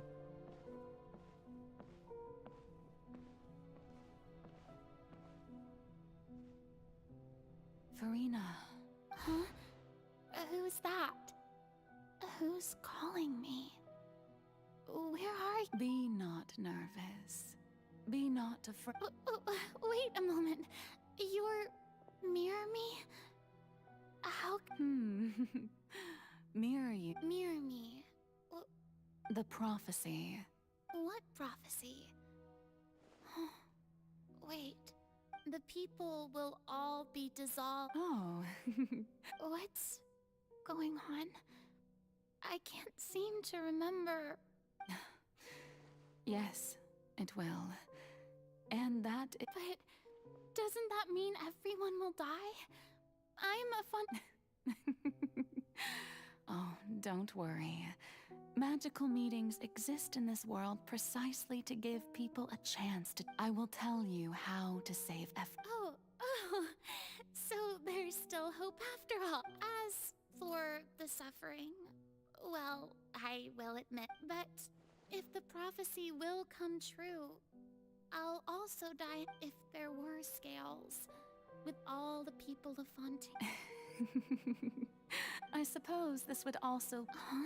Farina. Huh? Who's that? Who's calling me? Where are you? Be not nervous. Be not afraid. Wait a moment. You're mirror me? How Mirror you. mirror me? The prophecy. What prophecy? Wait. The people will all be dissolved. Oh. What's going on? I can't seem to remember. Yes, it will. And that But doesn't that mean everyone will die? I'm a fun. Oh, don't worry. Magical meetings exist in this world precisely to give people a chance to. I will tell you how to save Oh, so there's still hope after all. As for the suffering, well, I will admit, but if the prophecy will come true, I'll also die if there were scales with all the people of Fontaine. I suppose this would also. Huh?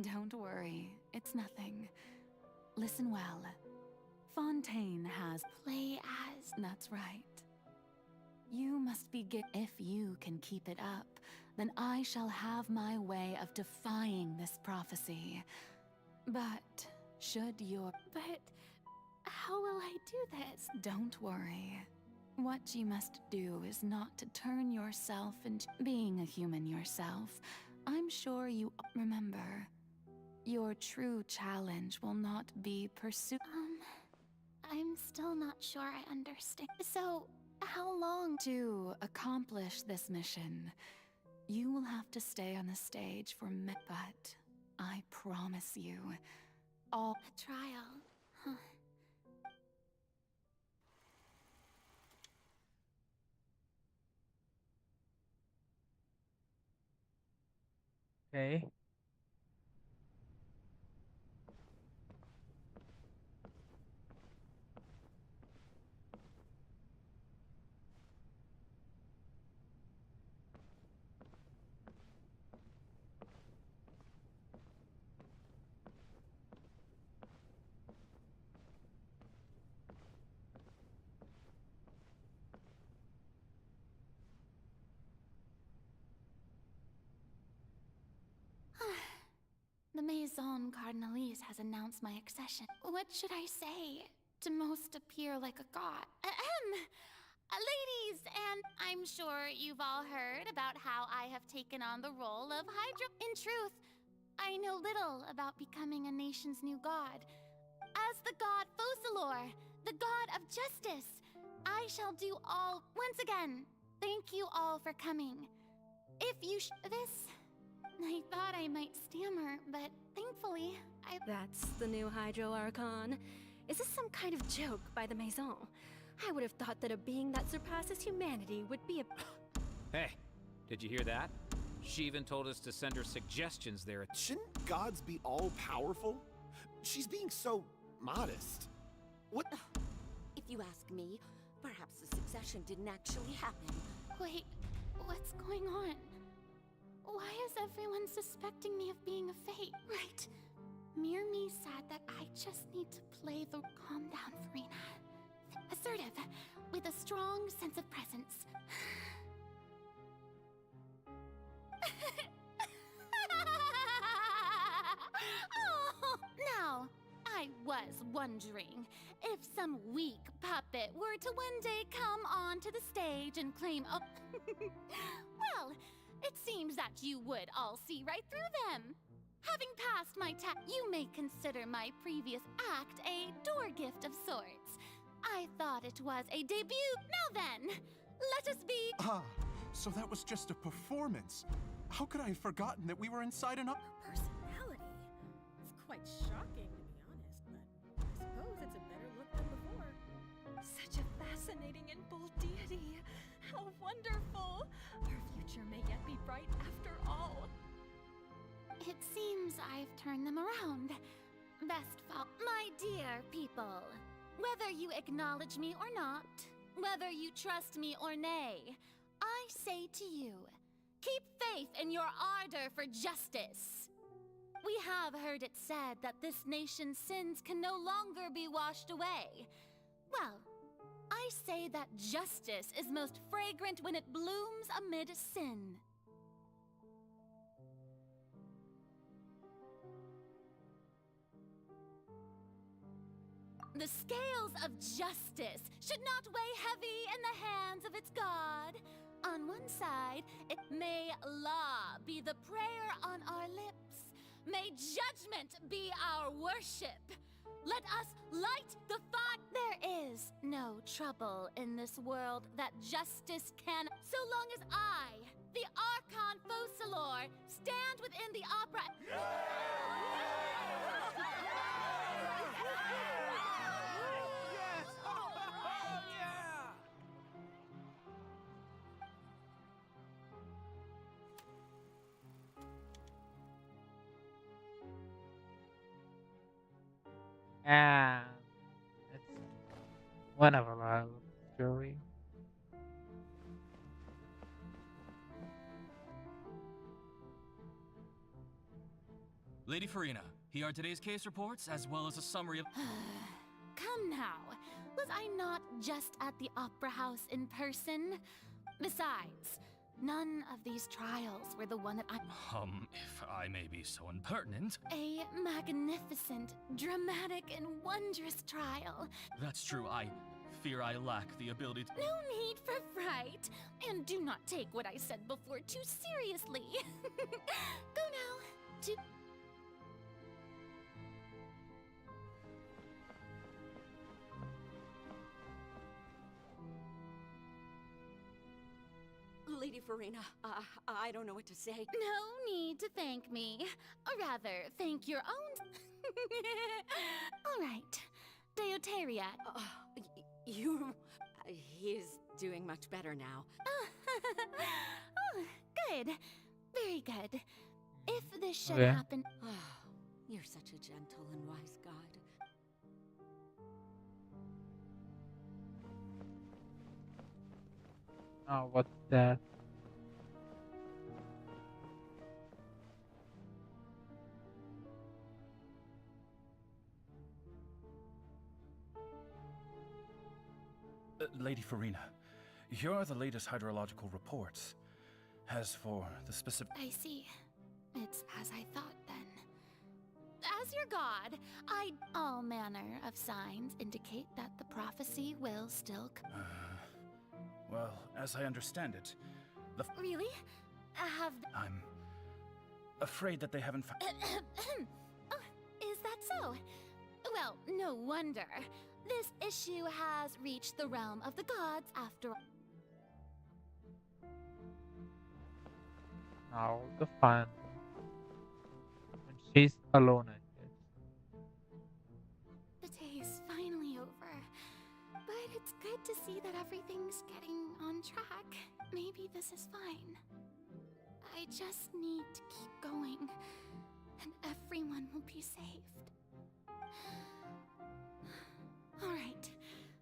Don't worry, it's nothing. Listen well. Fontaine has. Play as. That's right. You must begin. If you can keep it up, then I shall have my way of defying this prophecy. But should your. But how will I do this? Don't worry. What you must do is not to turn yourself into being a human yourself. I'm sure you remember. Your true challenge will not be pursued. I'm still not sure I understand. So, how long? To accomplish this mission, you will have to stay on the stage for but I promise you, all. A trial. Huh. okay. The Maison Cardinalise has announced my accession. What should I say to most appear like a god? Ladies, and I'm sure you've all heard about how I have taken on the role of Hydra. In truth, I know little about becoming a nation's new god. As the god Focalor, the god of justice, I shall do all. Once again, thank you all for coming. If you I thought I might stammer, but thankfully, That's the new Hydro Archon. Is this some kind of joke by the Maison? I would have thought that a being that surpasses humanity would be a... Hey, did you hear that? She even told us to send her suggestions there. Shouldn't gods be all-powerful? She's being so modest. What? If you ask me, perhaps the succession didn't actually happen. Wait, what's going on? Why is everyone suspecting me of being a fake? Right. Mirmi said that I just need to play the calm down, Farina. Assertive, with a strong sense of presence. Oh, now, I was wondering if some weak puppet were to one day come onto the stage and claim, oh, well, it seems that you would all see right through them. Having passed my test, you may consider my previous act a door gift of sorts. I thought it was a debut. Now then, let us be. Ah, so that was just a performance. How could I have forgotten that we were inside an Personality? It's quite shocking, to be honest, but I suppose it's a better look than before. Such a fascinating and bold deity. How wonderful! Our future may yet be bright after all. It seems I've turned them around. best fall. My dear people, whether you acknowledge me or not, whether you trust me or nay, I say to you, keep faith in your ardor for justice. We have heard it said that this nation's sins can no longer be washed away. Well, I say that justice is most fragrant when it blooms amid sin. The scales of justice should not weigh heavy in the hands of its God. On one side, it may law be the prayer on our lips. May judgment be our worship. Let us light the fire. There is no trouble in this world that justice can. So long as I, the Archon Focalor, stand within the opera. And it's one of a love story. Lady Farina, here are today's case reports as well as a summary of. Come now, was I not just at the Opera House in person? Besides, none of these trials were the one that I. If I may be so impertinent. A magnificent, dramatic, and wondrous trial. That's true, I fear I lack the ability to. No need for fright, and do not take what I said before too seriously. Go now to. Lady Farina, I don't know what to say. No need to thank me. Or rather, thank your own. All right. Deoteria. He's doing much better now. Oh, good. Very good. If this should Okay. happen. You're such a gentle and wise god. Oh, what's that? Lady Farina, here are the latest hydrological reports. As for the specific. I see. It's as I thought then. As your god, all manner of signs indicate that the prophecy will still. Well, as I understand it, Really? I'm afraid that they haven't found. Oh, is that so? Well, no wonder. This issue has reached the realm of the gods after all. Now the fun. When she's alone, I guess. The day is finally over. But it's good to see that everything's getting on track. Maybe this is fine. I just need to keep going, and everyone will be saved. All right,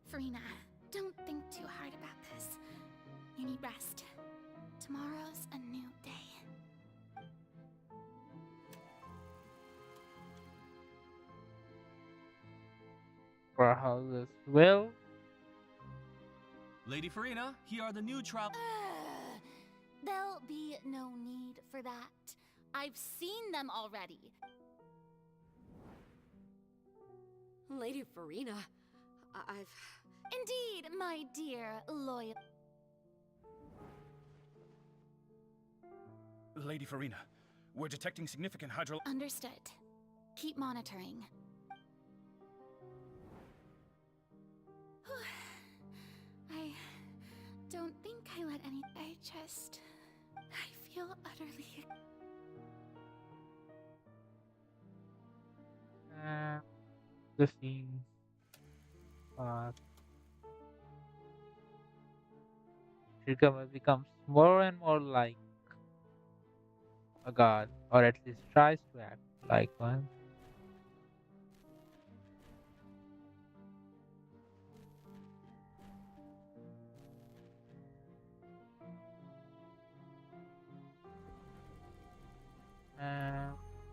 Farina, don't think too hard about this. You need rest. Tomorrow's a new day. For houses will. Lady Farina, here are the new trial. There'll be no need for that. I've seen them already. Lady Farina, I've. Indeed, my dear loyal. Lady Farina, we're detecting significant hydro. Understood. Keep monitoring. I don't think I let any. I feel utterly. The scene. Shikama becomes more and more like a god, or at least tries to act like one.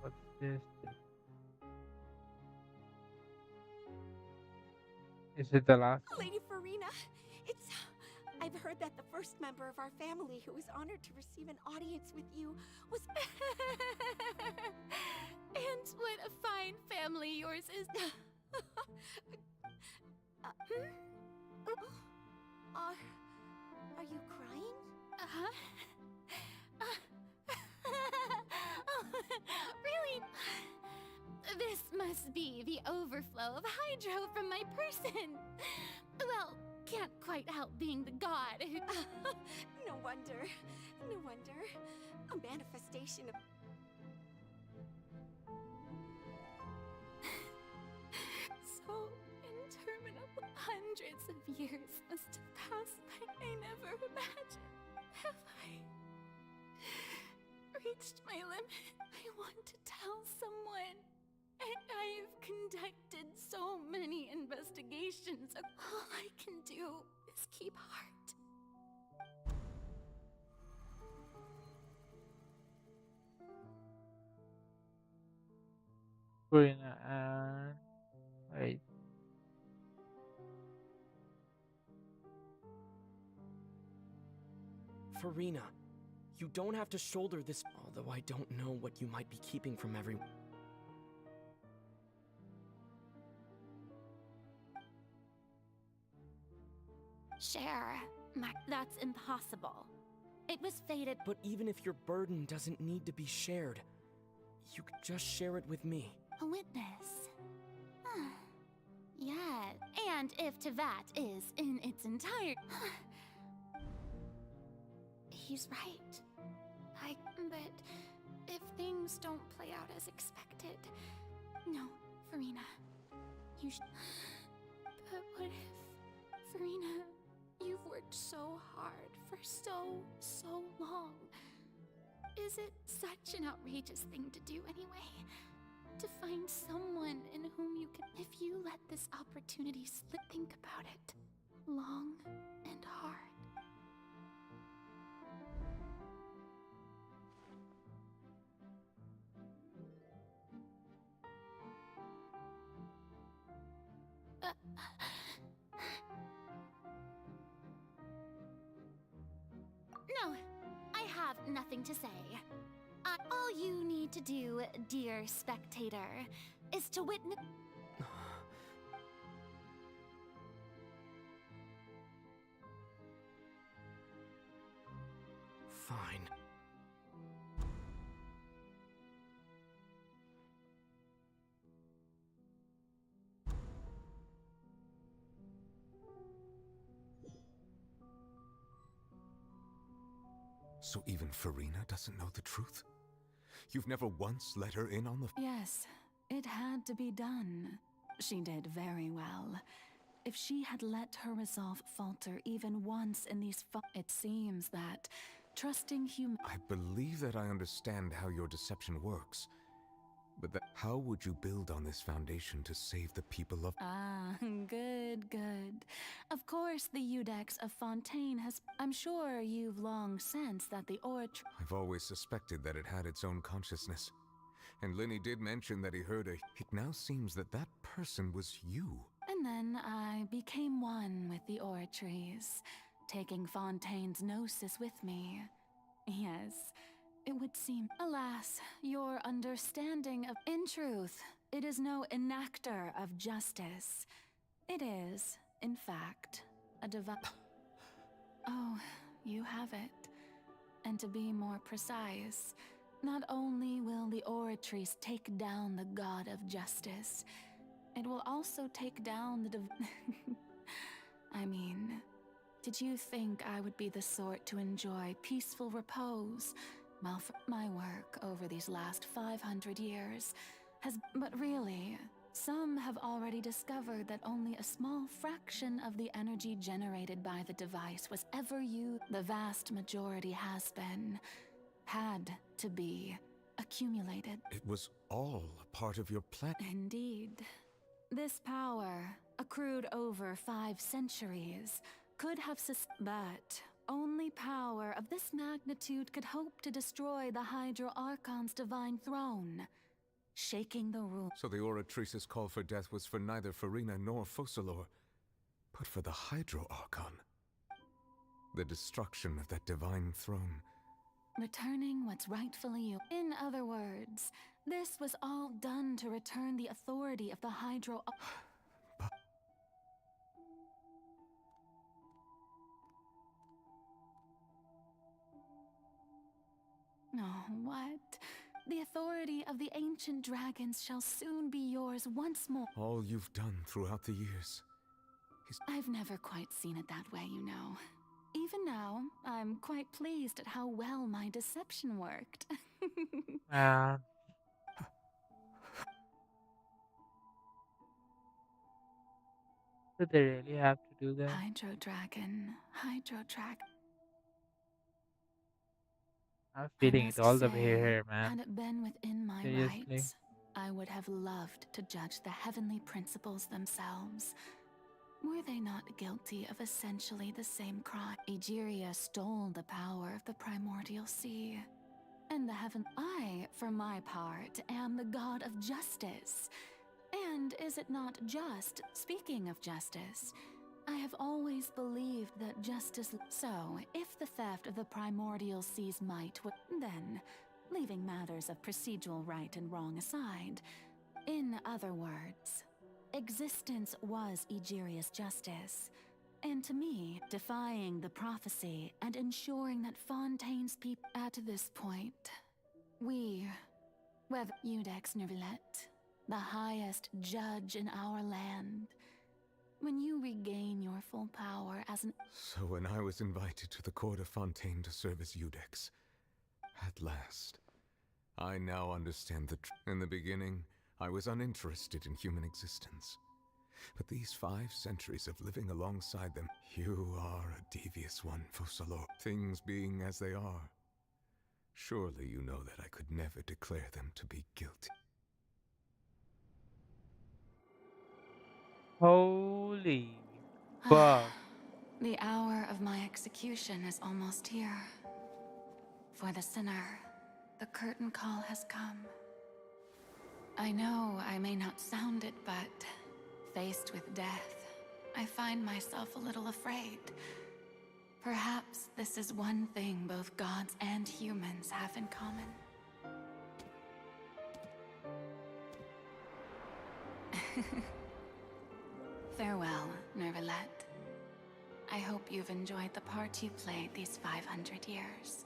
What's this? Is it the last one? Lady Farina, it's... I've heard that the first member of our family who was honored to receive an audience with you was... And what a fine family yours is. Are you crying? Uh-huh. Really? This must be the overflow of hydro from my person. Well, can't quite help being the god who... No wonder. No wonder. A manifestation of... So interminable. Hundreds of years must have passed by. I never imagined. Have I reached my limit? I want to tell someone. I've conducted so many investigations. All I can do is keep heart. Farina and wait. Farina, you don't have to shoulder this, although I don't know what you might be keeping from everyone. Share. That's impossible. It was fated. But even if your burden doesn't need to be shared, you could just share it with me. A witness. Yeah, and if Tevat is in its entire... He's right. But if things don't play out as expected... No, Farina. You should... But what if... Farina, you've worked so hard for so long. Is it such an outrageous thing to do anyway? To find someone in whom you can... If you let this opportunity slip, think about it. Long and hard. No, I have nothing to say. All you need to do, dear spectator, is to witness... Fine. So even Farina doesn't know the truth? You've never once let her in on the... Yes, it had to be done. She did very well. If she had let her resolve falter even once in these it seems that trusting I believe that I understand how your deception works. But how would you build on this foundation to save the people of... Ah, good. Of course the Eudex of Fontaine has... I'm sure you've long sensed that the oratory... I've always suspected that it had its own consciousness. And Linny did mention that he heard a... It now seems that that person was you. And then I became one with the oratories, taking Fontaine's gnosis with me. Yes, it would seem... Alas, your understanding of... In truth, it is no enactor of justice. It is, in fact, a divine... Oh, you have it. And to be more precise, not only will the oratories take down the god of justice, it will also take down the I mean, did you think I would be the sort to enjoy peaceful repose? Well, my work over these last 500 years has... But really, some have already discovered that only a small fraction of the energy generated by the device was ever used. The vast majority has been, had to be, accumulated. It was all part of your plan. Indeed. This power, accrued over 5 centuries, could have but Only power of this magnitude could hope to destroy the Hydro Archon's divine throne, shaking the rule. So the Oratrice's call for death was for neither Farina nor Focalor, but for the Hydro Archon. The destruction of that divine throne. Returning what's rightfully you. In other words, this was all done to return the authority of the Hydro. Oh, what? The authority of the ancient dragons shall soon be yours once more. All you've done throughout the years. I've never quite seen it that way, you know. Even now, I'm quite pleased at how well my deception worked. Did they really have to do that? Hydro Dragon. I'm I feeling it must all the way say, here, man. had it been within my Seriously. rights, I would have loved to judge the heavenly principles themselves. Were they not guilty of essentially the same crime? Egeria stole the power of the primordial sea. And the heaven... I, for my part, am the god of justice. And is it not just, speaking of justice, I have always believed that justice... So, if the theft of the primordial sea's might would... Then, leaving matters of procedural right and wrong aside, in other words, existence was Egeria's justice. And to me, defying the prophecy and ensuring that Fontaine's people... At this point, we... Whether Eudex Nervilette, the highest judge in our land... When you regain your full power as an... So when I was invited to the court of Fontaine to serve as Eudex, at last, I now understand the In the beginning, I was uninterested in human existence. But these 5 centuries of living alongside them, you are a devious one, Focalor. Things being as they are, surely you know that I could never declare them to be guilty. Holy fuck. The hour of my execution is almost here. For the sinner, the curtain call has come. I know I may not sound it, but faced with death, I find myself a little afraid. Perhaps this is one thing both gods and humans have in common. Farewell, Nervilette. I hope you've enjoyed the part you played these 500 years.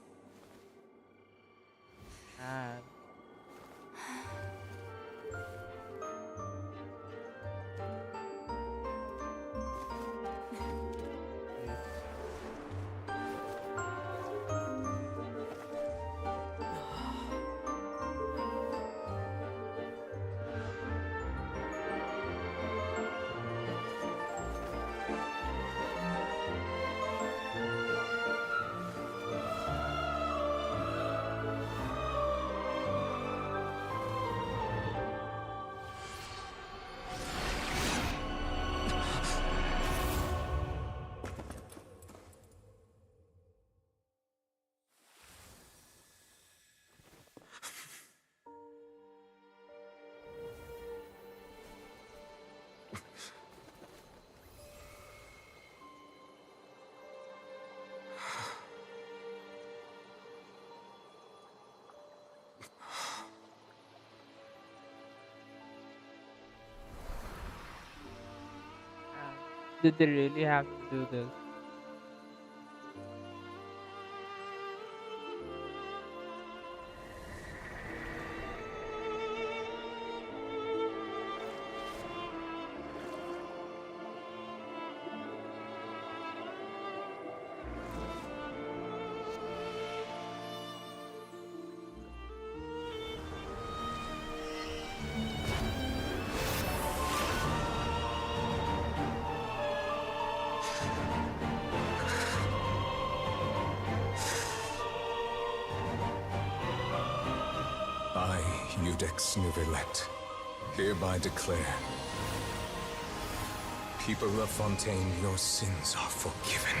Did they really have to do this? I, Eudex Nervilette, hereby declare, people of Fontaine, your sins are forgiven.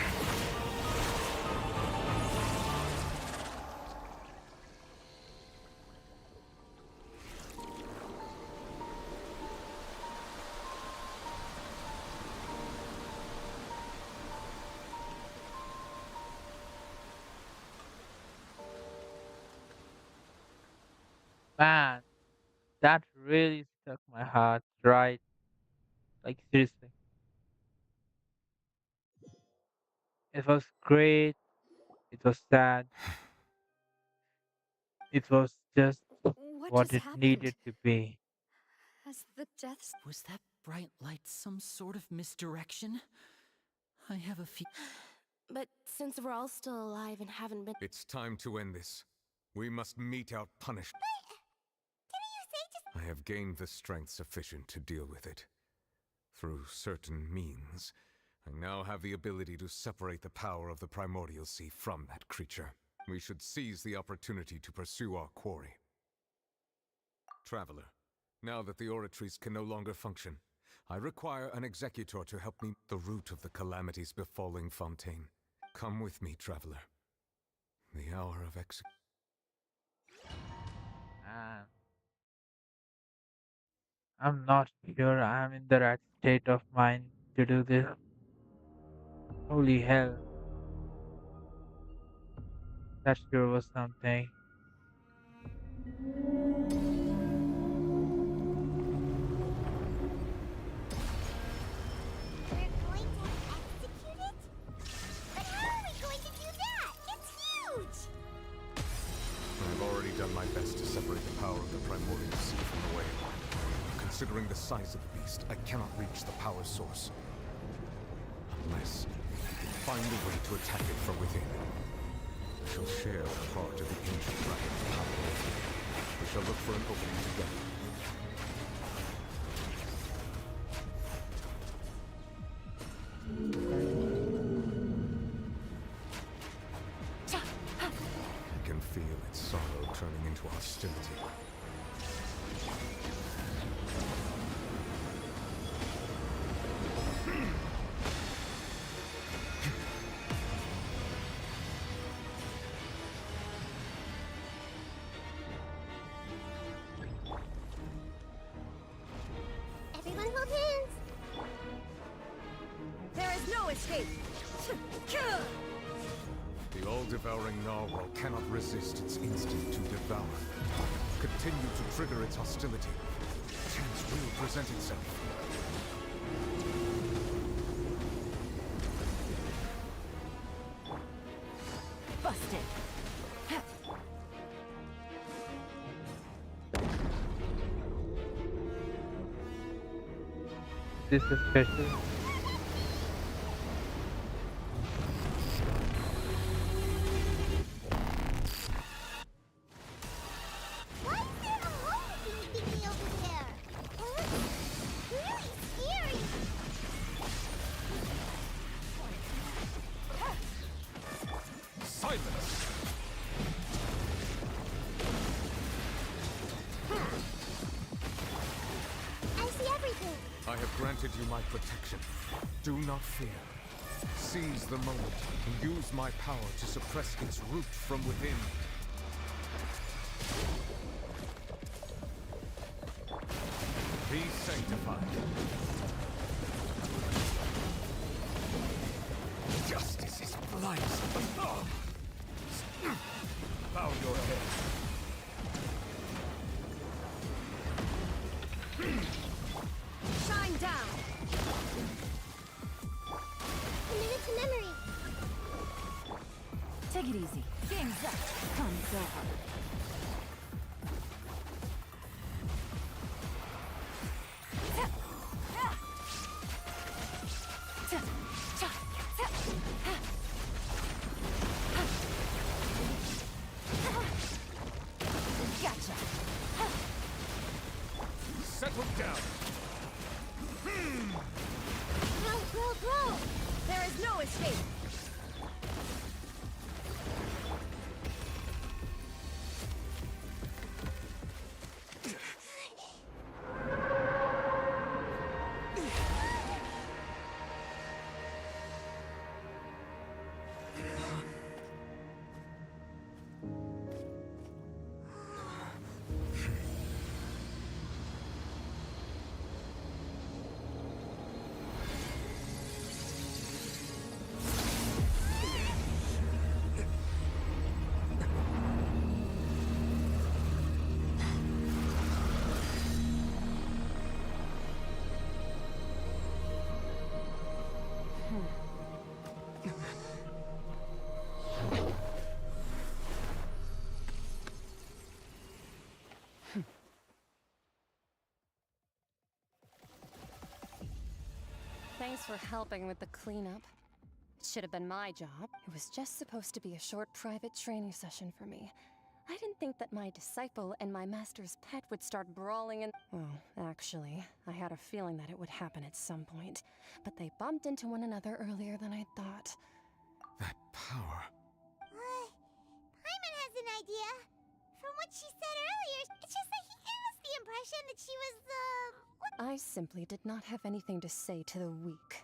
Man, that really struck my heart, right? Like, seriously. It was great, it was sad, it was just What what just it happened? needed to be. Has the deaths... Was that bright light some sort of misdirection? I have a But since we're all still alive and haven't been. It's time to end this. We must mete out punishment. I have gained the strength sufficient to deal with it. Through certain means, I now have the ability to separate the power of the Primordial Sea from that creature. We should seize the opportunity to pursue our quarry. Traveler, now that the oratories can no longer function, I require an executor to help me the root of the calamities befalling Fontaine. Come with me, traveler. The hour of Man, I'm not sure I'm in the right state of mind to do this. Holy hell, that sure was something. We're going to execute it? But how are we going to do that? It's huge! I've already done my best to separate the power of the Primordial Sea from the whale. Considering the size of the beast, I cannot reach the power source. Unless I can find a way to attack it from within. I shall share a part of the ancient dragon's power. We shall look for an opening together. I can feel its sorrow turning into hostility. Everyone hold hands! There is no escape! The all-devouring narwhal cannot resist its instinct to devour. Continue to trigger its hostility. Chance will present itself. Busted! This is special. Why is there a hole thingy over there? Really scary! Silence! I see everything! I have granted you my protection. Do not fear. Seize the moment and use my power to suppress its root from within. Be sanctified. Justice is blind. Bow your head. Shine down! Commit it to memory! Take it easy. Game's up. Come so hard. Gotcha! Settle down. Throw! There is no escape! Thanks for helping with the cleanup. It should have been my job. It was just supposed to be a short private training session for me. I didn't think that my disciple and my master's pet would start brawling and— Well, actually, I had a feeling that it would happen at some point. But they bumped into one another earlier than I thought. That power. Paimon has an idea. From what she said earlier, it's just that he gave us the impression that she was, I simply did not have anything to say to the weak.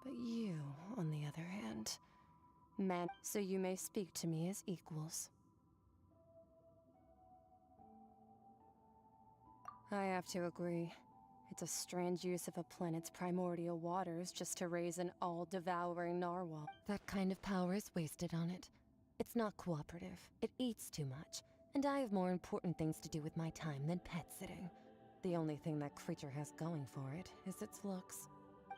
But you, on the other hand, man, so you may speak to me as equals. I have to agree. It's a strange use of a planet's primordial waters just to raise an all-devouring narwhal. That kind of power is wasted on it. It's not cooperative. It eats too much. And I have more important things to do with my time than pet sitting. The only thing that creature has going for it is its looks.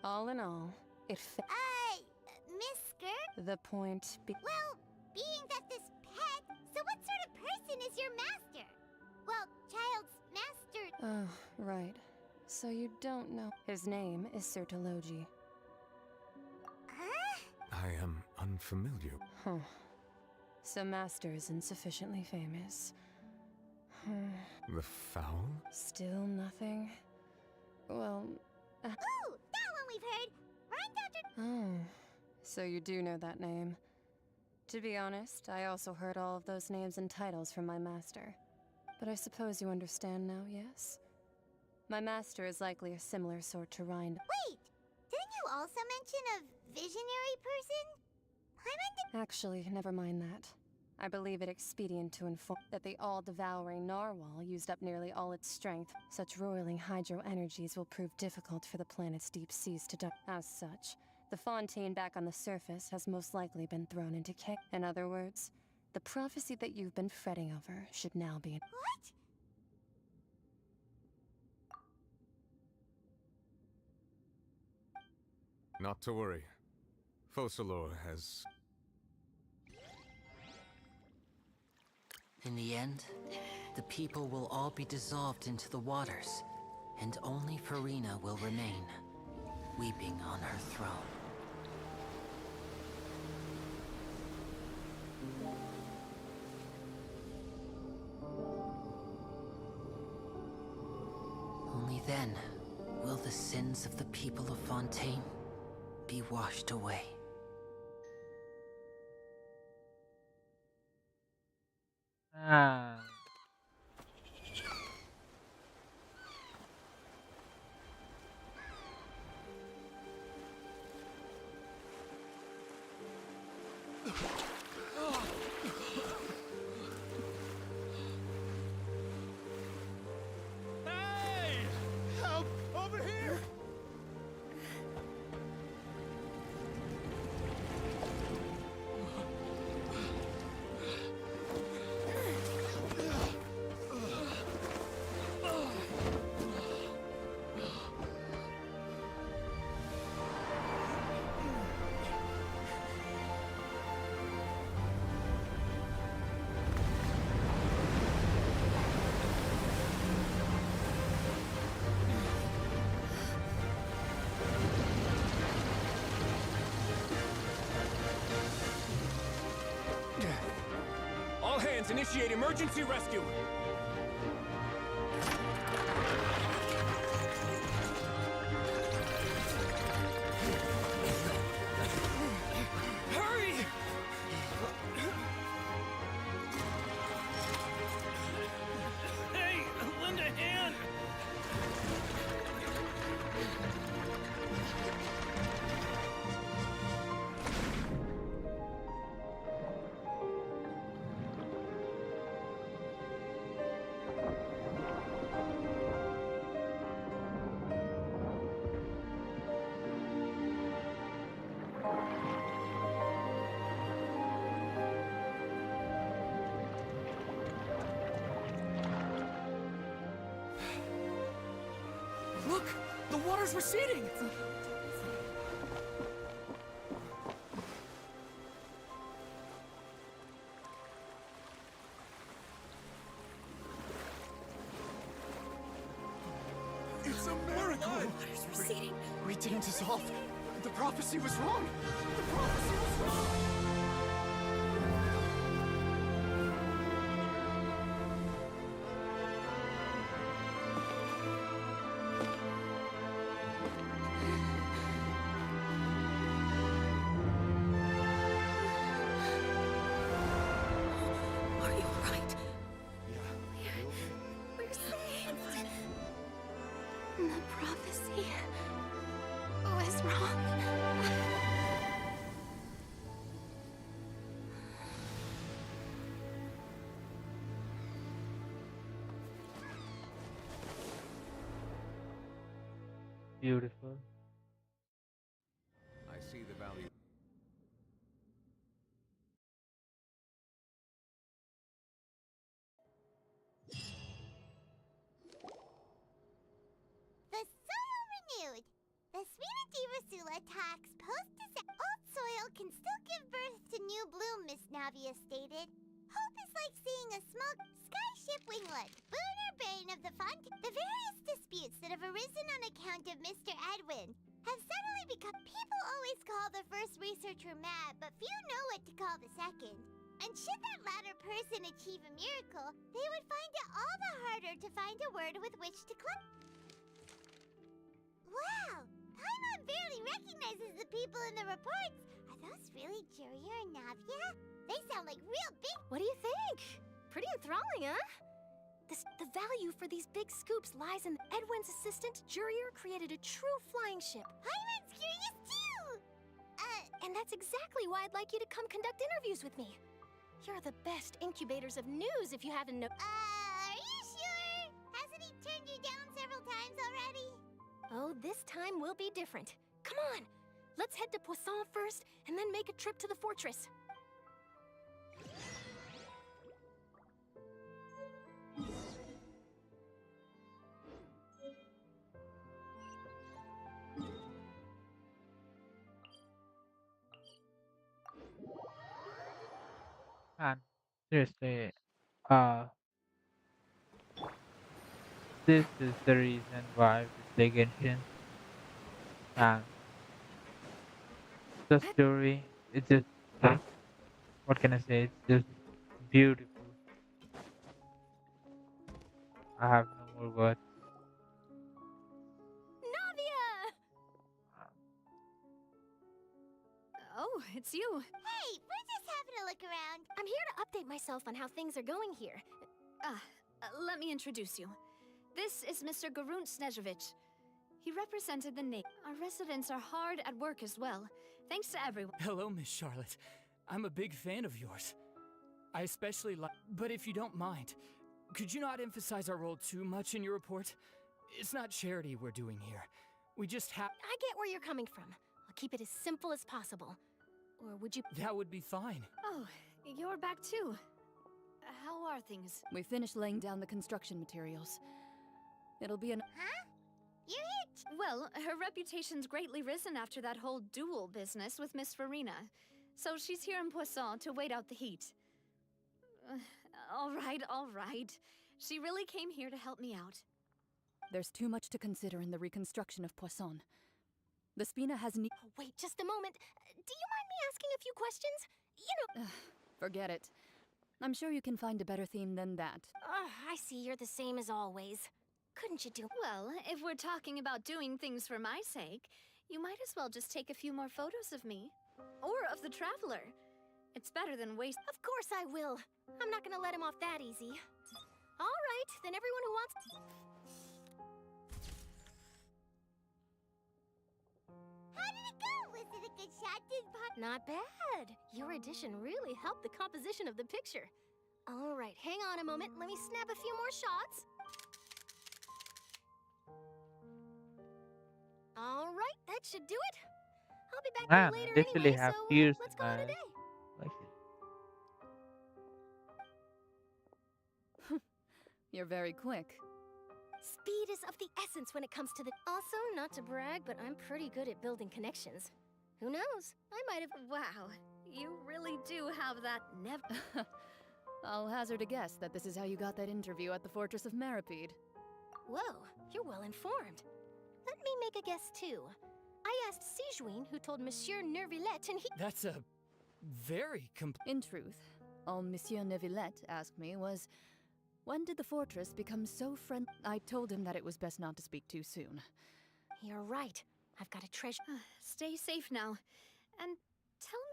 All in all, it Miss Skirt? The point be— Well, being that this pet, so what sort of person is your master? Well, child's master. Oh, right. So you don't know. His name is Sertologi. I am unfamiliar. Huh. So master isn't sufficiently famous. The fowl? Still nothing? Well, Ooh, that one we've heard. Right, Dr. Oh, so you do know that name. To be honest, I also heard all of those names and titles from my master. But I suppose you understand now, yes? My master is likely a similar sort to Rind. Wait! Didn't you also mention a visionary person? Actually, never mind that. I believe it expedient to inform that the all-devouring narwhal used up nearly all its strength. Such roiling hydro energies will prove difficult for the planet's deep seas to As such, the Fontaine back on the surface has most likely been thrown into chaos. In other words, the prophecy that you've been fretting over should now be— What? Not to worry. Focalor has... In the end, the people will all be dissolved into the waters, and only Farina will remain, weeping on her throne. Only then will the sins of the people of Fontaine be washed away. Ah. Hey! Help! Over here! All hands, initiate emergency rescue! Hurry! Hey, lend a hand! Look! The water's receding! It's a miracle! Water's receding. We didn't dissolve. The prophecy was wrong. The prophecy was wrong. Are you alright? Yeah. We're saved. The prophecy was wrong. Beautiful. I see the value. The soil renewed. The Spina Rasula tax old soil can still give birth to new bloom, Miss Navia stated. Hope is like seeing a small skyship winglet, boon or bane of the font. The various disputes that have arisen on account of Mr. Edwin have suddenly become. People always call the first researcher mad, but few know what to call the second. And should that latter person achieve a miracle, they would find it all the harder to find a word with which to club. Wow! Paimon barely recognizes the people in the reports. Are those really Jurier and Navia? They sound like real big. What do you think? Pretty enthralling, huh? The value for these big scoops lies in Edwin's assistant, Jurier, created a true flying ship. Paimon's curious too! And that's exactly why I'd like you to come conduct interviews with me. You're the best incubators of news if you haven't are you sure? Hasn't he turned you down several times already? Oh, this time will be different. Come on! Let's head to Poisson first, and then make a trip to the fortress. And seriously, uh, this is the reason why we play Genshin. And the story, it's just, what can I say? It's just beautiful. I have no more words. Navia! Oh, it's you. Hey, we're just having a look around. I'm here to update myself on how things are going here. Let me introduce you. This is Mr. Garunt Snezhevich. He represented the name. Our residents are hard at work as well. Thanks to everyone. Hello, Miss Charlotte. I'm a big fan of yours. I especially like. But if you don't mind, could you not emphasize our role too much in your report? It's not charity we're doing here. We just have. I get where you're coming from. I'll keep it as simple as possible. Or would you? That would be fine. Oh, you're back too. How are things? We finished laying down the construction materials. It'll be an. Huh? You're here. Well, her reputation's greatly risen after that whole duel business with Miss Farina. So she's here in Poisson to wait out the heat. All right. She really came here to help me out. There's too much to consider in the reconstruction of Poisson. The Spina has Oh, wait, just a moment. Do you mind me asking a few questions? You know... Forget it. I'm sure you can find a better theme than that. I see you're the same as always. Couldn't you do... Well, if we're talking about doing things for my sake, you might as well just take a few more photos of me. Or of the Traveler. It's better than waste... Of course I will. I'm not gonna let him off that easy. All right, then everyone who wants... How did it go? Was it a good shot? Not bad. Your addition really helped the composition of the picture. All right, hang on a moment. Let me snap a few more shots. All right, that should do it. I'll be back Man, later I literally anyway, have so tears let's in call my it a eyes. day. Like it. You're very quick. Speed is of the essence when it comes to the... Also, not to brag, but I'm pretty good at building connections. Who knows? I might have... Wow, you really do have that never... I'll hazard a guess that this is how you got that interview at the Fortress of Meripede. Whoa, You're well informed. Let me make a guess too. I asked Sijuin, who told Monsieur Nervillette, and he— That's a very In truth, all Monsieur Neuvillette asked me was, when did the fortress become so friendly? I told him that it was best not to speak too soon. You're right. I've got a treasure. Stay safe now. And tell me.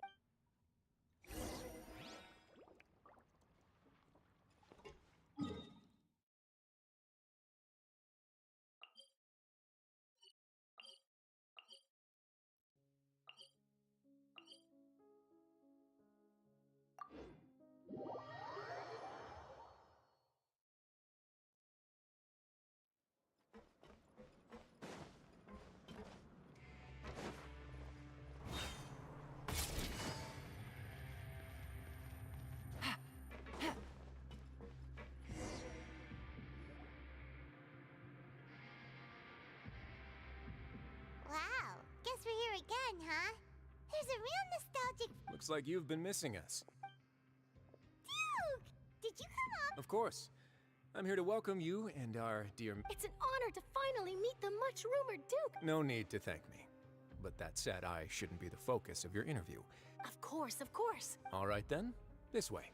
Wow, guess we're here again, huh? There's a real nostalgic— Looks like you've been missing us. Duke! Did you come up? Of course. I'm here to welcome you and our dear... It's an honor to finally meet the much-rumored Duke. No need to thank me. But that said, I shouldn't be the focus of your interview. Of course, of course. All right then, this way.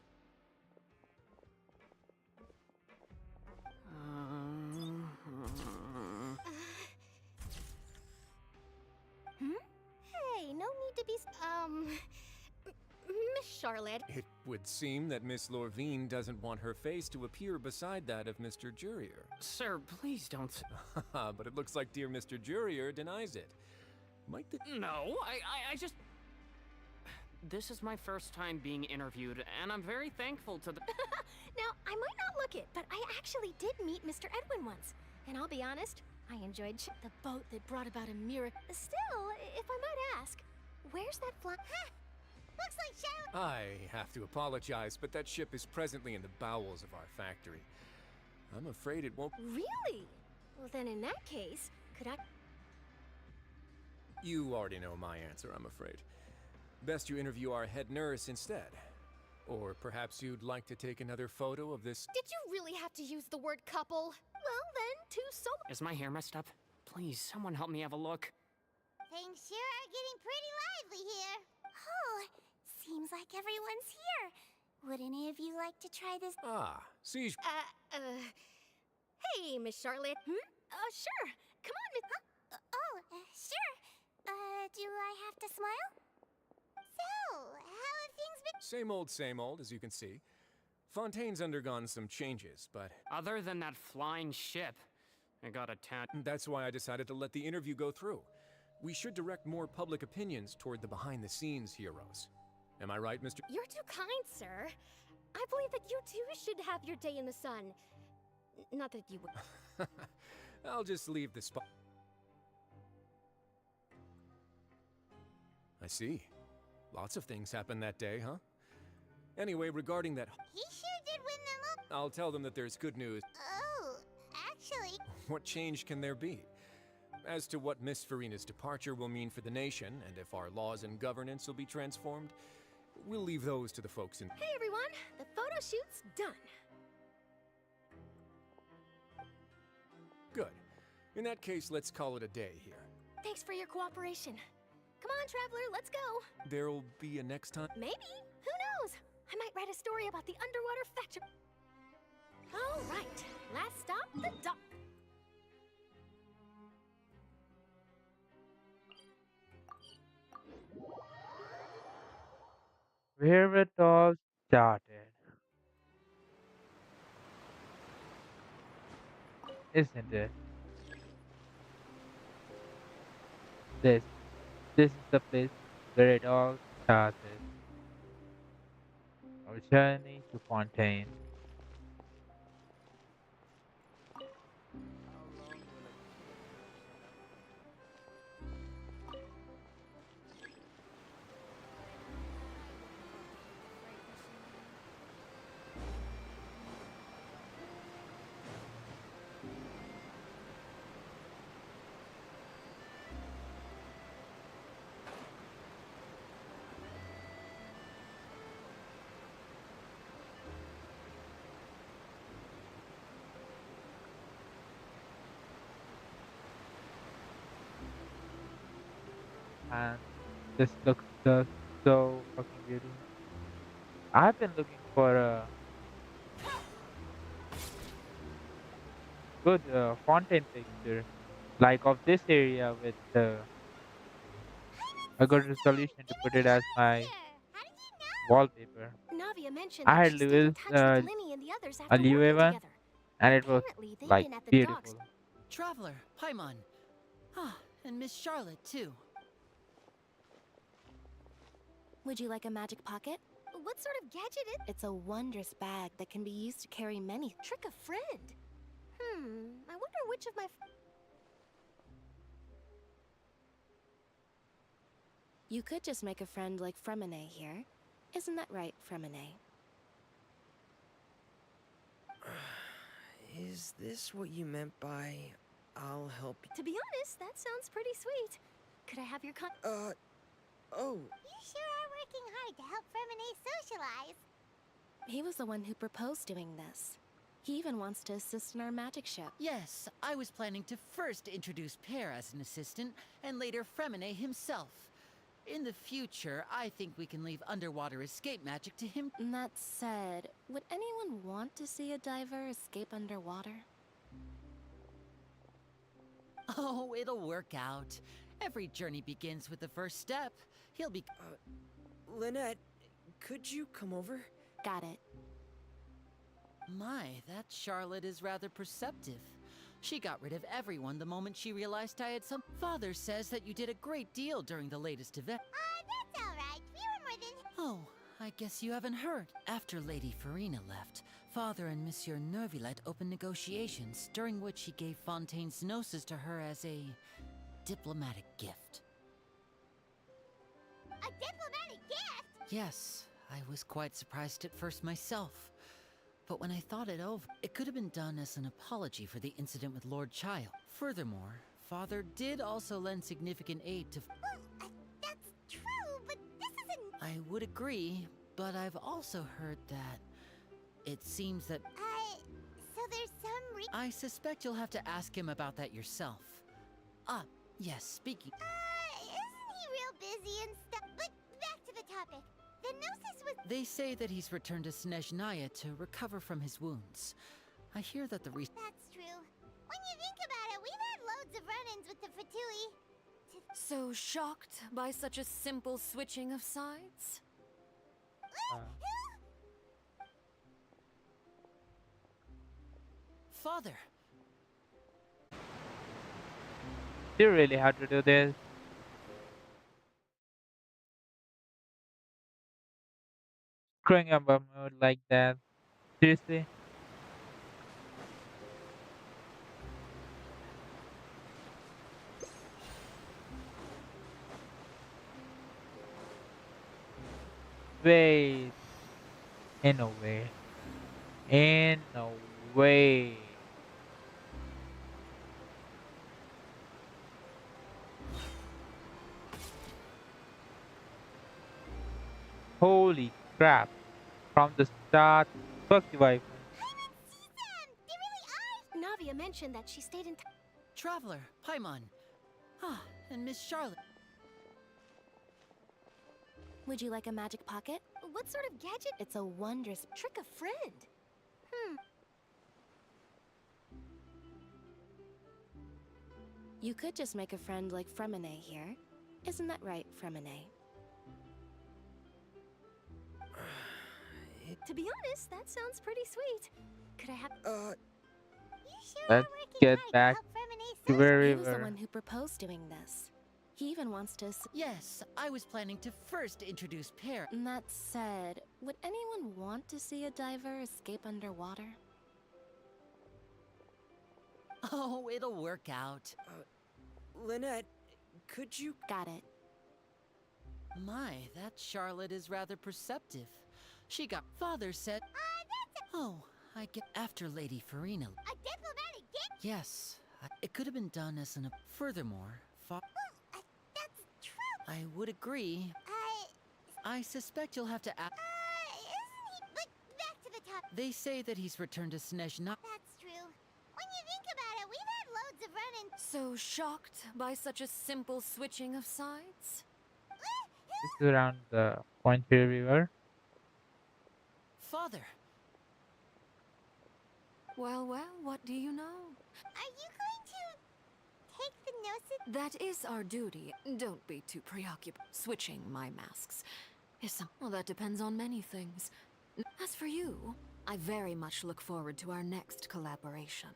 Hey, no need to be— Miss Charlotte. It would seem that Miss Lorvine doesn't want her face to appear beside that of Mr. Jurier. Sir, please don't. But it looks like dear Mr. Jurier denies it. Might the... No, I just... This is my first time being interviewed, and I'm very thankful to the... Now, I might not look it, but I actually did meet Mr. Edwin once. And I'll be honest, I enjoyed the boat that brought about a miracle. Still, if I might ask, where's that fly? Looks like Shadow— I have to apologize, but that ship is presently in the bowels of our factory. I'm afraid it won't... Really? Well, then in that case, could I— You already know my answer, I'm afraid. Best you interview our head nurse instead. Or perhaps you'd like to take another photo of this... Did you really have to use the word couple? Well, then, two so— Is my hair messed up? Please, someone help me have a look. Things sure are getting pretty lively here. Oh, seems like everyone's here. Would any of you like to try this? Ah, Siege... Hey, Miss Charlotte. Sure. Come on, Miss... Sure. Do I have to smile? So, how have things been? Same old, as you can see. Fontaine's undergone some changes, but... Other than that flying ship, I got attacked. That's why I decided to let the interview go through. We should direct more public opinions toward the behind-the-scenes heroes. Am I right, Mr.? You're too kind, sir. I believe that you too should have your day in the sun. Not that you would. I'll just leave the spot. I see. Lots of things happened that day, huh? Anyway, regarding that... He sure did win them up. I'll tell them that there's good news. Oh, actually... What change can there be? As to what Miss Farina's departure will mean for the nation, and if our laws and governance will be transformed, we'll leave those to the folks in... Hey, everyone. The photo shoot's done. Good. In that case, let's call it a day here. Thanks for your cooperation. Come on, Traveler, let's go. There'll be a next time? Maybe. Who knows? I might write a story about the underwater factory. All right. Last stop, the dock. Where it all started, isn't it? This is the place where it all started. Our journey to Fontaine. and this looks so fucking beautiful. I've been looking for a good Fontaine picture, like of this area with a good resolution to put it as my wallpaper. Navia mentioned I that had she stayed in Louis touch with Linny and the others a after Liyue working one, together. and it was Apparently, they've like been at the docks. beautiful. Traveler, Paimon. Ah, and Miss Charlotte, too. Would you like a magic pocket? What sort of gadget is It's a wondrous bag that can be used to carry many. Trick a friend. I wonder which of my. You could just make a friend like Fremine here. Isn't that right, Fremine? Is this what you meant by I'll help you? To be honest, that sounds pretty sweet. Could I have your Oh. You sure are working hard to help Fremine socialize. He was the one who proposed doing this. He even wants to assist in our magic show. Yes, I was planning to first introduce Pear as an assistant, and later Fremine himself. In the future, I think we can leave underwater escape magic to him. That said, would anyone want to see a diver escape underwater? Oh, it'll work out. Every journey begins with the first step. He'll be... Lynette, could you come over? Got it. My, that Charlotte is rather perceptive. She got rid of everyone the moment she realized I had some... Father says that you did a great deal during the latest event. That's alright. We were more than... Oh, I guess you haven't heard. After Lady Farina left, Father and Monsieur Neuvillette opened negotiations, during which he gave Fontaine's gnosis to her as a diplomatic gift. A diplomatic gift? Yes, I was quite surprised at first myself. But when I thought it over, it could have been done as an apology for the incident with Lord Child. Furthermore, Father did also lend significant aid to... That's true, but this isn't... I would agree, but I've also heard that it seems that... So there's some I suspect you'll have to ask him about that yourself. Ah, yes, speaking... Isn't he real busy and stuff? But back to the topic. The gnosis was... They say that he's returned to Snezhnaya to recover from his wounds. I hear that the That's true. When you think about it, we've had loads of run-ins with the Fatui. So shocked by such a simple switching of sides? Father! Do you really have to do this? Screwing up a mood like that? Seriously? Wait. In a way. In a way. Holy crap. From the start, fuck the wife. Navia mentioned that she stayed in touch. Traveler, Paimon. Ah, and Miss Charlotte. Would you like a magic pocket? What sort of gadget? It's a wondrous trick a friend. You could just make a friend like Fremine here. Isn't that right, Fremine? To be honest, that sounds pretty sweet. Could I have... Let's get back to where He we was the were. one who proposed doing this. He even wants to... Yes, I was planning to first introduce Pear. That said, would anyone want to see a diver escape underwater? Oh, it'll work out. Lynette, could you... Got it. My, that Charlotte is rather perceptive. She got... Father said... Oh, I get... After Lady Farina... A diplomatic gift? Yes, it could have been done as an... Furthermore, That's true. I would agree. I suspect you'll have to ask... Isn't he... But back to the topic. They say that he's returned to Snezhnaya. That's true. When you think about it, we've had loads of run-ins. So shocked by such a simple switching of sides? This is around the Pointer River. Father! Well, what do you know? Are you going to take the Gnosis? That is our duty. Don't be too preoccupied. Switching my masks is some. Well, that depends on many things. As for you, I very much look forward to our next collaboration.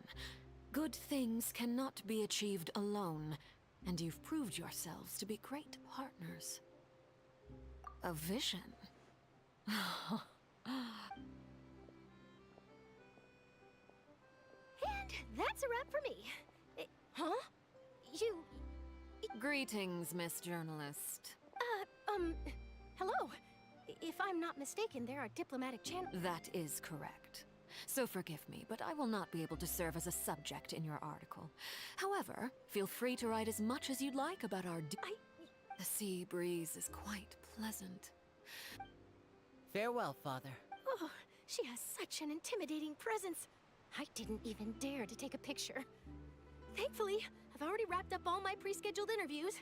Good things cannot be achieved alone, and you've proved yourselves to be great partners. A vision. And that's a wrap for me. Huh? You... Greetings, Miss Journalist. Hello. If I'm not mistaken, there are diplomatic channels. That is correct. So forgive me, but I will not be able to serve as a subject in your article. However, feel free to write as much as you'd like about our... The sea breeze is quite pleasant. Farewell, Father. Oh, she has such an intimidating presence. I didn't even dare to take a picture. Thankfully, I've already wrapped up all my pre-scheduled interviews.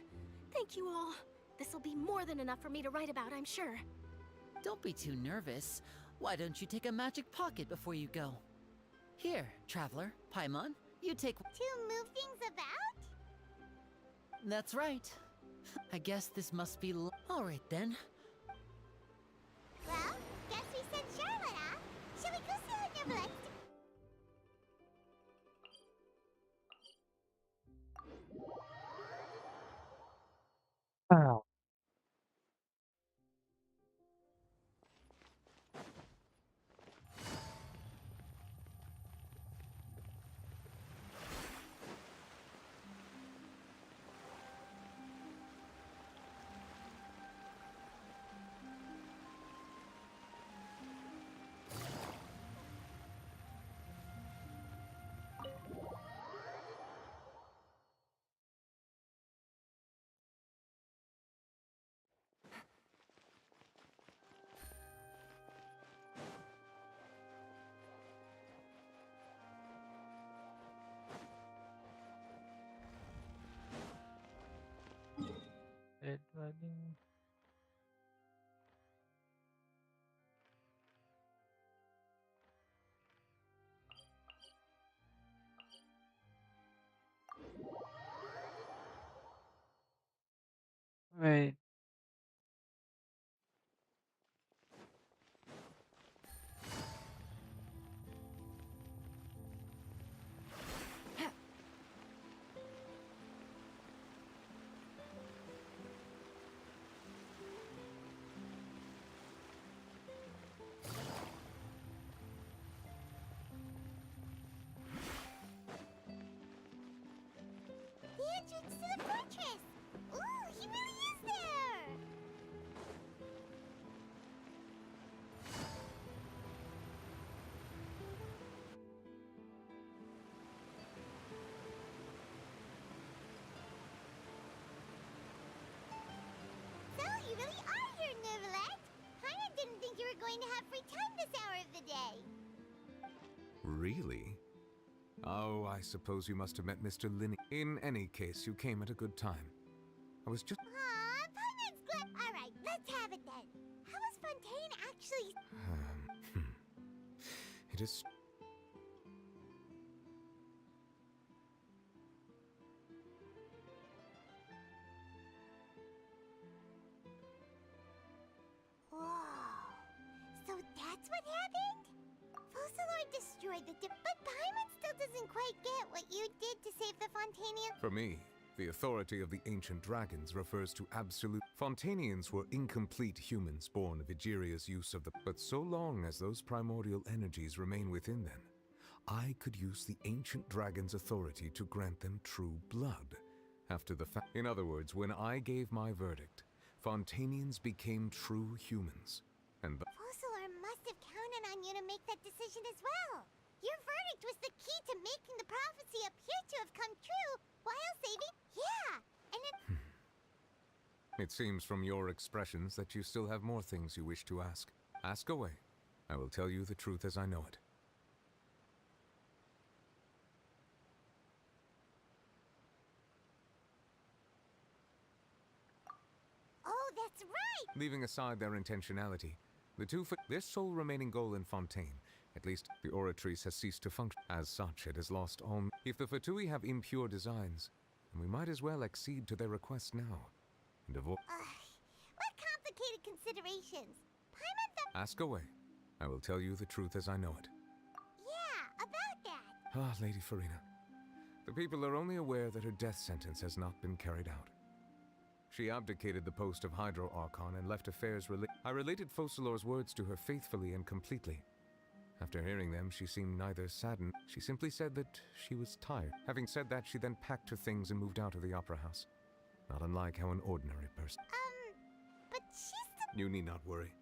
Thank you all. This'll be more than enough for me to write about, I'm sure. Don't be too nervous. Why don't you take a magic pocket before you go? Here, Traveler, Paimon, you take... To move things about? That's right. I guess this must be... All right, then. Well, guess we sent Charlotte off. Shall we go see her Neverland? Ah. Red wedding. Wait. The entrance to the fortress! Ooh, he really is there! So, you really are here, Neverland! Paimon didn't think you were going to have free time this hour of the day. Really? Oh, I suppose you must have met Mr. Linney. In any case, you came at a good time. I was just... Aw, Paimon's glad. Alright, let's have it then. How was Fontaine actually... It is... Whoa. So that's what happened? Fossilor destroyed the but Paimon still doesn't quite get what you did to save the Fontainians. For me, the authority of the ancient dragons refers to absolute... Fontainians were incomplete humans born of Egeria's use of the... But so long as those primordial energies remain within them, I could use the ancient dragon's authority to grant them true blood. After the fact... In other words, when I gave my verdict, Fontainians became true humans. And the... Fossilor must have counted on you to make that decision as well. Your verdict was the key to making the prophecy appear to have come true while saving... Yeah, and it... It seems from your expressions that you still have more things you wish to ask. Ask away. I will tell you the truth as I know it. that's right! Leaving aside their intentionality, their sole remaining goal in Fontaine, at least the Oratrice has ceased to function. As such, it has lost all. If the Fatui have impure designs, then we might as well accede to their request now. And avoid. What complicated considerations? Paimon Ask away. I will tell you the truth as I know it. Yeah, about that. Ah, Lady Farina. The people are only aware that her death sentence has not been carried out. She abdicated the post of Hydro Archon and left affairs I related Focalor's words to her faithfully and completely. After hearing them, she seemed neither saddened. She simply said that she was tired. Having said that, she then packed her things and moved out of the opera house. Not unlike how an ordinary person. But she's You need not worry.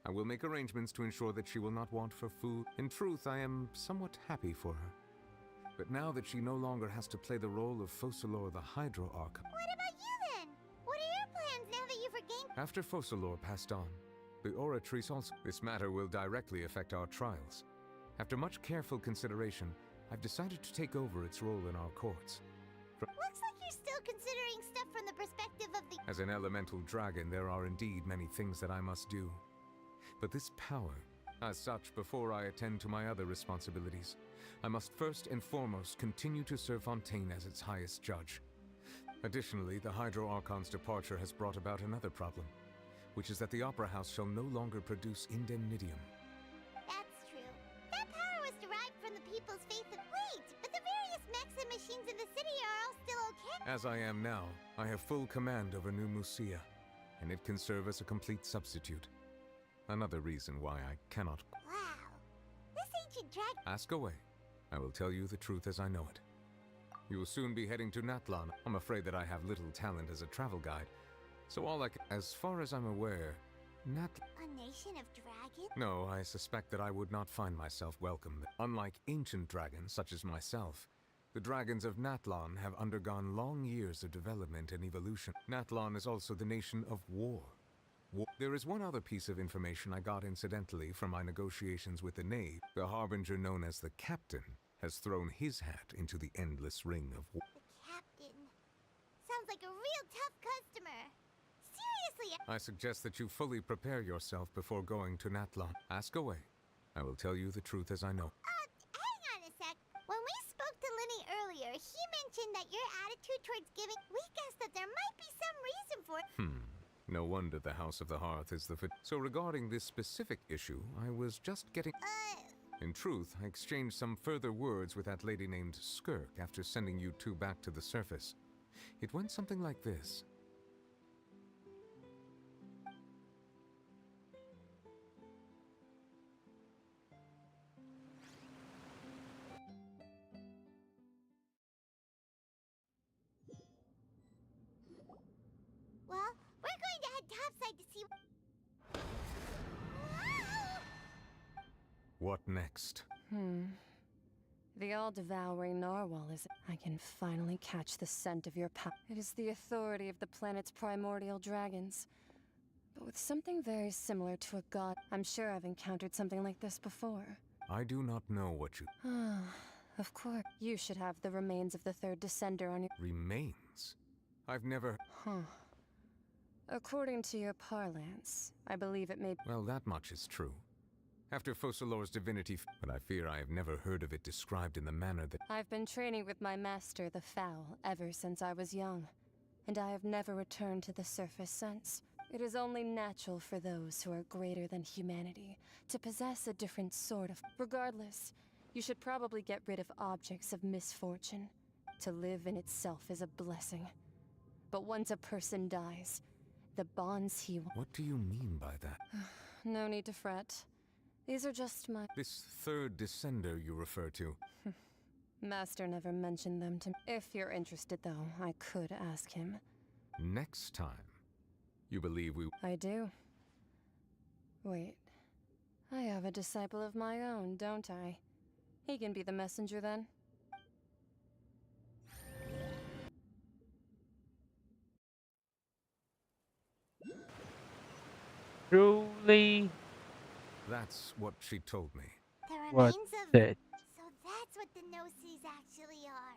I will make arrangements to ensure that she will not want for food. In truth, I am somewhat happy for her. But now that she no longer has to play the role of Focalor the Hydro Archon. What about you then? What are your plans now that you've regained? After Focalor passed on, the Oratrice also. This matter will directly affect our trials. After much careful consideration, I've decided to take over its role in our courts. Looks like you're still considering stuff from the perspective of the... As an elemental dragon, there are indeed many things that I must do. But this power, as such, before I attend to my other responsibilities, I must first and foremost continue to serve Fontaine as its highest judge. Additionally, the Hydro Archon's departure has brought about another problem, which is that the Opera House shall no longer produce indemnitium. That's true. That power was derived from the people's faith of... Wait, but the various mechs and machines in the city are all still okay? As I am now, I have full command over New Musia, and it can serve as a complete substitute. Another reason why I cannot... Wow. This ancient dragon... Ask away. I will tell you the truth as I know it. You will soon be heading to Natlan. I'm afraid that I have little talent as a travel guide, so as far as I'm aware, A nation of dragons? No, I suspect that I would not find myself welcome. Unlike ancient dragons such as myself, the dragons of Natlan have undergone long years of development and evolution. Natlan is also the nation of war. There is one other piece of information I got incidentally from my negotiations with the Knave. The harbinger known as the Captain has thrown his hat into the endless ring of war. The Captain. Sounds like a real tough customer. Seriously. I suggest that you fully prepare yourself before going to Natlan. Ask away. I will tell you the truth as I know. Hang on a sec. When we spoke to Linny earlier, he mentioned that your attitude towards giving... We guessed that there might be some reason for it. No wonder the House of the Hearth is the So regarding this specific issue, I was just getting... In truth, I exchanged some further words with that lady named Skirk after sending you two back to the surface. It went something like this. Well, we're going to head topside to see... What next? The all-devouring narwhal is... I can finally catch the scent of your power. It is the authority of the planet's primordial dragons. But with something very similar to a god. I'm sure I've encountered something like this before. I do not know what you... Of course. You should have the remains of the third descender on your... Remains? I've never... According to your parlance, I believe it may... Well, that much is true. After Focalor's divinity, but I fear I have never heard of it described in the manner that... I've been training with my master, the Fowl, ever since I was young, and I have never returned to the surface since. It is only natural for those who are greater than humanity to possess a different sort of... Regardless, you should probably get rid of objects of misfortune. To live in itself is a blessing. But once a person dies, the bonds he... What do you mean by that? No need to fret. These are just my... This third descender you refer to. Master never mentioned them to me. If you're interested, though, I could ask him. Next time. You believe we... I do. Wait. I have a disciple of my own, don't I? He can be the messenger, then. Truly. That's what she told me. The What's remains of... it? So that's what the Gnosis actually are.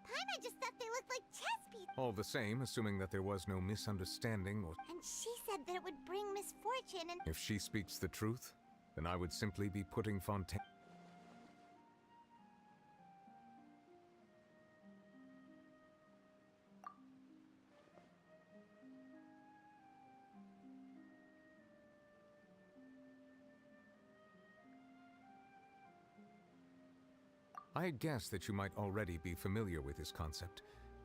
Paimon just thought they looked like chess pieces. All the same, assuming that there was no misunderstanding or... And she said said that it would bring misfortune and. If she speaks the truth, then I would simply be putting Fontaine. I had guessed that you might already be familiar with this concept,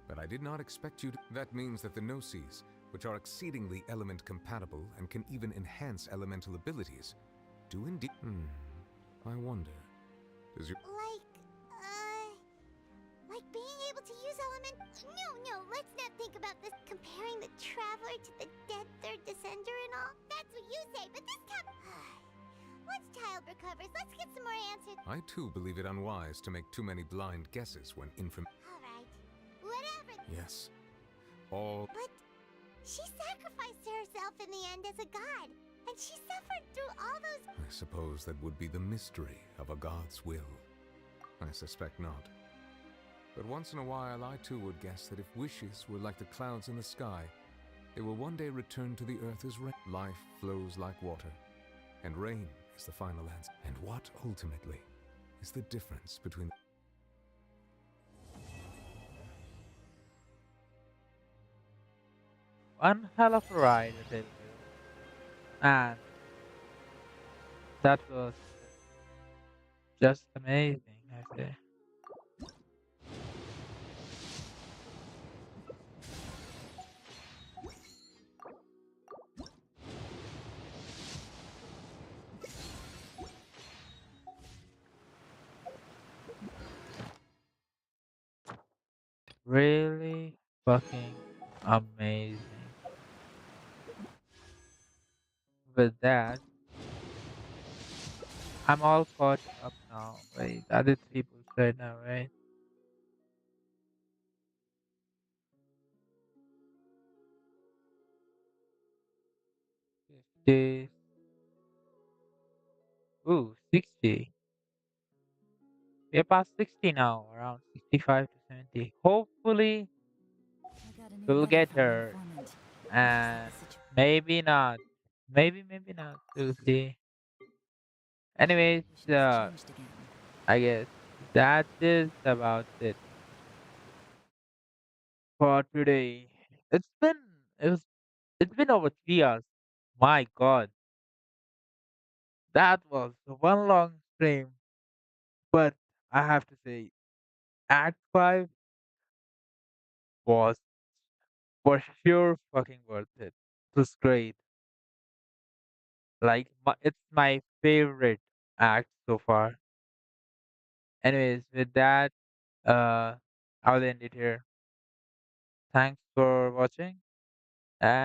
but I did not expect you to. That means that the Gnosis, which are exceedingly element compatible and can even enhance elemental abilities, do indeed. I wonder. Does your. Like being able to use element. No, let's not think about this. Comparing the Traveler to the dead third descender and all. That's what you say, but this time. Once child recovers, let's get some more answers. I too believe it unwise to make too many blind guesses when Alright, whatever. Yes. All. But she sacrificed herself in the end as a god, and she suffered through all those. I suppose that would be the mystery of a god's will. I suspect not. But once in a while, I too would guess that if wishes were like the clouds in the sky, they will one day return to the earth as rain. Life flows like water, and rain is the final answer. And what, ultimately, is the difference between... One hell of a ride, I tell you. And that was just amazing, I say. Really fucking amazing. With that, I'm all caught up now. Wait, other people said now, right? This, ooh, 60. We're past 60 now, around 65 to 70. Hopefully, we'll get her. And maybe not. Maybe not. We'll see. Anyways, I guess that is about it for today. It's been it was it's been over 3 hours. My God, that was one long stream. But I have to say, Act 5 was for sure fucking worth it. It was great. Like it's my favorite act so far. Anyways, with that, uh, I'll end it here. Thanks for watching and